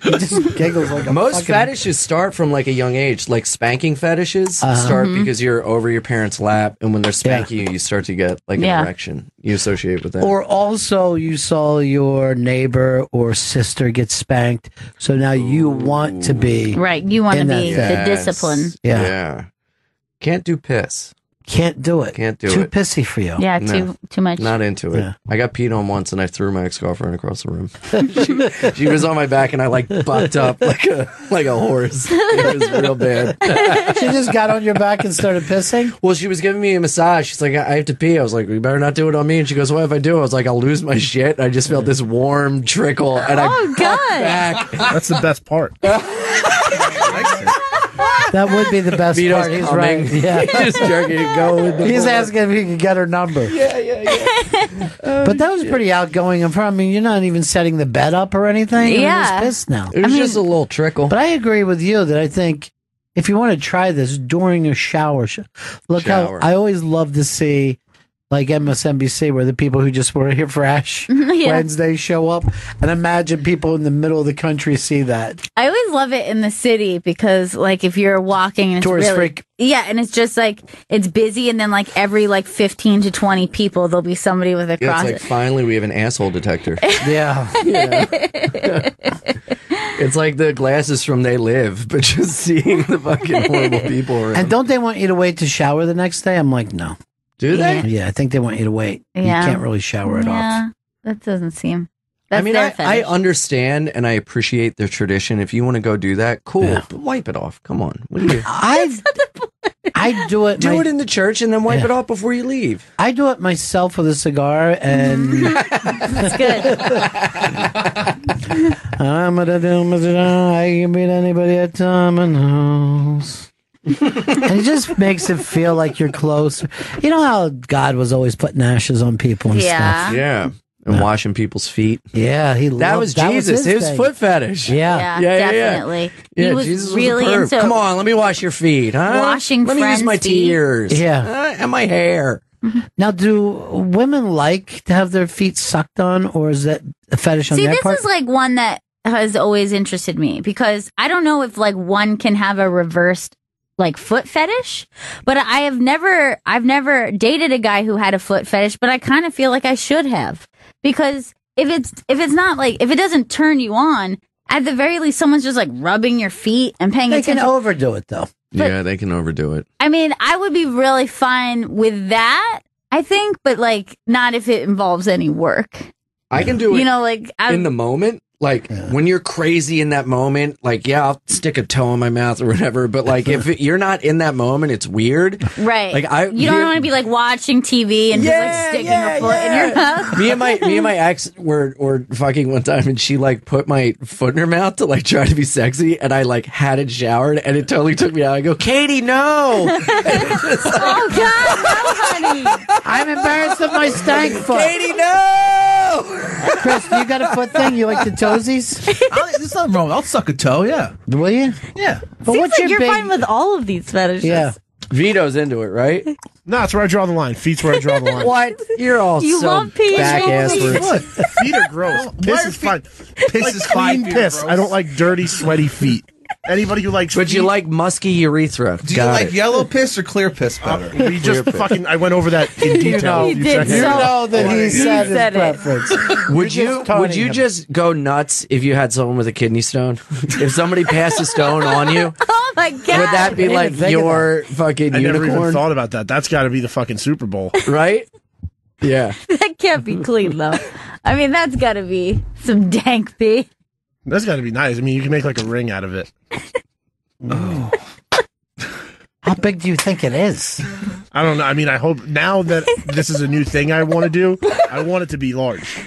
He just giggles like a Most fucking... fetishes start from like a young age. Like spanking fetishes start because you're over your parents' lap, and when they're spanking you, you start to get like an erection. You associate with that. Or also, you saw your neighbor or sister get spanked, so now you want to be Right, you want to in that be thing. the discipline. Yeah. Can't do piss. Can't do it. Can't do Too it. pissy for you. Yeah, No. too much. Not into it. Yeah. I got peed on once, and I threw my ex-girlfriend across the room. she was on my back, and I like bucked up like a horse. It was real bad. She just got on your back and started pissing? Well, she was giving me a massage. She's like, I have to pee. I was like, you better not do it on me. And she goes, what if I do? I was like, I'll lose my shit. And I just felt this warm trickle, and I bucked back. That's the best part. That would be the best Vito's part. He's coming. right. Yeah. He's just jerking and go with the He's ball. asking if he could get her number. Yeah. But that was pretty outgoing of her. I mean, you're not even setting the bed up or anything. I mean, Yeah. it's pissed now. It was just a little trickle. But I agree with you that I think if you want to try this during a shower, look Shower. how I always love to see like MSNBC where the people who just were here for Ash Yeah. Wednesday show up, and imagine people in the middle of the country see that. I always love it in the city because, like, if you're walking and it's Tourist really, freak. yeah, and it's just like it's busy, and then like every 15 to 20 people, there'll be somebody with a Yeah, cross. it's like finally we have an asshole detector. Yeah. It's like the glasses from They Live, but just seeing the fucking horrible people around. And don't they want you to wait to shower the next day? I'm like, no. Do they? Yeah, I think they want you to wait. Yeah. You can't really shower it off. Yeah, that doesn't seem. That's I mean, their I fetish. understand and I appreciate their tradition. If you want to go do that, cool. But wipe it off. Come on. What do you? I do it. Do it in the church and then wipe it off before you leave. I do it myself with a cigar, and That's good. I'm gonna do I can beat anybody at Domino's. And it just makes it feel like you're close. You know how God was always putting ashes on people and stuff. Yeah. And washing people's feet. Yeah, that was Jesus, his thing. foot fetish. Yeah, definitely. Yeah, He was Jesus really was a perv. into Come on, let me wash your feet, huh? washing Let me use friends' my feet. tears. Yeah. And my hair. Now, do women like to have their feet sucked on, or is that a fetish on See, their this part? is like one that has always interested me because I don't know if like one can have a reversed like foot fetish, but I've never dated a guy who had a foot fetish, but I kind of feel like I should have because if it's not like if it doesn't turn you on, at the very least someone's just like rubbing your feet and paying They attention. can overdo it though. Yeah, they can overdo it. I mean, I would be really fine with that, I think, but like not if it involves any work. I can do it You know, like in the moment. Like when you're crazy in that moment, like, yeah, I'll stick a toe in my mouth or whatever. But like, if you're not in that moment, it's weird. right. Like you don't want to be like watching TV and just like sticking a foot in your mouth. me and my ex were fucking one time, and she like put my foot in her mouth to like try to be sexy, and I like hadn't showered, and it totally took me out. I go, Katie, no. Oh God, no, honey. I'm embarrassed of my stank foot. Katie, no. Chris, you got a foot thing? You like the toesies? There's nothing wrong. I'll suck a toe. Yeah. Will you? Yeah. But Seems what's like your you're big? fine with all of these fetishes. Yeah. Vito's into it, right? No, it's where I draw the line. Feet's where I draw the line. What? You're all You so love peeing back on ass. What? Feet are gross. Piss is fine. Piss is clean piss. I don't like dirty, sweaty feet. Anybody who likes But you feet- like musky urethra. Do you Got like it. yellow piss or clear piss better? we just fucking. I went over that in detail. know, a few did seconds You so- ago. know that he said his said it. preference. Would you just taunting would you him. just go nuts if you had someone with a kidney stone? If somebody passed a stone on you, Oh my God. would that be didn't like think of your fucking I never even unicorn? thought about that. That's got to be the fucking Super Bowl. Right? Yeah. That can't be clean though. I mean, that's got to be some dank pee. That's got to be nice. I mean, you can make like a ring out of it. How How big do you think it is? I don't know. I mean, I hope now that this is a new thing I want to do, I want it to be large.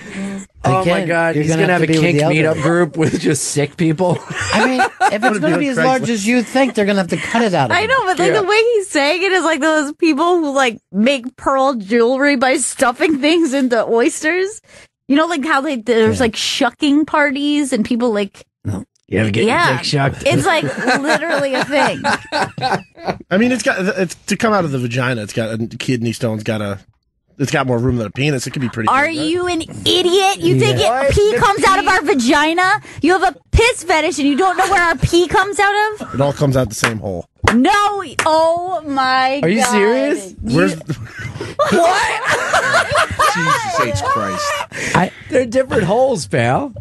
Oh my God, he's gonna have a kink meetup group with just sick people. I mean, if it's going to be as large as you think, they're going to have to cut it out of I know, but like the way he's saying it is like those people who like make pearl jewelry by stuffing things into oysters. You know, like how there's like shucking parties and people like. You ever get your dick shucked? It's like literally a thing. I mean, it's to come out of the vagina. It's got a kidney stone's got it's got more room than a penis. It could be pretty. Are big, right? you an idiot? You think pee comes out of our vagina? You have a piss fetish and you don't know where our pee comes out of? It all comes out the same hole. No. Oh my God. Are you serious? Where's what? Jesus H. Christ. They're different holes, pal.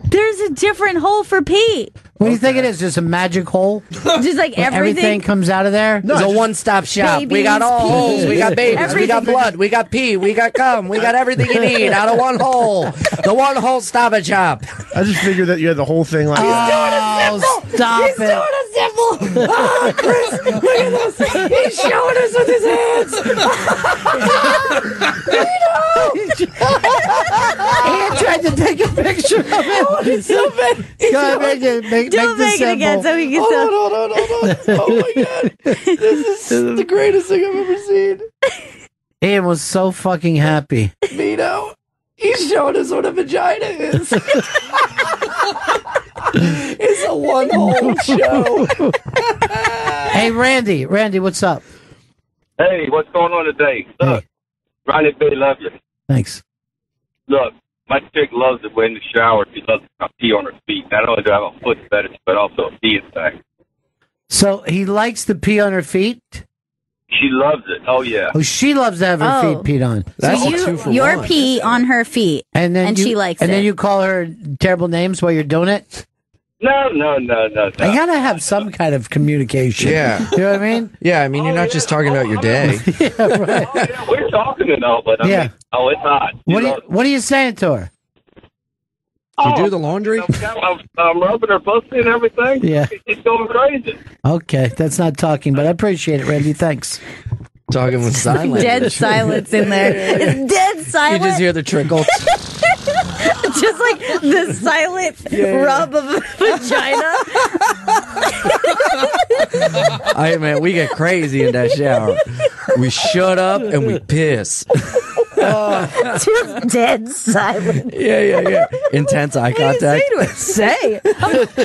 There's a different hole for pee. What do you think it is? Just a magic hole? Just like Where everything everything comes out of there? It's a one-stop shop. We got all Babies, holes. We got babies. everything. We got blood. We got pee. We got cum. We got everything you need out of one hole. The one hole Stop and Shop. I just figured that you had the whole thing like. Oh, stop He's it. doing a symbol. Oh, Chris, look at this. He's showing us with his hands. Ian tried to take a picture of it. So bad. Go ahead, make Don't the make it again symbol. so he can Hold on. Oh my God. This is the greatest thing I've ever seen. Ian was so fucking happy. Vito, he's showing us what a vagina is. It's a one-hole show. Hey, Randy, what's up? Hey, what's going on today? Look, Ron and Fez love you. Thanks. Look, my chick loves it when in the shower. She loves to pee on her feet. Not only do I have a foot fetish, but also a pee inside. So he likes to pee on her feet? She loves it. Oh, yeah. Oh, she loves to have her feet peed on. So your pee on her feet, and then she likes and it. then you call her terrible names while you're doing it? No. I gotta have some kind of communication. Yeah. You know what I mean? Yeah, I mean, you're not just talking about your day. Yeah, right. Oh, yeah, we're talking and all, but I mean, it's hot. What are you saying to her? You do the laundry? I'm rubbing her pussy and everything. Yeah. She's going crazy. Okay, that's not talking, but I appreciate it, Randy. Thanks. Talking with silence. Dead silence in there. It's dead silence. You just hear the trickle. Just like the silent rub of a vagina. Man, we get crazy in that shower. We shut up and we piss. Just dead silent. Yeah. Intense eye contact. Say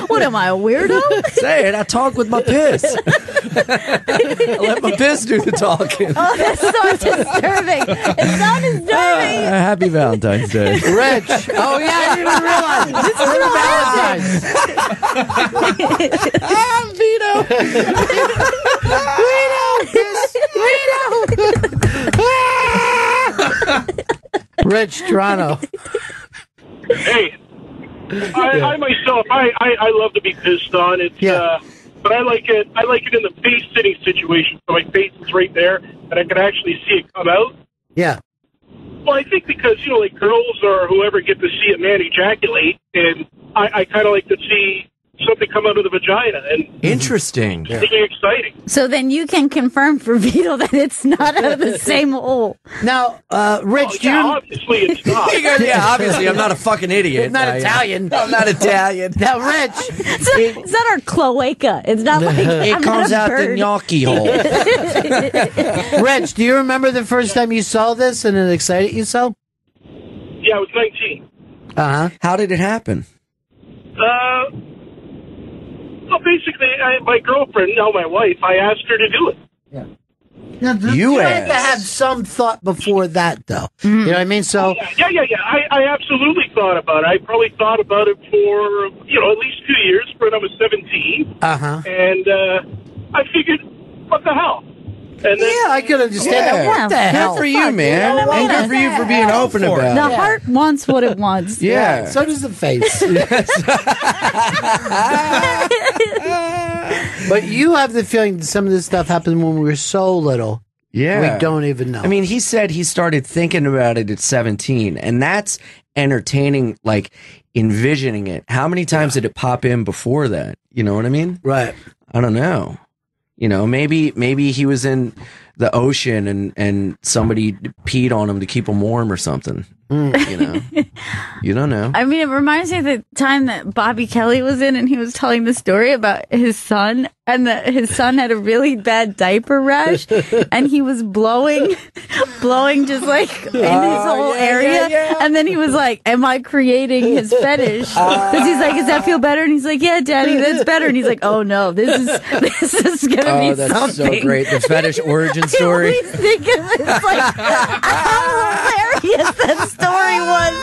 what am I, a weirdo? Say it. I talk with my piss. I let my piss do the talking. Oh, that's so disturbing. It's so disturbing. Happy Valentine's Day. Rich. Oh, yeah, I didn't even realize. This is Valentine's. Rich, Toronto. Hey, I myself, I love to be pissed on. It's but I like it. I like it in the face sitting situation, so my face is right there, and I can actually see it come out. Yeah. Well, I think because like girls or whoever get to see a man ejaculate, and I kind of like to see something come out of the vagina, and interesting. It's really exciting. So then you can confirm for Vito that it's not out of the same hole. Now, Rich, obviously it's not. Yeah, obviously I'm not a fucking idiot. I'm not Italian. I'm not Italian. Now, Rich, it's not our cloaca. It's not like it I'm comes not a out the bird. gnocchi hole. Rich, do you remember the first time you saw this and it excited you so? Yeah, I was 19. How did it happen? Well, basically, my girlfriend, now my wife, I asked her to do it. You had to have some thought before that, though. You know what I mean? So, Yeah. I absolutely thought about it. I probably thought about it for, at least 2 years, when I was 17. And I figured, what the hell? And then, I could understand that. What the hell? Good for you, man. And good for you for being open about it. The heart wants what it wants. Yeah. So does the face. But you have the feeling that some of this stuff happened when we were so little. Yeah. We don't even know. I mean, he said he started thinking about it at 17, and that's entertaining, like envisioning it. How many times did it pop in before that? You know what I mean? Right. I don't know. You know, maybe he was in the ocean and somebody peed on him to keep him warm or something. You know, you don't know. I mean, it reminds me of the time that Bobby Kelly was in, and he was telling the story about his son, and that his son had a really bad diaper rash, and he was blowing just like in his whole area, and then he was like, "Am I creating his fetish?" Because he's like, "Does that feel better?" And he's like, "Yeah, Daddy, that's better." And he's like, "Oh no, this is gonna be that's something." so great. The fetish origin story. I always think of it, it's like how hilarious that story was.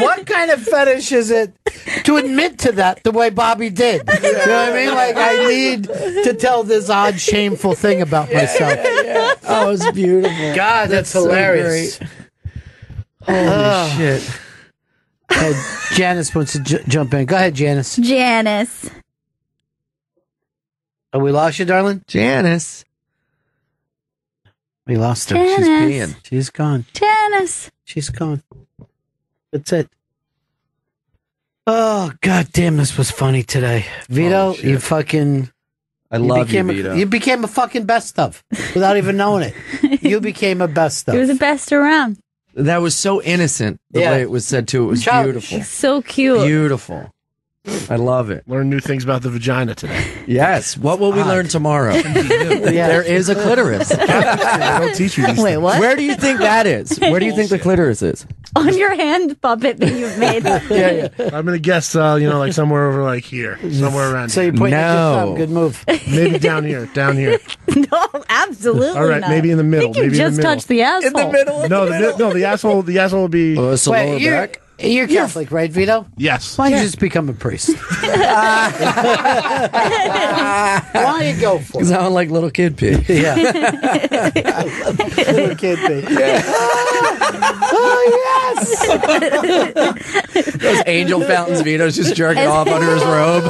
What kind of fetish is it to admit to that the way Bobby did? You know what I mean? Like, I need to tell this odd, shameful thing about myself. Oh, it's beautiful. God, that's hilarious. So Holy shit. Janice wants to jump in. Go ahead, Janice. Janice. Oh, we lost you, darling? Janice. We lost her. Janice. She's peeing. She's gone. Janice. She's gone. That's it. Oh, God damn, this was funny today. Vito, you fucking... I love you, Vito. You became a fucking best of without even knowing it. You became a best of. He was the best around. That was so innocent, the way it was said too. It was beautiful. So cute. Beautiful. I love it. Learn new things about the vagina today. Yes. What will we learn tomorrow? There is a clitoris. They don't teach you these Wait, things. what? Where do you think that is? Where do you think the clitoris is? On your hand puppet that you've made. Yeah. I'm gonna guess, like somewhere over like here, somewhere around. So here. you're pointing at your thumb. Good move. Maybe down here. No, absolutely All right, not. maybe in the middle. I think you maybe just in the middle. touched the asshole. In the middle? No, the asshole. The asshole would be. Oh, it's the lower Wait, back? you're Catholic, right, Vito? Yes. Why don't you just become a priest? Why don't you go for Because it? I don't like little kid pee. Yeah. Little kid thing. Oh, yes! Those angel fountains, Vito's just jerking off under his robe.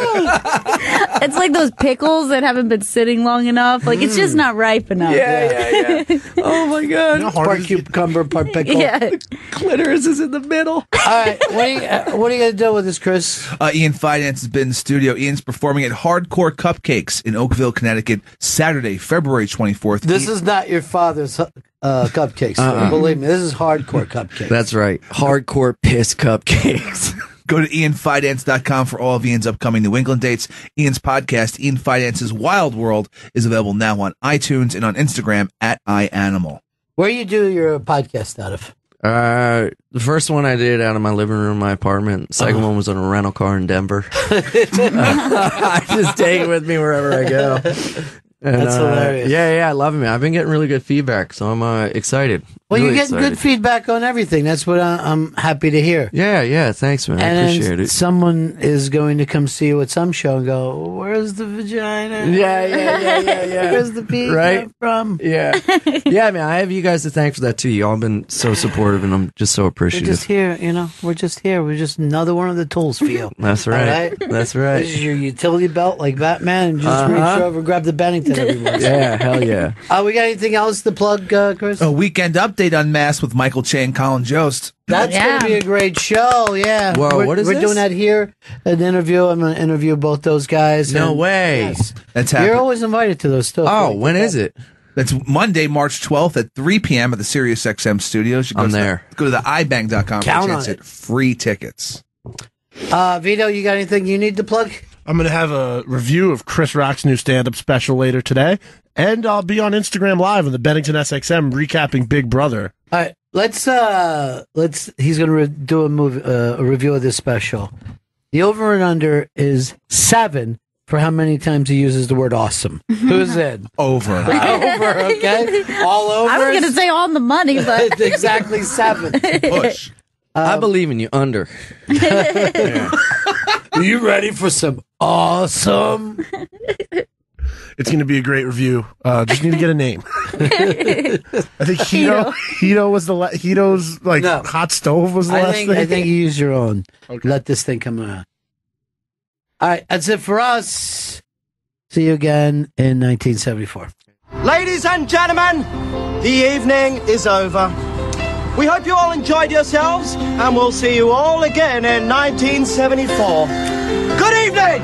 It's like those pickles that haven't been sitting long enough. Like, it's just not ripe enough. Yeah. Oh, my God. Part cucumber, part pickle. Yeah. Clitoris is in the middle. All right, what are you going to do with this, Chris? Ian Finance has been in the studio. Ian's performing at Hardcore Cupcakes in Oakville, Connecticut, Saturday, February 24th. This is not your father's cupcakes. Believe me, this is hardcore cupcakes. That's right. Hardcore piss cupcakes. Go to ianfinance.com for all of Ian's upcoming New England dates. Ian's podcast, Ian Finance's Wild World, is available now on iTunes and on Instagram at iAnimal. Where you do your podcast out of? The first one I did out of my living room, my apartment. The second one was on a rental car in Denver. I just take it with me wherever I go. And, That's hilarious. Yeah, I love it, man. I've been getting really good feedback, so I'm excited. Well, Really you're getting excited. good feedback on everything. That's what I'm happy to hear. Yeah, thanks, man. I And appreciate then it. someone is going to come see you at some show and go, "Where's the vagina? Yeah. Where's the pee Right? come from?" Yeah, man. I have you guys to thank for that too. Y'all been so supportive, and I'm just so We're appreciative. just here, We're just here. We're just another one of the tools for you. That's All right. That's right. This is your utility belt, like Batman, and just reach over, grab the Bennington every once. Yeah, hell yeah. We got anything else to plug, Chris? A weekend update Unmasked with Michael Che and Colin Jost. That's going to be a great show, yeah. Whoa, what is We're this? doing that here, an interview. I'm going to interview both those guys. No and- way. Yes. That's You're happening. always invited to those too. Oh, when is it? That's Monday, March 12th at 3 p.m. at the SiriusXM studios. You I'm to there. Go to the ibang.com for a Count chance on at free tickets. Vito, you got anything you need to plug? I'm going to have a review of Chris Rock's new stand-up special later today, and I'll be on Instagram Live on the Bennington SXM recapping Big Brother. All right, let's. He's going to do a review of this special. The over and under is 7 for how many times he uses the word awesome. Who's in? Over. Over, okay? All over. I was going to say on the money, but exactly 7. Push. I believe in you. Under. Are you ready for some awesome? It's going to be a great review. Just need to get a name. I think Hito was Hito's hot stove was the last thing. I think you use your own. Okay. Let this thing come out. All right, that's it for us. See you again in 1974. Ladies and gentlemen, the evening is over. We hope you all enjoyed yourselves, and we'll see you all again in 1974. Good evening!